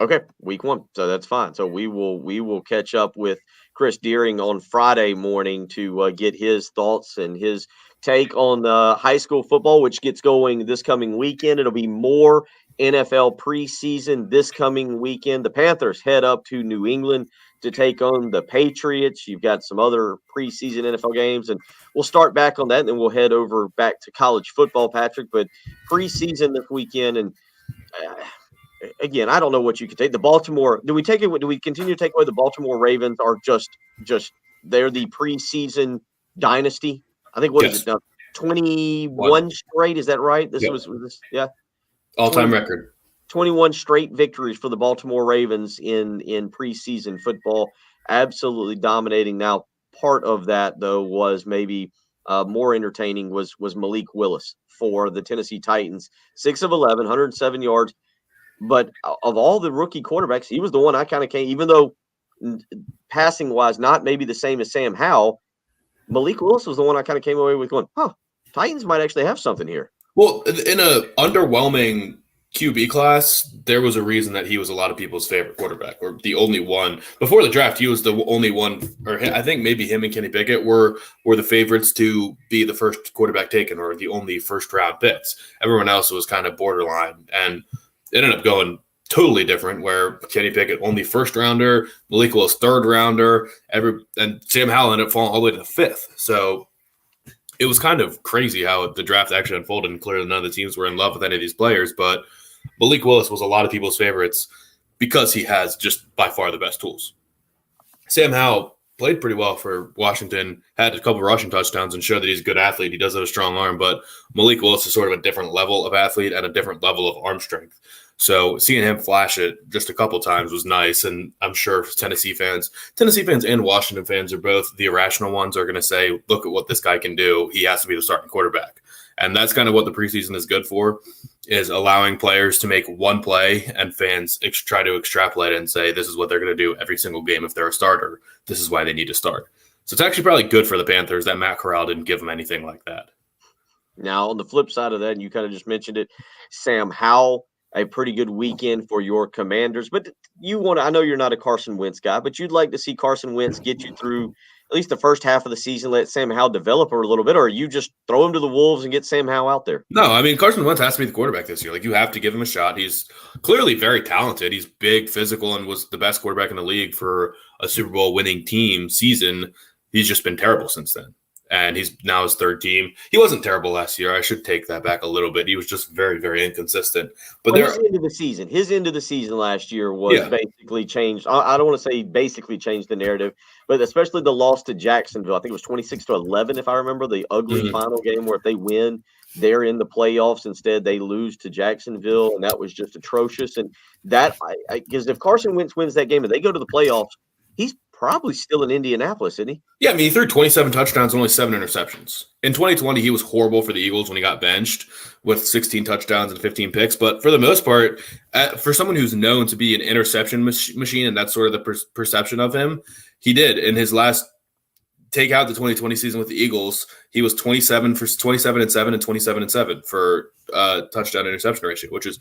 Okay, week 1. So that's fine. So we will catch up with Chris Deering on Friday morning to get his thoughts and his take on high school football, which gets going this coming weekend. It'll be more NFL preseason this coming weekend. The Panthers head up to New England to take on the Patriots. You've got some other preseason NFL games, and we'll start back on that, and then we'll head over back to college football, Patrick. But preseason this weekend, and again, I don't know what you could take. The Baltimore, do we continue to take away the Baltimore Ravens are just they're the preseason dynasty? I think is it now? 21 straight, is that right? This was this, yeah. All-time record. 21 straight victories for the Baltimore Ravens in preseason football, absolutely dominating. Now, part of that, though, was maybe more entertaining was Malik Willis for the Tennessee Titans. 6 of 11, 107 yards. But of all the rookie quarterbacks, he was the one I kind of came, even though passing-wise not maybe the same as Sam Howell, Malik Willis was the one I kind of came away with going, Titans might actually have something here. Well, in a underwhelming QB class, there was a reason that he was a lot of people's favorite quarterback, or the only one. Before the draft, he was the only one, or I think maybe him and Kenny Pickett were the favorites to be the first quarterback taken, or the only first-round picks. Everyone else was kind of borderline, and it ended up going totally different, where Kenny Pickett only first-rounder, Malik Willis third-rounder, and Sam Howell ended up falling all the way to the 5th. So it was kind of crazy how the draft actually unfolded, and clearly none of the teams were in love with any of these players, but Malik Willis was a lot of people's favorites because he has just by far the best tools. Sam Howell played pretty well for Washington, had a couple of rushing touchdowns and showed that he's a good athlete. He does have a strong arm, but Malik Willis is sort of a different level of athlete and a different level of arm strength. So seeing him flash it just a couple times was nice, and I'm sure Tennessee fans and Washington fans are both the irrational ones are going to say, look at what this guy can do. He has to be the starting quarterback. And that's kind of what the preseason is good for, is allowing players to make one play and fans try to extrapolate it and say, this is what they're going to do every single game if they're a starter. This is why they need to start. So it's actually probably good for the Panthers that Matt Corral didn't give them anything like that. Now, on the flip side of that, and you kind of just mentioned it, Sam Howell, a pretty good weekend for your Commanders. But I know you're not a Carson Wentz guy, but you'd like to see Carson Wentz get you through at least the first half of the season, let Sam Howell develop a little bit, or you just throw him to the Wolves and get Sam Howell out there? No, I mean, Carson Wentz has to be the quarterback this year. Like, you have to give him a shot. He's clearly very talented. He's big, physical, and was the best quarterback in the league for a Super Bowl winning team season. He's just been terrible since then. and he's now his third team. He wasn't terrible last year. I should take that back a little bit. He was just very, very inconsistent. But his end of the season last year was basically changed. I don't want to say basically changed the narrative, but especially the loss to Jacksonville. I think it was 26-11, if I remember, the ugly final game where if they win, they're in the playoffs. Instead, they lose to Jacksonville, and that was just atrocious. And that, because if Carson Wentz wins that game and they go to the playoffs, he's probably still in Indianapolis, isn't he? Yeah, I mean, he threw 27 touchdowns and only 7 interceptions. In 2020, he was horrible for the Eagles when he got benched with 16 touchdowns and 15 picks. But for the most part, for someone who's known to be an interception machine, and that's sort of the perception of him, he did. In his last take out the 2020 season with the Eagles, he was 27 and 7 and 27 for touchdown interception ratio, which is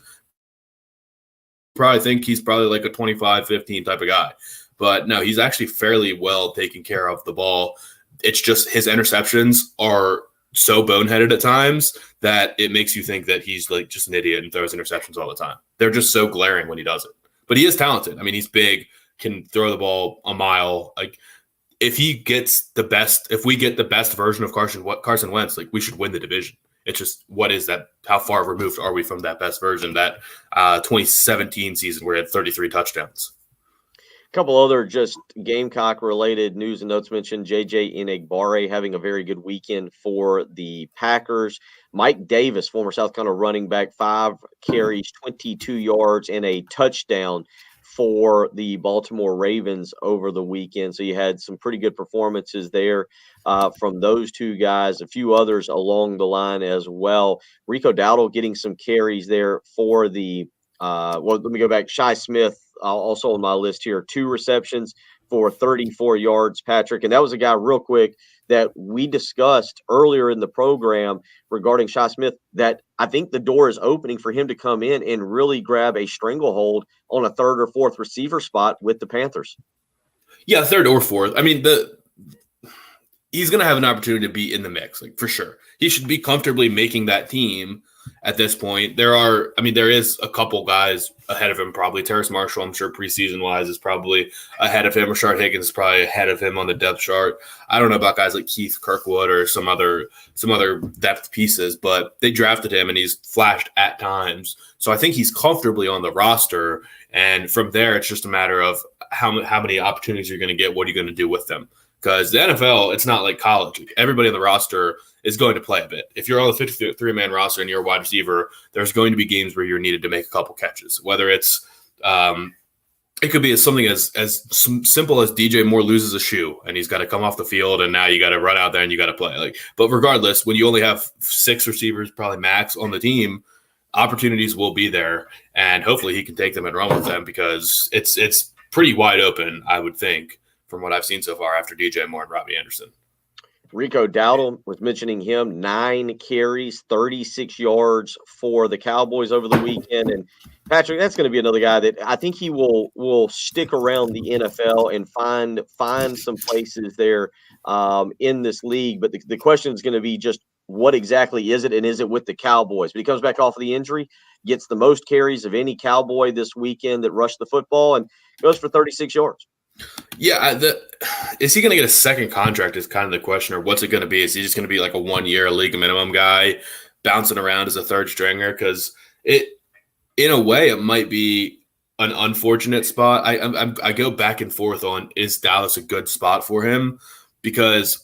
probably think he's probably like a 25-15 type of guy. But no, he's actually fairly well taken care of the ball. It's just his interceptions are so boneheaded at times that it makes you think that he's like just an idiot and throws interceptions all the time. They're just so glaring when he does it. But he is talented. I mean, he's big, can throw the ball a mile. Like if we get the best version of Carson Wentz, like we should win the division. It's just what is that? How far removed are we from that best version? That 2017 season where he had 33 touchdowns. Couple other just Gamecock related news and notes mentioned JJ Enagbare having a very good weekend for the Packers. Mike Davis, former South Carolina running back, 5 carries, 22 yards, and a touchdown for the Baltimore Ravens over the weekend. So you had some pretty good performances there from those two guys, a few others along the line as well. Rico Dowdle getting some carries there for the let me go back. Shi Smith, also on my list here, 2 receptions for 34 yards, Patrick. And that was a guy, real quick, that we discussed earlier in the program regarding Shi Smith, that I think the door is opening for him to come in and really grab a stranglehold on a 3rd or 4th receiver spot with the Panthers. Yeah, 3rd or 4th. I mean, he's going to have an opportunity to be in the mix, like for sure. He should be comfortably making that team at this point. There is a couple guys ahead of him, probably. Terrace Marshall, I'm sure preseason wise, is probably ahead of him. Rashard Higgins is probably ahead of him on the depth chart. I don't know about guys like Keith Kirkwood or some other depth pieces, but they drafted him and he's flashed at times. So I think he's comfortably on the roster. And from there, it's just a matter of how many opportunities you're going to get. What are you going to do with them? Because the NFL, it's not like college. Everybody on the roster is going to play a bit. If you're on the 53-man roster and you're a wide receiver, there's going to be games where you're needed to make a couple catches. Whether it's it could be something as simple as DJ Moore loses a shoe and he's got to come off the field and now you got to run out there and you got to play. But regardless, when you only have 6 receivers, probably max on the team, opportunities will be there, and hopefully he can take them and run with them because it's pretty wide open, I would think, from what I've seen so far after DJ Moore and Robbie Anderson. Rico Dowdle was mentioning him, 9 carries, 36 yards for the Cowboys over the weekend. And Patrick, that's going to be another guy that I think he will stick around the NFL and find some places there in this league. But the question is going to be just what exactly is it, and is it with the Cowboys? But he comes back off of the injury, gets the most carries of any Cowboy this weekend that rushed the football, and goes for 36 yards. Yeah, is he going to get a second contract is kind of the question, or what's it going to be? Is he just going to be like a 1-year league minimum guy bouncing around as a third stringer? Because in a way, it might be an unfortunate spot. I go back and forth on, is Dallas a good spot for him? Because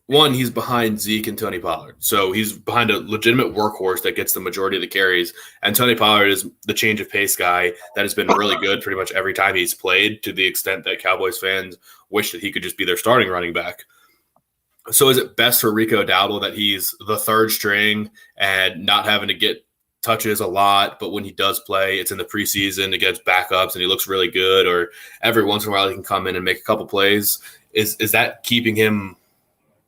one, he's behind Zeke and Tony Pollard. So he's behind a legitimate workhorse that gets the majority of the carries. And Tony Pollard is the change of pace guy that has been really good pretty much every time he's played, to the extent that Cowboys fans wish that he could just be their starting running back. So is it best for Rico Dowdle that he's the third string and not having to get touches a lot, but when he does play, it's in the preseason against backups and he looks really good, or every once in a while he can come in and make a couple plays? Is that keeping him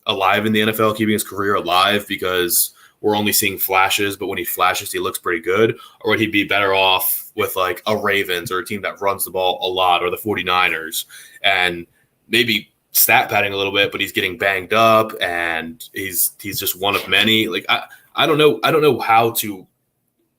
alive in the NFL, keeping his career alive because we're only seeing flashes, but when he flashes, he looks pretty good? Or would he be better off with like a Ravens or a team that runs the ball a lot, or the 49ers, and maybe stat padding a little bit, but he's getting banged up and he's just one of many? Like, I don't know how to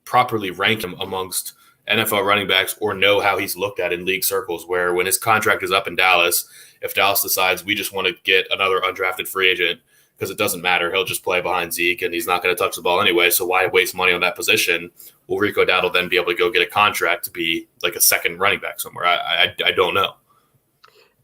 properly rank him amongst NFL running backs or know how he's looked at in league circles, where when his contract is up in Dallas, if Dallas decides we just want to get another undrafted free agent because it doesn't matter. He'll just play behind Zeke, and he's not going to touch the ball anyway. So why waste money on that position? Will Rico Dowdle then be able to go get a contract to be like a second running back somewhere? I don't know.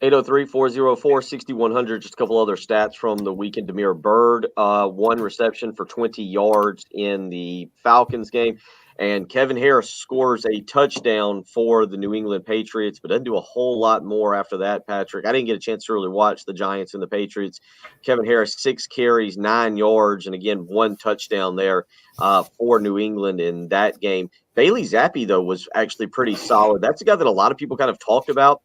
803-404-6100. Just a couple other stats from the weekend. Damiere Byrd, 1 reception for 20 yards in the Falcons game. And Kevin Harris scores a touchdown for the New England Patriots, but doesn't do a whole lot more after that, Patrick. I didn't get a chance to really watch the Giants and the Patriots. Kevin Harris, 6 carries, 9 yards, and again, 1 touchdown there for New England in that game. Bailey Zappi, though, was actually pretty solid. That's a guy that a lot of people kind of talked about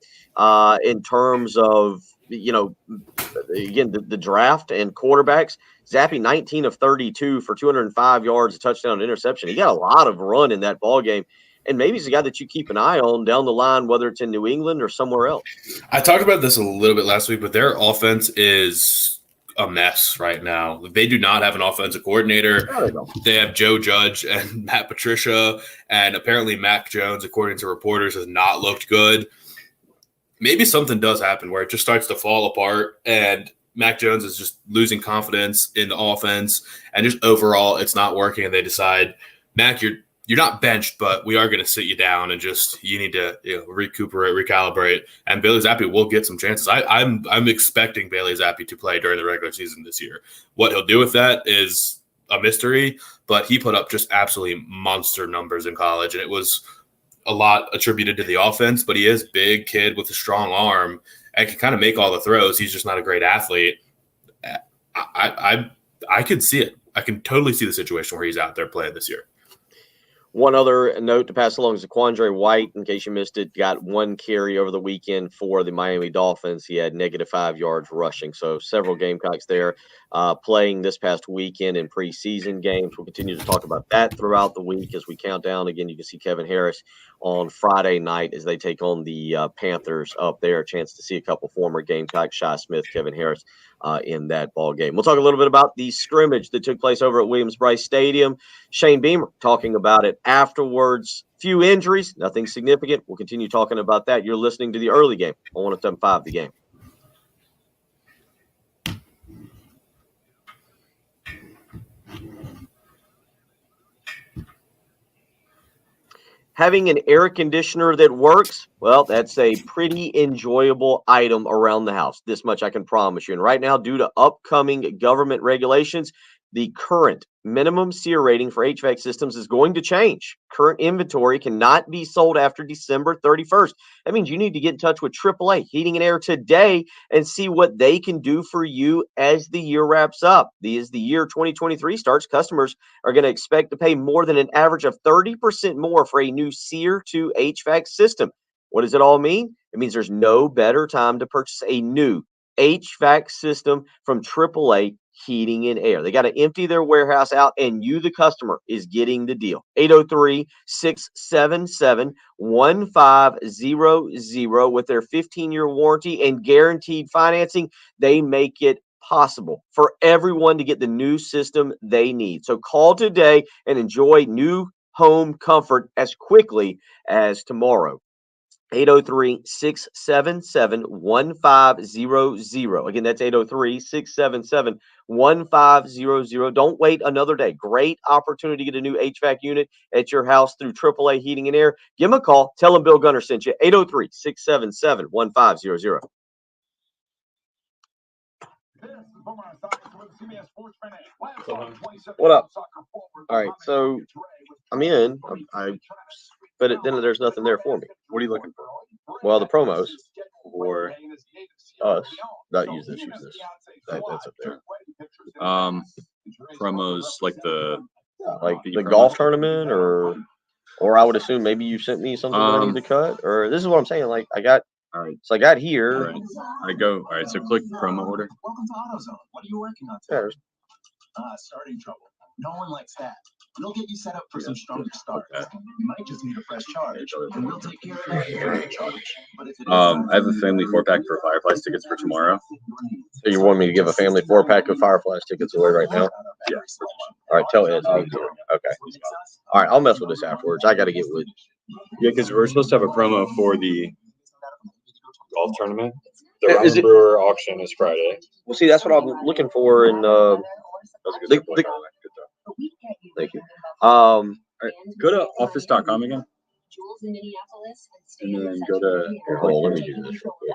in terms of, again, the draft and quarterbacks. Zappi, 19 of 32 for 205 yards, a touchdown, and interception. He got a lot of run in that ball game, and maybe he's a guy that you keep an eye on down the line, whether it's in New England or somewhere else. I talked about this a little bit last week, but their offense is a mess right now. They do not have an offensive coordinator. They have Joe Judge and Matt Patricia, and apparently Mac Jones, according to reporters, has not looked good. Maybe something does happen where it just starts to fall apart, and Mac Jones is just losing confidence in the offense, and just overall it's not working, and they decide, Mac, you're not benched, but we are going to sit you down and just you need to recuperate, recalibrate, and Bailey Zappi will get some chances. I'm expecting Bailey Zappi to play during the regular season this year. What he'll do with that is a mystery, but he put up just absolutely monster numbers in college, and it was a lot attributed to the offense, but he is a big kid with a strong arm and can kind of make all the throws. He's just not a great athlete. I could see it. I can totally see the situation where he's out there playing this year. One other note to pass along is Quandre White, in case you missed it, got 1 carry over the weekend for the Miami Dolphins. He had -5 yards rushing. So several Gamecocks there playing this past weekend in preseason games. We'll continue to talk about that throughout the week as we count down. Again, you can see Kevin Harris on Friday night as they take on the Panthers up there. A chance to see a couple former Gamecocks, Shi Smith, Kevin Harris, in that ball game. We'll talk a little bit about the scrimmage that took place over at Williams-Brice Stadium. Shane Beamer talking about it afterwards. Few injuries, nothing significant. We'll continue talking about that. You're listening to the early game on 107.5 The Game. Having an air conditioner that works, well, that's a pretty enjoyable item around the house. This much I can promise you. And right now, due to upcoming government regulations, the current minimum SEER rating for HVAC systems is going to change. Current inventory cannot be sold after December 31st. That means you need to get in touch with AAA Heating and Air today and see what they can do for you as the year wraps up. As the year 2023 starts, customers are going to expect to pay more than an average of 30% more for a new SEER 2 HVAC system. What does it all mean? It means there's no better time to purchase a new HVAC system from AAA Heating and Air. They got to empty their warehouse out, and you, the customer, is getting the deal. 803-677-1500 with their 15-year warranty and guaranteed financing. They make it possible for everyone to get the new system they need. So call today and enjoy new home comfort as quickly as tomorrow. 803-677-1500. Again, that's 803-677-1500. Don't wait another day. Great opportunity to get a new HVAC unit at your house through AAA Heating and Air. Give them a call. Tell them Bill Gunner sent you. 803-677-1500. What up? All right, so I'm in. But then there's nothing there for me. What are you looking for? Well, the promos For us. Not use this. That's up there. Promos like the golf tournament, or I would assume maybe you sent me something I need to cut, or this is what I'm saying. Like I got. All right. So I got here. All right. All right. So click promo order. Welcome to AutoZone. What are you working on? Starting trouble. No one likes that. We'll get you set up for some stronger starts. You might just need a fresh charge, and we'll take care of that free charge. But if I have a family 4-pack for Fireflies tickets for tomorrow. So you want me to give a family 4-pack of Fireflies tickets away right now? Yeah. All right, tell Ed. Okay. All right, I'll mess with this afterwards. I got to get with. Yeah, because we're supposed to have a promo for the golf tournament, The Ryan Brewer auction is Friday. Well, see, that's what I'm looking for. And thank you. All right, go to office.com again. And then go to. Hold on, let me do this real quick.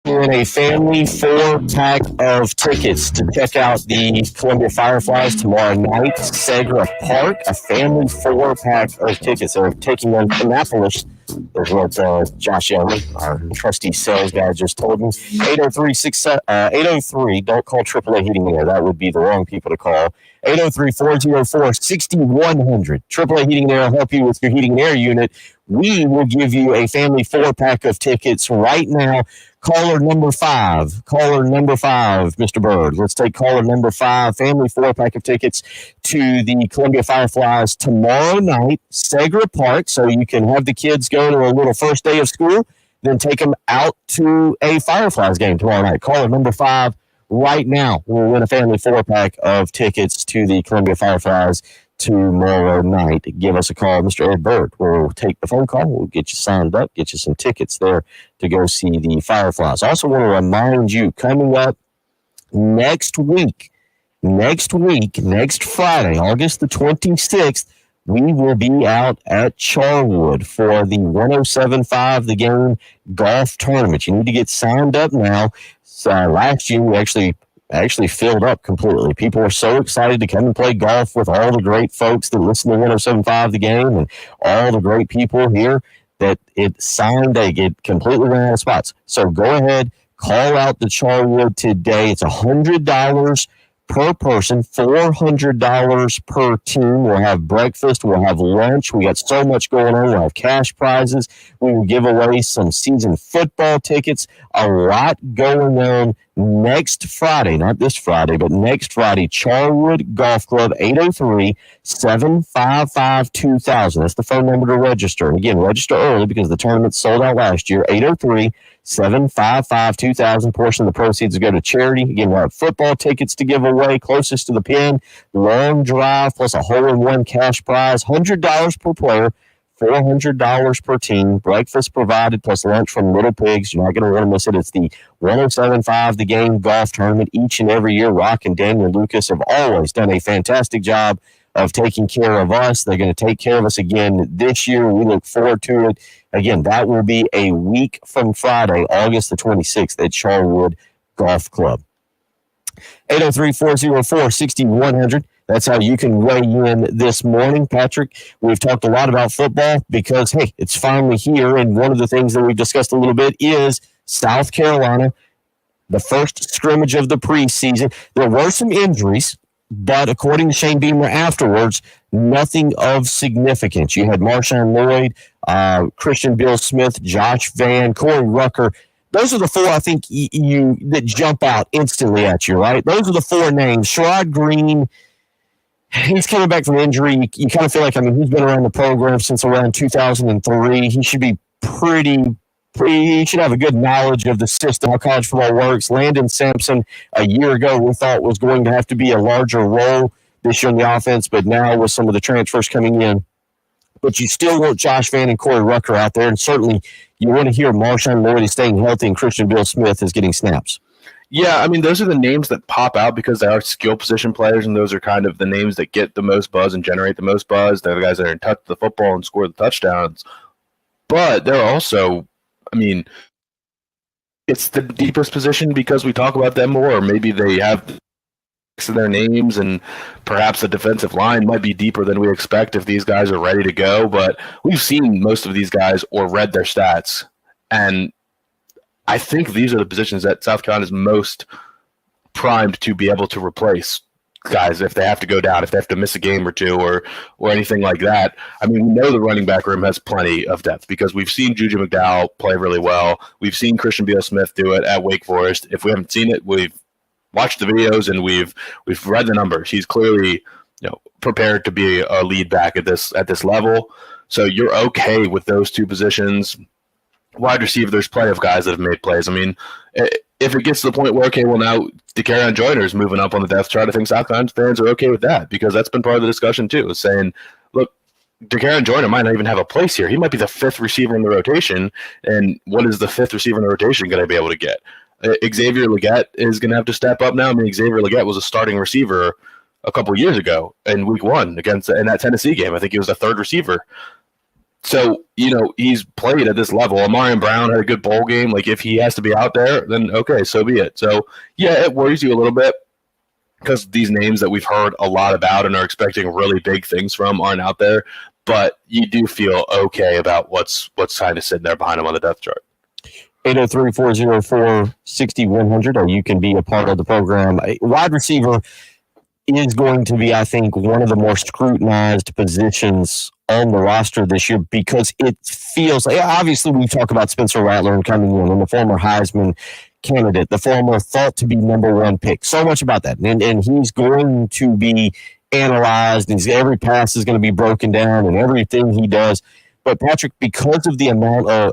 In a family 4-pack of tickets to check out the Columbia Fireflies tomorrow night, Segra Park. A family 4-pack of tickets. They're taking on Annapolis. That's what Josh Young, our trusty sales guy, just told me. 803, don't call AAA Heating and Air. That would be the wrong people to call. 803-404-6100. AAA Heating and Air will help you with your heating and air unit. We will give you a family 4-pack of tickets right now. Caller number 5, Mr. Bird. Let's take caller number 5, family 4-pack of tickets to the Columbia Fireflies tomorrow night, Segra Park, so you can have the kids go to a little first day of school, then take them out to a Fireflies game tomorrow night. Caller number 5 right now will win a family 4-pack of tickets to the Columbia Fireflies tomorrow night. Give us a call. Mr. Ed Bird will take the phone call. We'll get you signed up, get you some tickets there to go see the Fireflies. Also want to remind you, coming up next Friday, August the 26th, we will be out at Charwood for the 107.5 The Game golf tournament. You need to get signed up now. So, last year, we actually filled up completely. People are so excited to come and play golf with all the great folks that listen to 107.5 The Game and all the great people here that it completely ran out of spots. So go ahead, call out the Charwood today. It's $100 per person, $400 per team. We'll have breakfast. We'll have lunch. We got so much going on. We'll have cash prizes. We will give away some season football tickets. A lot going on next Friday, not this Friday, but next Friday, Charwood Golf Club, 803-755-2000. That's the phone number to register. And again, register early because the tournament sold out last year. 803-755-2000. Portion of the proceeds will go to charity. Again, we'll have football tickets to give away, closest to the pin, long drive, plus a hole-in-one cash prize, $100 per player, $400 per team, breakfast provided, plus lunch from Little Pigs. You're not going to want to miss it. It's the 107.5 The Game golf tournament each and every year. Rock and Daniel Lucas have always done a fantastic job of taking care of us. They're going to take care of us again this year. We look forward to it. Again, that will be a week from Friday, August the 26th at Charwood Golf Club. 803-404-6100. That's how you can weigh in this morning. Patrick, we've talked a lot about football because, hey, it's finally here. And one of the things that we've discussed a little bit is South Carolina, the first scrimmage of the preseason. There were some injuries, but according to Shane Beamer afterwards, nothing of significance. You had Marshawn Lloyd, Christian Bill Smith, Josh Vann, Corey Rucker. Those are the four, I think, that jump out instantly at you, right? Those are the four names. Sherrod Green, he's coming back from injury. You kind of feel like, he's been around the program since around 2003. He should be he should have a good knowledge of the system, how college football works. Landon Sampson, a year ago, we thought was going to have to be a larger role this year in the offense, but now with some of the transfers coming in. But you still want Josh Vann and Corey Rucker out there, and certainly you want to hear Marshawn Lloyd is staying healthy and Christian Bill Smith is getting snaps. Yeah, those are the names that pop out because they are skill position players, and those are kind of the names that get the most buzz and generate the most buzz. They're the guys that are in touch with the football and score the touchdowns. But they're also, it's the deepest position because we talk about them more. Maybe they have their names, and perhaps the defensive line might be deeper than we expect if these guys are ready to go. But we've seen most of these guys or read their stats, and I think these are the positions that South Carolina is most primed to be able to replace guys if they have to go down, if they have to miss a game or two or anything like that. We know the running back room has plenty of depth because we've seen Juju McDowell play really well. We've seen Christian Beal Smith do it at Wake Forest. If we haven't seen it, we've watched the videos and we've read the numbers. He's clearly prepared to be a lead back at this level. So you're okay with those two positions. Wide receiver, there's plenty of guys that have made plays. If it gets to the point where, okay, well, now DeCarron Joyner is moving up on the depth chart, I think South Carolina fans are okay with that because that's been part of the discussion too, is saying, look, DeCarron Joyner might not even have a place here. He might be the fifth receiver in the rotation, and what is the fifth receiver in the rotation going to be able to get? Xavier Legette is going to have to step up now. Xavier Legette was a starting receiver a couple of years ago in week one in that Tennessee game. I think he was the third receiver. So, he's played at this level. Amarian Brown had a good bowl game. If he has to be out there, then okay, so be it. So, yeah, it worries you a little bit because these names that we've heard a lot about and are expecting really big things from aren't out there. But you do feel okay about what's kind of sitting there behind him on the depth chart. 803-404-6100, or you can be a part of the program. Wide receiver is going to be, I think, one of the more scrutinized positions on the roster this year because it feels like, obviously we talk about Spencer Rattler coming in and the former Heisman candidate, the former thought to be number one pick. So much about that. And he's going to be analyzed, and every pass is going to be broken down and everything he does. But Patrick, because of the amount of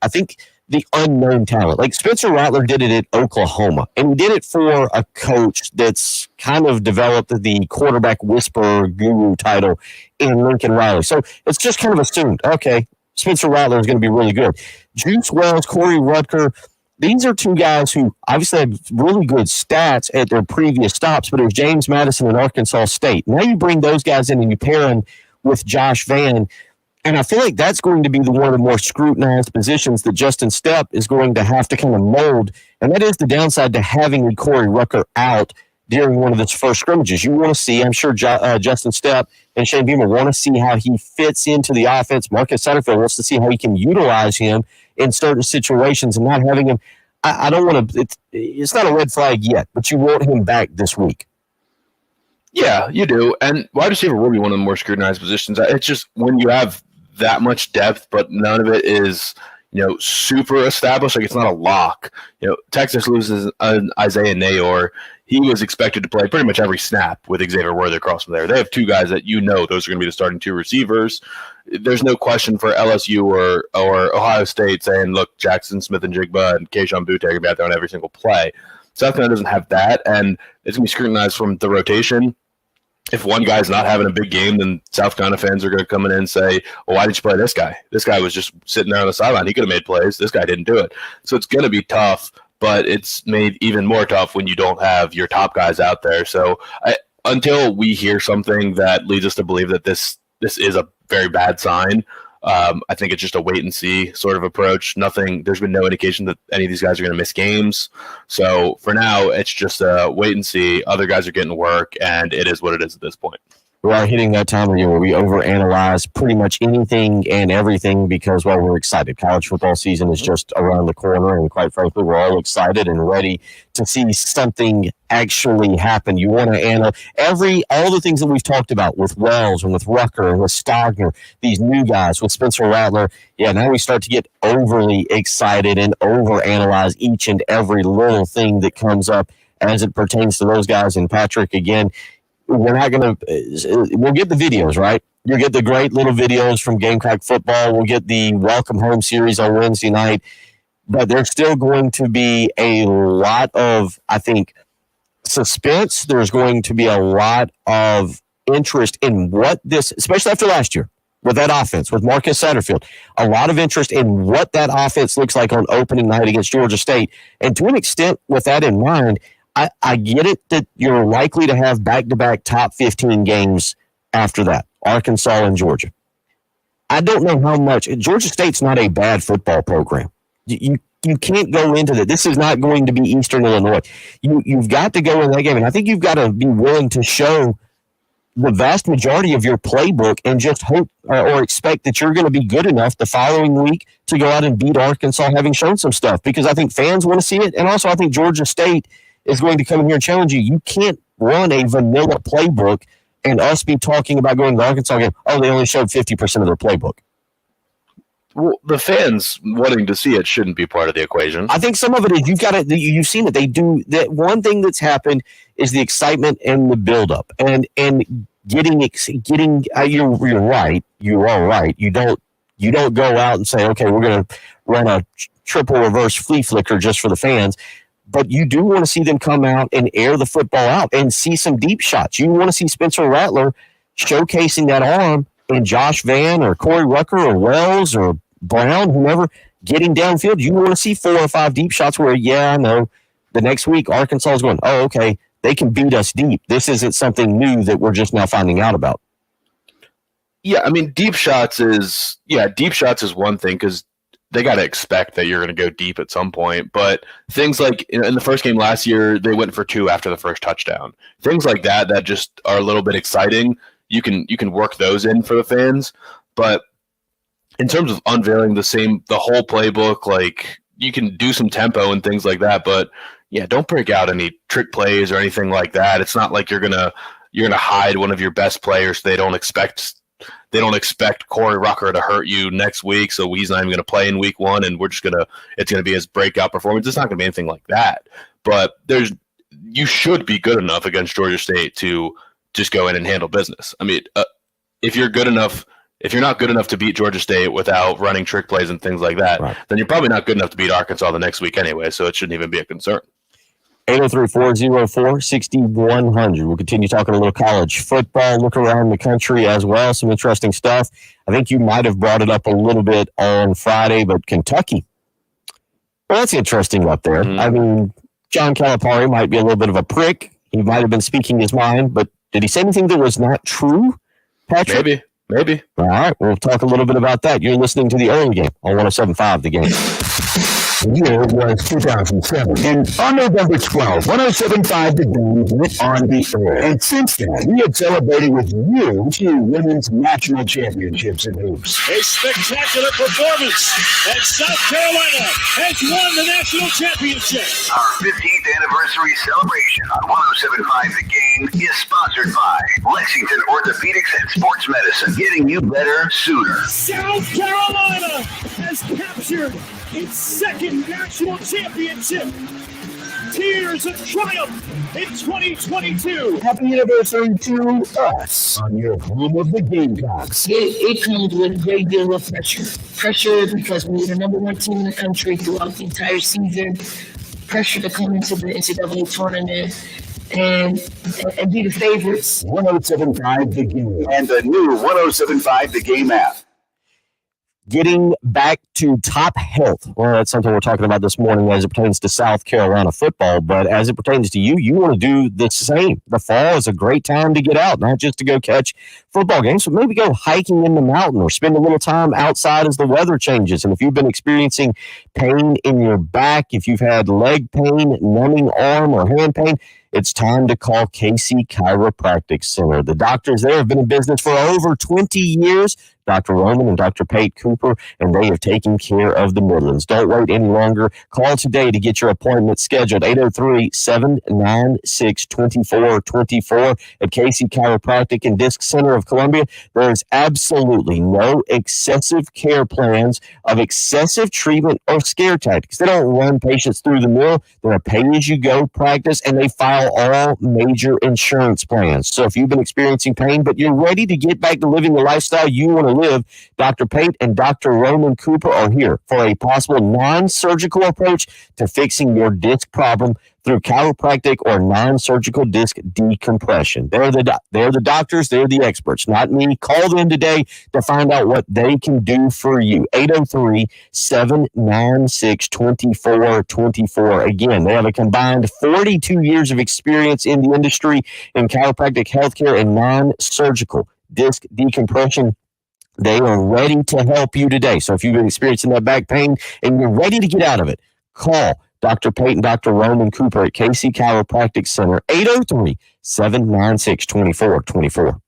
I think the unknown talent, like Spencer Rattler did it at Oklahoma, and he did it for a coach that's kind of developed the quarterback whisperer guru title in Lincoln Riley. So it's just kind of assumed, okay, Spencer Rattler is going to be really good. Juice Wells, Corey Rucker, these are two guys who obviously had really good stats at their previous stops, but it was James Madison and Arkansas State. Now you bring those guys in and you pair them with Josh Vann, and I feel like that's going to be one of the more scrutinized positions that Justin Stepp is going to have to kind of mold, and that is the downside to having Corey Rucker out during one of his first scrimmages. You want to see, I'm sure Justin Stepp and Shane Beamer want to see how he fits into the offense. Marcus Satterfield wants to see how he can utilize him in certain situations and not having him. I don't want to, it's not a red flag yet, but you want him back this week. Yeah, you do. And wide receiver will be one of the more scrutinized positions. It's just when you have that much depth, but none of it is, super established. Like, it's not a lock. Texas loses Isaiah Nayor. He was expected to play pretty much every snap with Xavier Worthy across from there. They have two guys that those are going to be the starting two receivers. There's no question for LSU or Ohio State saying, look, Jackson Smith-Njigba and Kayshon Boutte are going to be out there on every single play. South Carolina doesn't have that, and it's going to be scrutinized from the rotation. If one guy's not having a big game, then South Carolina fans are going to come in and say, well, why didn't you play this guy? This guy was just sitting there on the sideline. He could have made plays. This guy didn't do it. So it's going to be tough, but it's made even more tough when you don't have your top guys out there. So until we hear something that leads us to believe that this is a very bad sign, I think it's just a wait and see sort of approach. There's been no indication that any of these guys are going to miss games. So for now, it's just a wait and see. Other guys are getting work, and it is what it is at this point. We are hitting that time of year where we overanalyze pretty much anything and everything because, well, we're excited. College football season is just around the corner, and quite frankly, we're all excited and ready to see something actually happen. You want to analyze all the things that we've talked about with Wells and with Rucker and with Stogner, these new guys, with Spencer Rattler. Yeah, now we start to get overly excited and overanalyze each and every little thing that comes up as it pertains to those guys. And Patrick, again, we're not going to – we'll get the videos, right? You'll get the great little videos from Gamecock football. We'll get the Welcome Home series on Wednesday night. But there's still going to be a lot of, I think, suspense. There's going to be a lot of interest in what this – especially after last year with that offense, with Marcus Satterfield. A lot of interest in what that offense looks like on opening night against Georgia State. And to an extent, with that in mind – I get it that you're likely to have back-to-back top 15 games after that, Arkansas and Georgia. I don't know how much. Georgia State's not a bad football program. You can't go into that. This is not going to be Eastern Illinois. You've got to go in that game, and I think you've got to be willing to show the vast majority of your playbook and just hope or expect that you're going to be good enough the following week to go out and beat Arkansas having shown some stuff, because I think fans want to see it, and also I think Georgia State is going to come in here and challenge you. You can't run a vanilla playbook and us be talking about going to the Arkansas game. Oh, they only showed 50% of their playbook. Well, the fans wanting to see it shouldn't be part of the equation. I think some of it is you've seen it. They do that. One thing that's happened is the excitement and the buildup and getting. You're right. You are right. You don't go out and say, okay, we're going to run a triple reverse flea flicker just for the fans. But you do want to see them come out and air the football out and see some deep shots. You want to see Spencer Rattler showcasing that arm, and Josh Vann or Corey Rucker or Wells or Brown, whomever, getting downfield. You want to see 4 or 5 deep shots where, I know, the next week Arkansas is going, oh, okay, they can beat us deep. This isn't something new that we're just now finding out about. Yeah, I mean, deep shots is one thing because they got to expect that you're going to go deep at some point. But things like in the first game last year, they went for 2 after the first touchdown. Things like that just are a little bit exciting. You can work those in for the fans. But in terms of unveiling the whole playbook, like you can do some tempo and things like that. But yeah, don't break out any trick plays or anything like that. It's not like you're gonna hide one of your best players. They don't expect Corey Rucker to hurt you next week, so he's not even going to play in week 1, and it's going to be his breakout performance. It's not going to be anything like that. But you should be good enough against Georgia State to just go in and handle business. I mean, if you're not good enough to beat Georgia State without running trick plays and things like that, right, then you're probably not good enough to beat Arkansas the next week anyway, so it shouldn't even be a concern. 803-404-6100. We'll continue talking a little college football, look around the country as well, some interesting stuff. I think you might have brought it up a little bit on Friday, but Kentucky. Well, that's interesting up there. Mm-hmm. I mean, John Calipari might be a little bit of a prick. He might have been speaking his mind, but did he say anything that was not true, Patrick? Maybe. All right, we'll talk a little bit about that. You're listening to the early game on 107.5 The Game. The year was 2007, and on November 12, 107.5 The Game went on the air. And since then, we have celebrated with you 2 women's national championships in hoops. A spectacular performance, and South Carolina has won the national championship. Our 15th anniversary celebration on 107.5 The Game is sponsored by Lexington Orthopedics. Orthopedics and Sports Medicine, getting you better sooner. South Carolina has captured its second national championship. Tears of triumph in 2022. Happy anniversary to us on your home of the Gamecocks. It comes with a great deal of pressure. Pressure because we were the number one team in the country throughout the entire season. Pressure to come into the NCAA tournament and be the favorites. 107.5 The Game. And the new 107.5 The Game app. Getting back to top health. Well, that's something we're talking about this morning as it pertains to South Carolina football. But as it pertains to you, you want to do the same. The fall is a great time to get out, not just to go catch football games, but maybe go hiking in the mountain or spend a little time outside as the weather changes. And if you've been experiencing pain in your back, if you've had leg pain, numbing arm, or hand pain, it's time to call KC Chiropractic Center. The doctors there have been in business for over 20 years. Dr. Roman and Dr. Pate Cooper, and they have taken care of the Midlands. Don't wait any longer. Call today to get your appointment scheduled. 803-796-2424 at KC Chiropractic and Disc Center of Columbia. There is absolutely no excessive care plans of excessive treatment or scare tactics. They don't run patients through the mill. They're a pay-as-you-go practice, and they file all major insurance plans. So if you've been experiencing pain, but you're ready to get back to living the lifestyle you want to live, Dr. Pate and Dr. Roman Cooper are here for a possible non-surgical approach to fixing your disc problem through chiropractic or non-surgical disc decompression. They're the doctors, they're the experts, not me. Call them today to find out what they can do for you. 803-796-2424. Again, they have a combined 42 years of experience in the industry in chiropractic healthcare and non-surgical disc decompression. They are ready to help you today. So if you've been experiencing that back pain and you're ready to get out of it, call Dr. Pate and Dr. Roman Cooper at KC Chiropractic Center, 803-796-2424.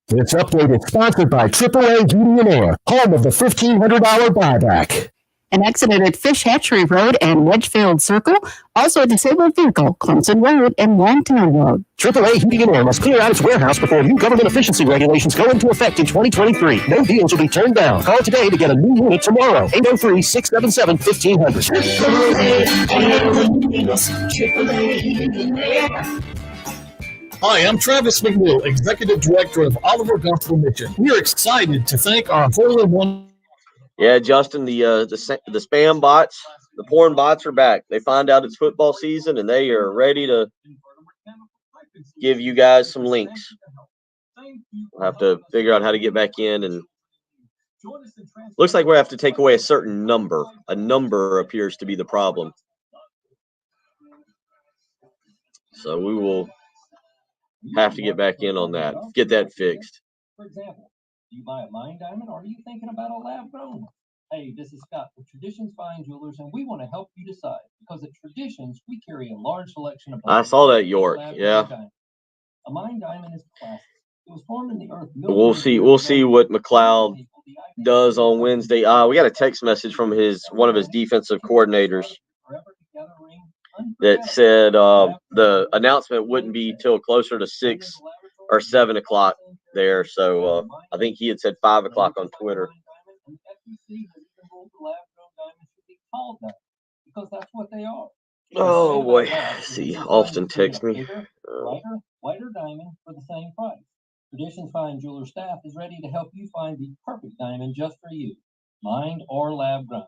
This update is sponsored by AAA Heating and Air, home of the $1,500 buyback. An accident at Fish Hatchery Road and Wedgefield Circle. Also a disabled vehicle, Clemson Road and Longtown Road. AAA Heating and Air must clear out its warehouse before new government efficiency regulations go into effect in 2023. No deals will be turned down. Call today to get a new unit tomorrow. 803-677-1500. Hi, I'm Travis McNeil, Executive Director of Oliver Gospel Mission. We are excited to thank our hole-in-one. Yeah, Justin, the spam bots, the porn bots are back. They find out it's football season, and they are ready to give you guys some links. We'll have to figure out how to get back in, and looks like we have to take away a certain number. A number appears to be the problem. So we will have to get back in on that, get that fixed. For example, do you buy a line diamond or are you thinking about a lab grown? Hey, this is Scott with Traditions Fine Jewelers, and we want to help you decide because at Traditions we carry a large selection of. I saw that York, yeah. A mine diamond is classic. It was formed in the earth. We'll see what McLeod does on Wednesday. We got a text message from one of his defensive coordinators that said the announcement wouldn't be till closer to 6 or 7 o'clock there. So I think he had said 5 o'clock on Twitter. Because that's what they are. Oh boy, see, Austin text me. Whiter diamond for the same price. Traditions Fine Jeweler staff is ready to help you find the perfect diamond just for you, mined or lab grown.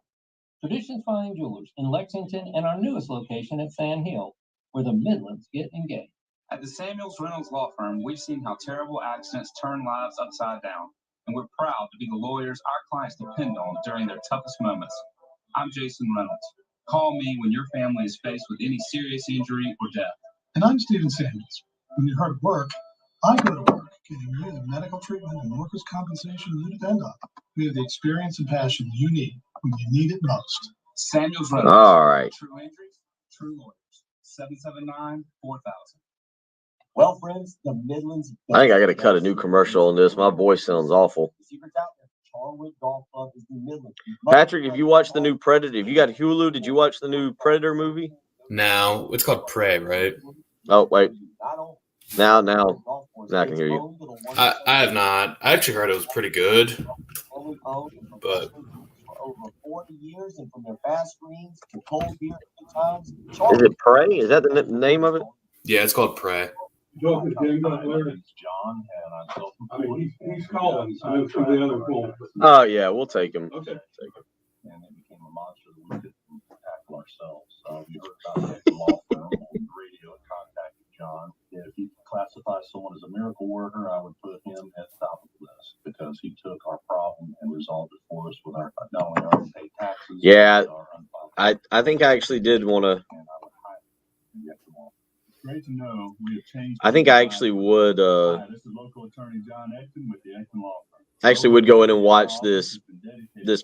Traditions Fine Jewelers in Lexington and our newest location at Sand Hill, where the Midlands get engaged. At the Samuels Reynolds Law Firm, we've seen how terrible accidents turn lives upside down, and we're proud to be the lawyers our clients depend on during their toughest moments. I'm Jason Reynolds. Call me when your family is faced with any serious injury or death. And I'm Stephen Samuels. When you're hard at work, I go to work getting you the medical treatment and workers' compensation you depend on. We have the experience and passion you need when you need it most. Samuels Reynolds. All right. True injuries, true lawyers. 779-4000. Well, friends, the Midlands. I think I got to cut a new commercial on this. My voice sounds awful. Charwood Golf Club is the Midlands. Patrick, if you watched the new Predator, if you got Hulu, did you watch the new Predator movie? No, it's called Prey, right? Oh, wait. Now I can hear you. I have not. I actually heard it was pretty good, but for over 40 years, and from their fast screens to cold beer times. Is it Prey? Is that the name of it? yeah, it's called Prey. John, and I He's calling. So for the other goal. Oh yeah, we'll take him. Okay. and it became a monster that we couldn't tackle ourselves. We heard about the law firm on the radio and contacted John. If you classify someone as a miracle worker, I would put him at the top of the list because he took our problem and resolved it for us with our not only our unpaid taxes. Yeah, but our unfiled I think I actually did want to. and I would hire him. It's great to know we have changed. I think I actually would. Hi, this is local attorney John Exton with the Exton Law Firm. I actually would go in and watch this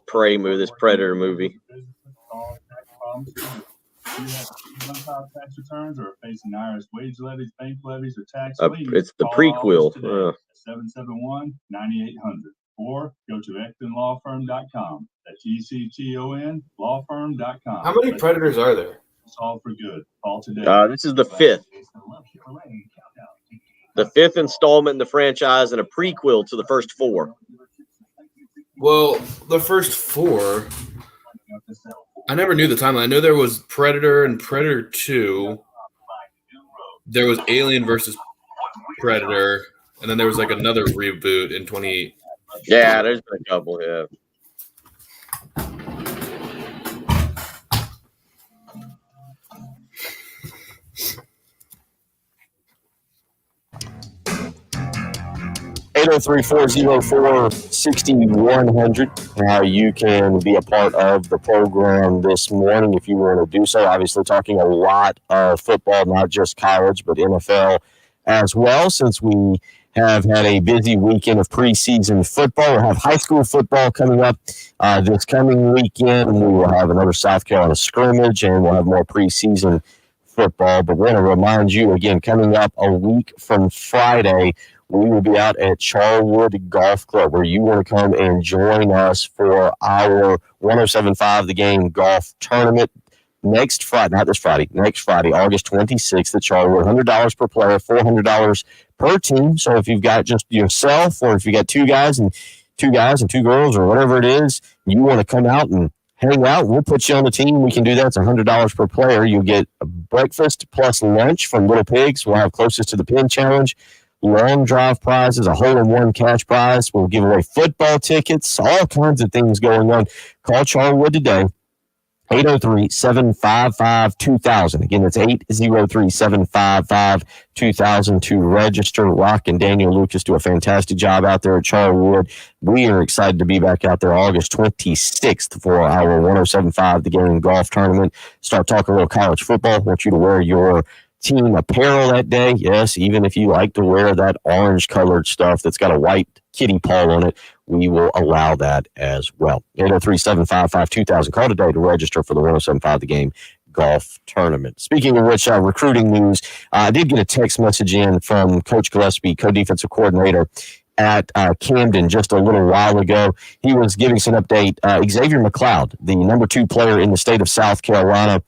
Prey movie, this Predator movie. You have unfiled tax returns or are facing IRS wage levies, bank levies, or tax liens, It's the call prequel. us today at 771-9800 or go to ExtonLawFirm.com. That's ECTON lawfirm.com. How many Predators are there? It's all for good. Call today. This is the fifth. The fifth installment in the franchise and a prequel to the first four. Well, the first four, I never knew the timeline. I know there was Predator and Predator 2. There was Alien versus Predator, and then there was like another reboot in 20. Yeah, there's been a couple, yeah. $803-404-6100. You can be a part of the program this morning if you want to do so. Obviously, talking a lot of football, not just college, but NFL as well, since we have had a busy weekend of preseason football. We'll have high school football coming up this coming weekend. We will have another South Carolina scrimmage, and we'll have more preseason football. But we want to remind you, again, coming up a week from Friday, we will be out at Charwood Golf Club, where you want to come and join us for our 107.5 The Game golf tournament next Friday, not this Friday, next Friday, August 26th at Charwood. $100 per player, $400 per team. So if you've got just yourself, or if you got two guys and two girls, or whatever it is, you want to come out and hang out, we'll put you on the team. We can do that. It's $100 per player. You'll get a breakfast plus lunch from Little Pigs. We'll have closest to the pin challenge, long drive prizes, a hole-in-one cash prize. We'll give away football tickets, all kinds of things going on. Call Charwood today, 803-755-2000. Again, it's 803-755-2000 to register. Rock and Daniel Lucas do a fantastic job out there at Charwood. We are excited to be back out there August 26th for our 107.5 The Game golf tournament. Start talking a little college football. I want you to wear your team apparel that day. Yes, even if you like to wear that orange-colored stuff that's got a white kitty paw on it, we will allow that as well. 803-755-2000. Call today to register for the 107.5 The Game golf tournament. Speaking of which, recruiting news, I did get a text message in from Coach Gillespie, co-defensive coordinator at Camden just a little while ago. He was giving us an update. Xavier McLeod, the number 2 player in the state of South Carolina,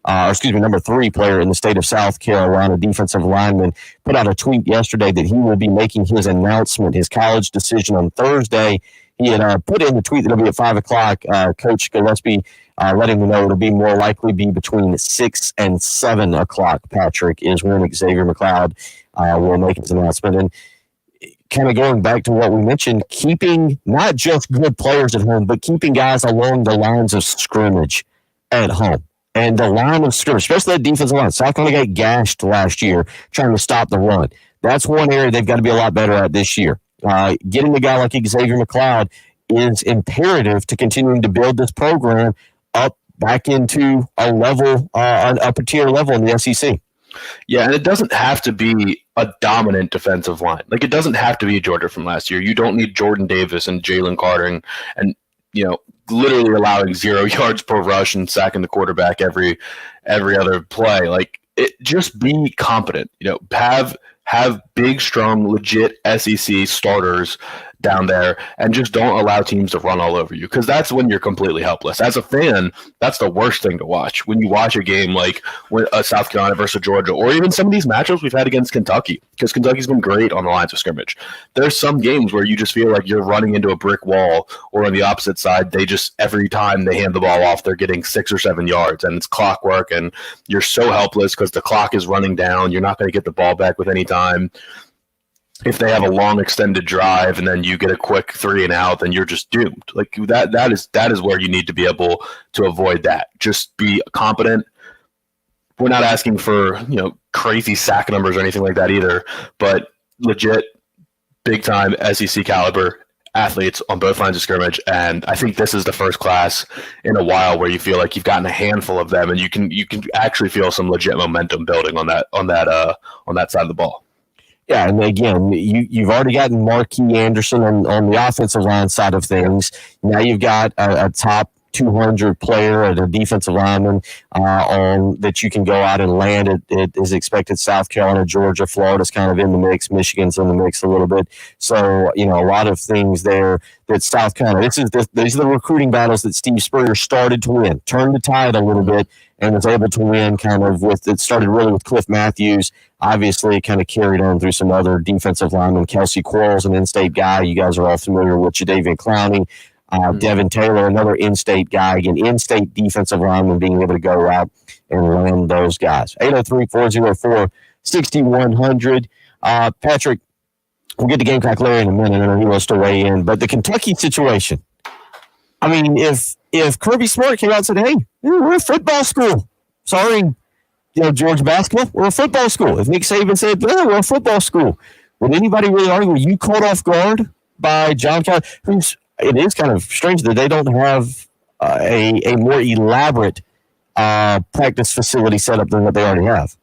number 3 player in the state of South Carolina, defensive lineman, put out a tweet yesterday that he will be making his announcement, his college decision, on Thursday. He had put in the tweet that it'll be at 5 o'clock. Coach Gillespie letting me know it'll be more likely be between 6 and 7 o'clock, Patrick, is when Xavier McLeod will make his announcement. And kind of going back to what we mentioned, keeping not just good players at home, but keeping guys along the lines of scrimmage at home. And the line of scrimmage, especially that defensive line. South Carolina got gashed last year trying to stop the run. That's one area they've got to be a lot better at this year. Getting a guy like Xavier McLeod is imperative to continuing to build this program up back into a level, an upper tier level in the SEC. Yeah, and it doesn't have to be a dominant defensive line. Like, it doesn't have to be Georgia from last year. You don't need Jordan Davis and Jalen Carter and literally allowing 0 yards per rush and sacking the quarterback every other play. Like, it just be competent. Have big, strong, legit SEC starters down there and just don't allow teams to run all over you, because that's when you're completely helpless. As a fan, that's the worst thing to watch. When you watch a game like South Carolina versus Georgia, or even some of these matchups we've had against Kentucky, because Kentucky's been great on the lines of scrimmage. There's some games where you just feel like you're running into a brick wall, or on the opposite side, they just, every time they hand the ball off, they're getting 6 or 7 yards, and it's clockwork, and you're so helpless because the clock is running down. You're not going to get the ball back with any time. If they have a long extended drive and then you get a quick 3 and out, then you're just doomed. Like that is where you need to be able to avoid that. Just be competent. We're not asking for, crazy sack numbers or anything like that either, but legit big time SEC caliber athletes on both lines of scrimmage. And I think this is the first class in a while where you feel like you've gotten a handful of them, and you can actually feel some legit momentum building on that side of the ball. Yeah, and again, you've already gotten Marquis Anderson on the offensive line side of things. Now you've got a top 200 player and a defensive lineman on that you can go out and land. It is expected South Carolina, Georgia, Florida's kind of in the mix. Michigan's in the mix a little bit. So, a lot of things there that South Carolina, these are the recruiting battles that Steve Spurrier started to win, turned the tide a little bit, and was able to win kind of it started really with Cliff Matthews. Obviously, kind of carried on through some other defensive linemen. Kelsey Quarles, an in-state guy. You guys are all familiar with Jadeveon Clowney. Devin Taylor, another in-state guy. Again, in-state defensive lineman being able to go out and land those guys. 803-404-6100. Patrick, we'll get to Gamecock Larry in a minute. I know he wants to weigh in. But the Kentucky situation, I mean, if Kirby Smart came out and said, hey, we're a football school. Sorry, Georgia basketball, we're a football school. If Nick Saban said, we're a football school, would anybody really argue? Were you caught off guard by John Kelly? It is kind of strange that they don't have a more elaborate practice facility set up than what they already have.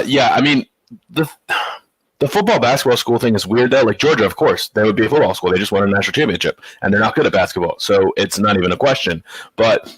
Yeah, I mean, the football basketball school thing is weird though. Like Georgia, of course, they would be a football school. They just won a national championship, and they're not good at basketball, so it's not even a question. But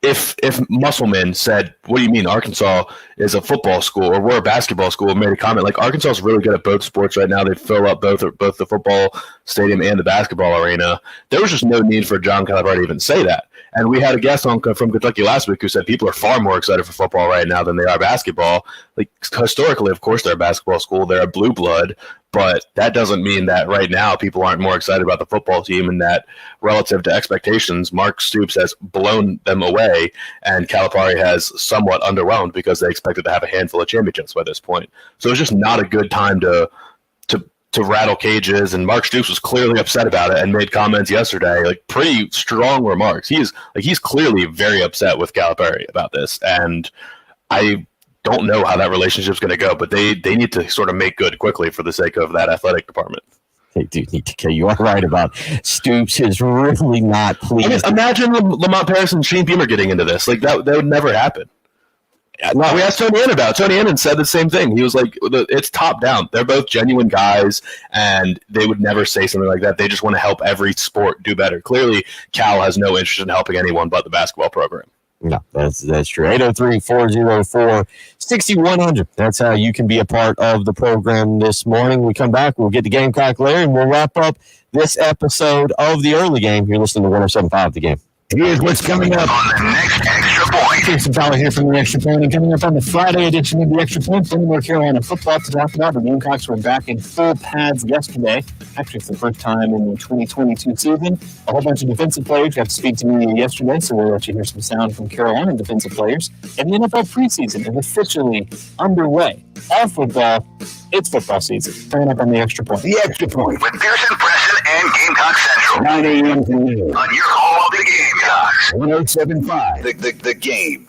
if Musselman said, what do you mean Arkansas is a football school, or we're a basketball school, and made a comment like Arkansas is really good at both sports right now. They fill up both the football stadium and the basketball arena. There was just no need for John Calipari to even say that. And we had a guest on from Kentucky last week who said people are far more excited for football right now than they are basketball. Like historically, of course, they're a basketball school. They're a blue blood. But that doesn't mean that right now people aren't more excited about the football team, and that relative to expectations, Mark Stoops has blown them away, and Calipari has somewhat underwhelmed because they expected to have a handful of championships by this point. So it's just not a good time to rattle cages, and Mark Stoops was clearly upset about it and made comments yesterday, like pretty strong remarks. He's clearly very upset with Calipari about this, and I don't know how that relationship's going to go, but they need to sort of make good quickly for the sake of that athletic department. They do need to. You are right about Stoops is really not pleased. I mean, imagine Lamont Paris and Shane Beamer getting into this. Like that would never happen. No, we asked Tony Annan about it. Tony Annan said the same thing. He was like, it's top down. They're both genuine guys, and they would never say something like that. They just want to help every sport do better. Clearly, Cal has no interest in helping anyone but the basketball program. No, that's true. 803-404-6100. That's how you can be a part of the program this morning. When we come back, we'll get to Gamecock Larry, and we'll wrap up this episode of the early game. You're listening to 107.5 The Game. Here's what's coming up on the next Extra Point. Jason Fowler here from the Extra Point, and coming up on the Friday edition of the Extra Point, plenty more Carolina football to talk about. The Gamecocks were back in full pads yesterday. Actually, it's the first time in the 2022 season. A whole bunch of defensive players got to speak to me yesterday, so we'll let you hear some sound from Carolina defensive players. And the NFL preseason is officially underway. All football, it's football season. Coming up on the Extra Point. The Extra Point with Pearson Preston and Gamecock Central. 9 a.m. to noon on your home of the Gamecocks. 107.5 The Game.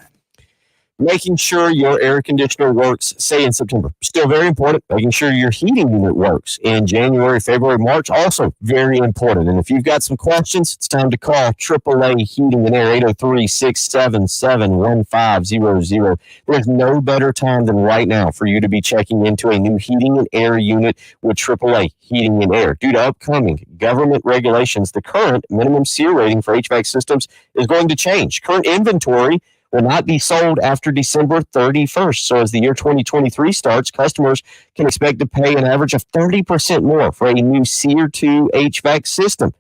Making sure your air conditioner works, say in September. Still very important. Making sure your heating unit works in January, February, March. Also very important. And if you've got some questions, it's time to call AAA Heating and Air, 803-677-1500. There's no better time than right now for you to be checking into a new heating and air unit with AAA Heating and Air. Due to upcoming government regulations, the current minimum SEER rating for HVAC systems is going to change. Current inventory will not be sold after December 31st. So as the year 2023 starts, customers can expect to pay an average of 30% more for a new Seer 2 HVAC system.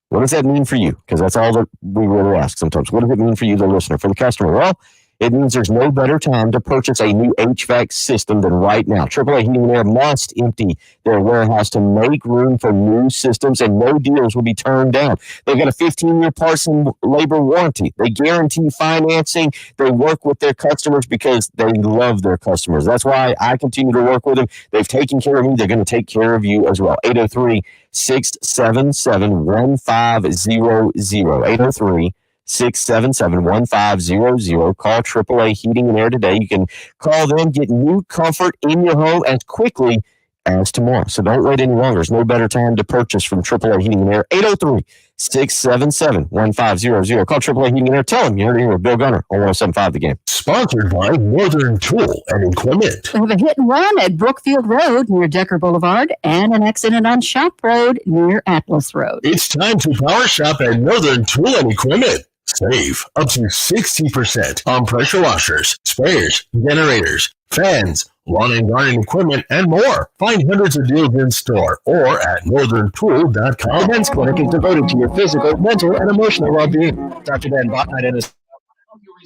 What does that mean for you? Because that's all that we really ask sometimes. What does it mean for you, the listener, for the customer? Well, it means there's no better time to purchase a new HVAC system than right now. AAA Heating and Air must empty their warehouse to make room for new systems, and no deals will be turned down. They've got a 15-year parts and labor warranty. They guarantee financing. They work with their customers because they love their customers. That's why I continue to work with them. They've taken care of me. They're going to take care of you as well. 803-677-1500. 803-677-1500. Call AAA Heating and Air today. You can call them, get new comfort in your home as quickly as tomorrow. So don't wait any longer. There's no better time to purchase from AAA Heating and Air. 803-677-1500. Call AAA Heating and Air. Tell them you heard it here with Bill Gunner on 107.5 The Game. Sponsored by Northern Tool and Equipment. We have a hit and run at Brookfield Road near Decker Boulevard and an accident on Shop Road near Atlas Road. It's time to power shop at Northern Tool and Equipment. Save up to 60% on pressure washers, sprayers, generators, fans, lawn and garden equipment, and more. Find hundreds of deals in store or at northerntool.com. The Men's Clinic is devoted to your physical, mental, and emotional well-being. Dr. Dan Botnight and his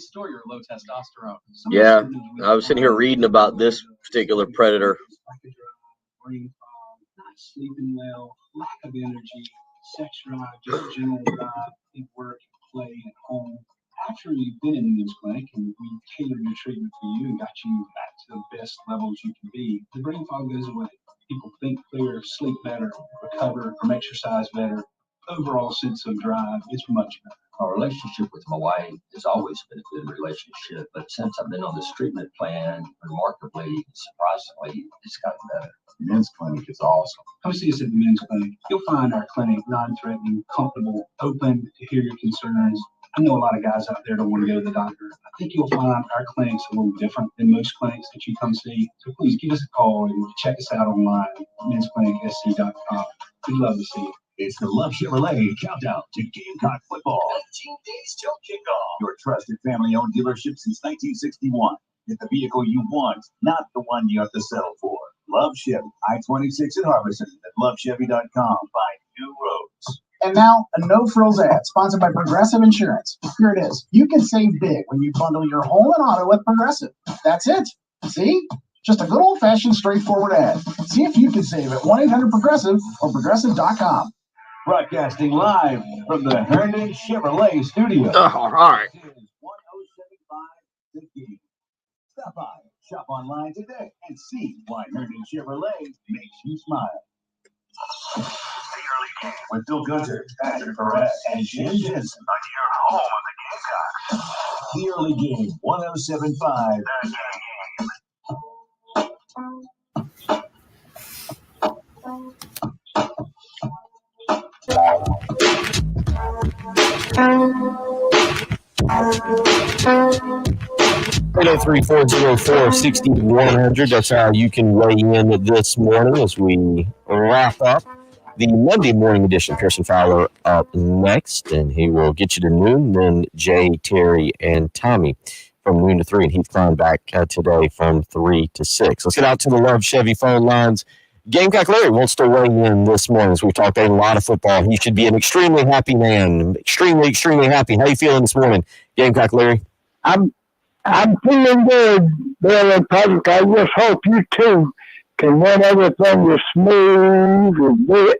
Restore your low testosterone. Yeah, I was sitting here reading about this particular predator. Brain fog, not sleeping well, lack of energy, sex drive, just general drive in work, play, at home. After you've been in the men's clinic and we tailored your treatment for you and got you back to the best levels you can be, the brain fog goes away. People think clearer, sleep better, recover from exercise better. Overall sense of drive is much better. Our relationship with my wife has always been a good relationship, but since I've been on this treatment plan, remarkably, surprisingly, it's gotten better. The men's clinic is awesome. Come see us at the men's clinic. You'll find our clinic non-threatening, comfortable, open to hear your concerns. I know a lot of guys out there don't want to go to the doctor. I think you'll find our clinic's a little different than most clinics that you come see. So please give us a call and check us out online at mensclinicsc.com. We'd love to see you. It's the Love Chevrolet countdown to Gamecock football. 19 days till kickoff. Your trusted family-owned dealership since 1961. Get the vehicle you want, not the one you have to settle for. Love Chevy, I-26 in Harbison at lovechevy.com. Find new roads. And now, a no-frills ad sponsored by Progressive Insurance. Here it is. You can save big when you bundle your home and auto with Progressive. That's it. See? Just a good old-fashioned, straightforward ad. See if you can save at 1-800-PROGRESSIVE or Progressive.com. Broadcasting live from the Herndon Chevrolet studio. All right. This is 1075 The Game. Stop by, shop online today, and see why Herndon Chevrolet makes you smile. The early game with Bill Gunter, Patrick Perez, and Jim Jensen on your home of the Gamecocks. The early game, 1075 The Game. 803-404-6100. That's how you can weigh in this morning as we wrap up the Monday morning edition. Pearson Fowler up next, and he will get you to noon. Then Jay, Terry, and Tommy from noon to 3, and Heath Klein back today from 3 to 6. Let's get out to the Love Chevy phone lines. Gamecock Larry wants to weigh in this morning as we talked a lot of football. He should be an extremely happy man. Extremely, extremely happy. How you feeling this morning, Gamecock Larry? I'm feeling good, Bill and Patrick. I just hope you two can run everything as smooth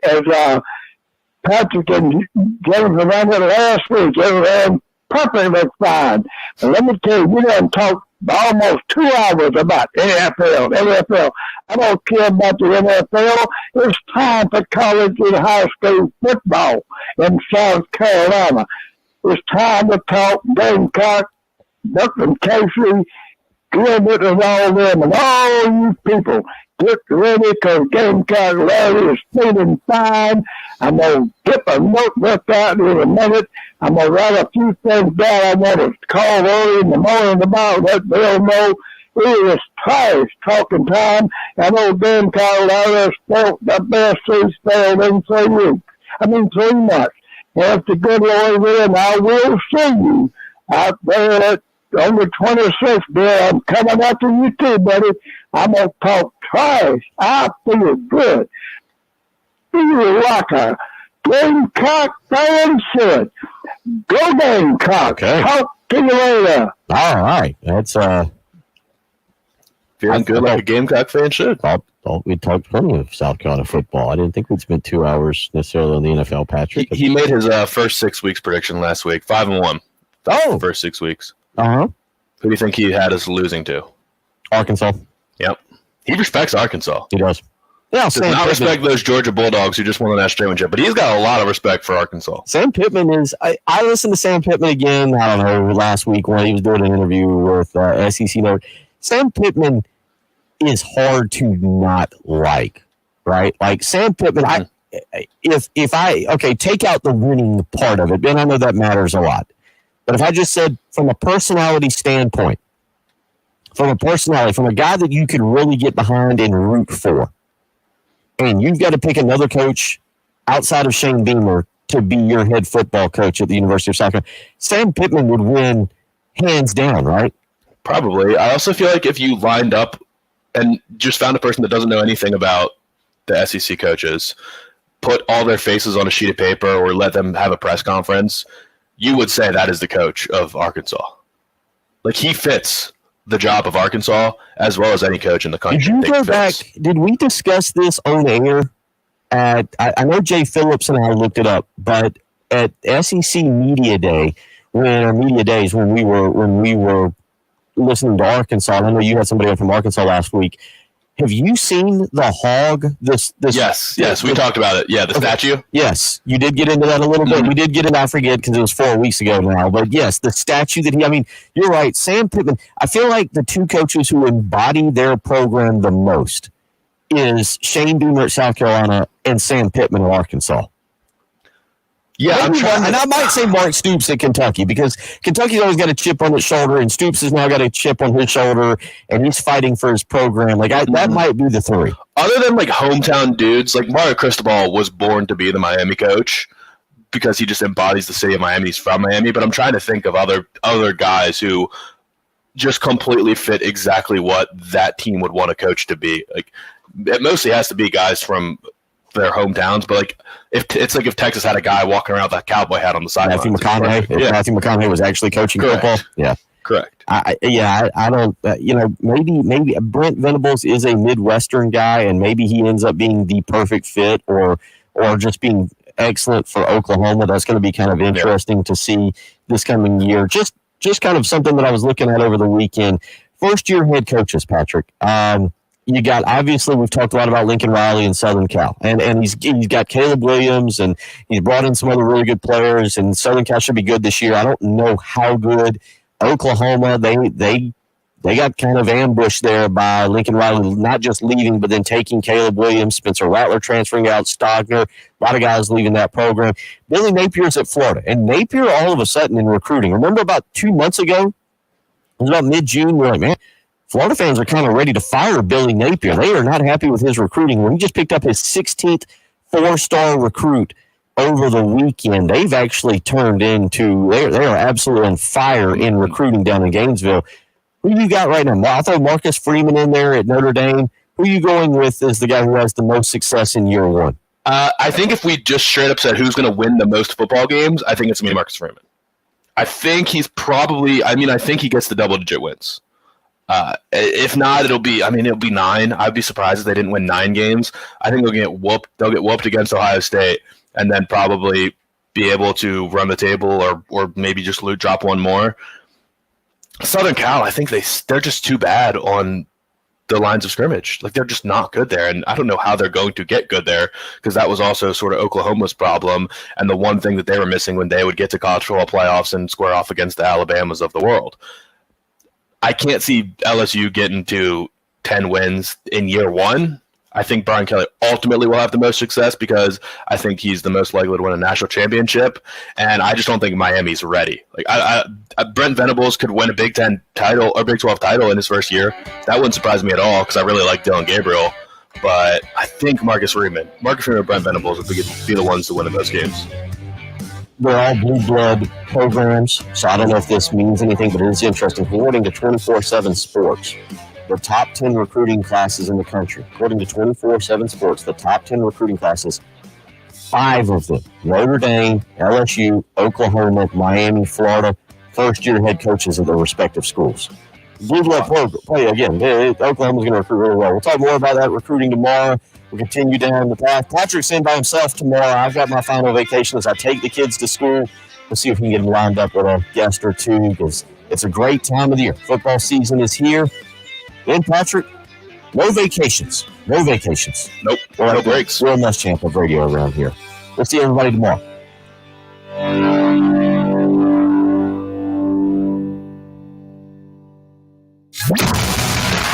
as Patrick and Jennifer ran it last week. Everything perfectly fine. But let me tell you, we done talked almost 2 hours about NFL. I don't care about the NFL. It's time for college and high school football in South Carolina. It's time to talk Gamecock, Buckland, Casey, Gilbert, and all them, and all you people. Get ready, because Gamecock Larry is feeling fine. I'm going to get a notebook out in a minute. I'm going to write a few things down. I want to call early in the morning about let Bill know. It is trash talking time. I know Gamecock Larry spelled the best he spelled in 3 weeks. 3 months. And if the good Lord will, I will see you out there at on the 26th, Bill, I'm coming after you too, buddy. I'm going to talk trash. I feel good. Feel like a Gamecock fan should. Go Gamecock. Okay. Talk to you later. All right. That's feeling good like a Gamecock fan should. Thought we talked plenty of South Carolina football. I didn't think we'd spend 2 hours necessarily on the NFL, Patrick. He made his first 6 weeks prediction last week, 5-1. Oh, first 6 weeks. Uh-huh. Who do you think he had us losing to? Arkansas. Yep. He respects Arkansas. He does. Yeah, does not respect those Georgia Bulldogs who just won the national championship, but he's got a lot of respect for Arkansas. Sam Pittman is. I listened to Sam Pittman again. I don't know, last week when he was doing an interview with SEC Network. Sam Pittman is hard to not like, right? Like Sam Pittman. If I take out the winning part of it, and I know that matters a lot, but if I just said from a personality standpoint, from a guy that you could really get behind and root for. And you've got to pick another coach outside of Shane Beamer to be your head football coach at the University of South Carolina. Sam Pittman would win hands down, right? Probably. I also feel like if you lined up and just found a person that doesn't know anything about the SEC coaches, put all their faces on a sheet of paper or let them have a press conference, you would say that is the coach of Arkansas. Like, he fits the job of Arkansas as well as any coach in the country. Did you go back? Did we discuss this on air? I know Jay Phillips and I looked it up, but at SEC Media Day, when we were listening to Arkansas, and I know you had somebody up from Arkansas last week. Have you seen the hog? This yes, we talked about it. Yeah, the statue. Yes, you did get into that a little bit. We did get into, I forget because it was 4 weeks ago now, but yes, the statue that you're right, Sam Pittman. I feel like the two coaches who embody their program the most is Shane Beamer at South Carolina and Sam Pittman at Arkansas. Yeah, and I might say Mark Stoops at Kentucky because Kentucky's always got a chip on its shoulder, and Stoops has now got a chip on his shoulder, and he's fighting for his program. That might be the three. Other than hometown dudes, Mario Cristobal was born to be the Miami coach because he just embodies the city of Miami. He's from Miami, but I'm trying to think of other guys who just completely fit exactly what that team would want a coach to be. It mostly has to be guys from their hometowns, but if Texas had a guy walking around with a cowboy hat on the sideline, Matthew McConaughey. If Matthew McConaughey was actually coaching football, yeah, correct. I don't. Maybe Brent Venables is a Midwestern guy, and maybe he ends up being the perfect fit, or just being excellent for Oklahoma. That's going to be kind of interesting to see this coming year. Just kind of something that I was looking at over the weekend. First year head coaches, Patrick. You got, obviously, we've talked a lot about Lincoln Riley and Southern Cal, and he's got Caleb Williams, and he's brought in some other really good players, and Southern Cal should be good this year. I don't know how good. Oklahoma, they got kind of ambushed there by Lincoln Riley, not just leaving, but then taking Caleb Williams, Spencer Rattler transferring out, Stogner, a lot of guys leaving that program. Billy Napier's at Florida, and Napier all of a sudden in recruiting. Remember about 2 months ago, it was about mid-June, we're like, man, Florida fans are kind of ready to fire Billy Napier. They are not happy with his recruiting. When he just picked up his 16th four-star recruit over the weekend, they've actually turned into they are absolutely on fire in recruiting down in Gainesville. Who you got right now? I throw Marcus Freeman in there at Notre Dame. Who are you going with as the guy who has the most success in year one? I think if we just straight up said who's going to win the most football games, I think it's going to be Marcus Freeman. I think he's probably – I think he gets the double-digit wins. If not, it'll be 9. I'd be surprised if they didn't win 9 games. I think they'll get whooped. They'll get whooped against Ohio State, and then probably be able to run the table or maybe just drop one more. Southern Cal, I think they're just too bad on the lines of scrimmage. They're just not good there, and I don't know how they're going to get good there because that was also sort of Oklahoma's problem and the one thing that they were missing when they would get to college football playoffs and square off against the Alabamas of the world. I can't see LSU getting to 10 wins in year one. I think Brian Kelly ultimately will have the most success because I think he's the most likely to win a national championship, and I just don't think Miami's ready. Brent Venables could win a Big 10 title or Big 12 title in his first year. That wouldn't surprise me at all because I really like Dylan Gabriel, but I think Marcus Freeman and Brent Venables would be the ones to win in those games. they're all blue blood programs, so I don't know if this means anything, but it is interesting. According to 24/7 Sports, the top 10 recruiting classes in the country. According to 24/7 Sports, the top 10 recruiting classes, 5 of them, Notre Dame, LSU, Oklahoma, Miami, Florida, first-year head coaches of their respective schools. Blue blood program. Again, Oklahoma's going to recruit really well. We'll talk more about that recruiting tomorrow. We'll continue down the path. Patrick's in by himself tomorrow. I've got my final vacation as I take the kids to school. We'll see if we can get them lined up with a guest or two because it's a great time of the year. Football season is here. And Patrick, no vacations. No vacations. Nope. No breaks. Real Muschamp of radio around here. We'll see everybody tomorrow.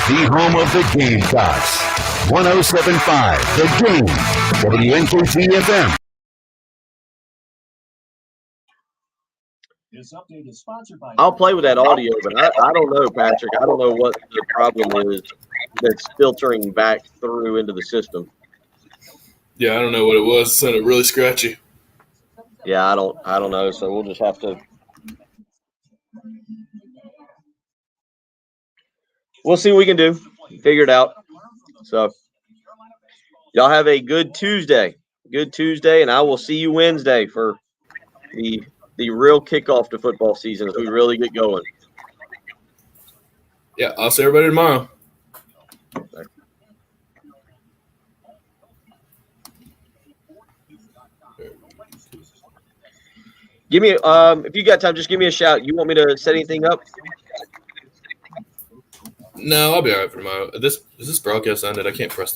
The home of the Gamecocks. 107.5 The Game. WNKT-FM. This update is sponsored by. I'll play with that audio, but I don't know, Patrick. I don't know what the problem is that's filtering back through into the system. Yeah, I don't know what it was. It sounded really scratchy. Yeah, I don't know. So we'll just have to. We'll see what we can do. Figure it out. So y'all have a good Tuesday. Good Tuesday, and I will see you Wednesday for the real kickoff to football season as we really get going. Yeah, I'll see everybody tomorrow. Give me if you got time, just give me a shout. You want me to set anything up? No, I'll be all right for tomorrow. Is this broadcast ended? I can't press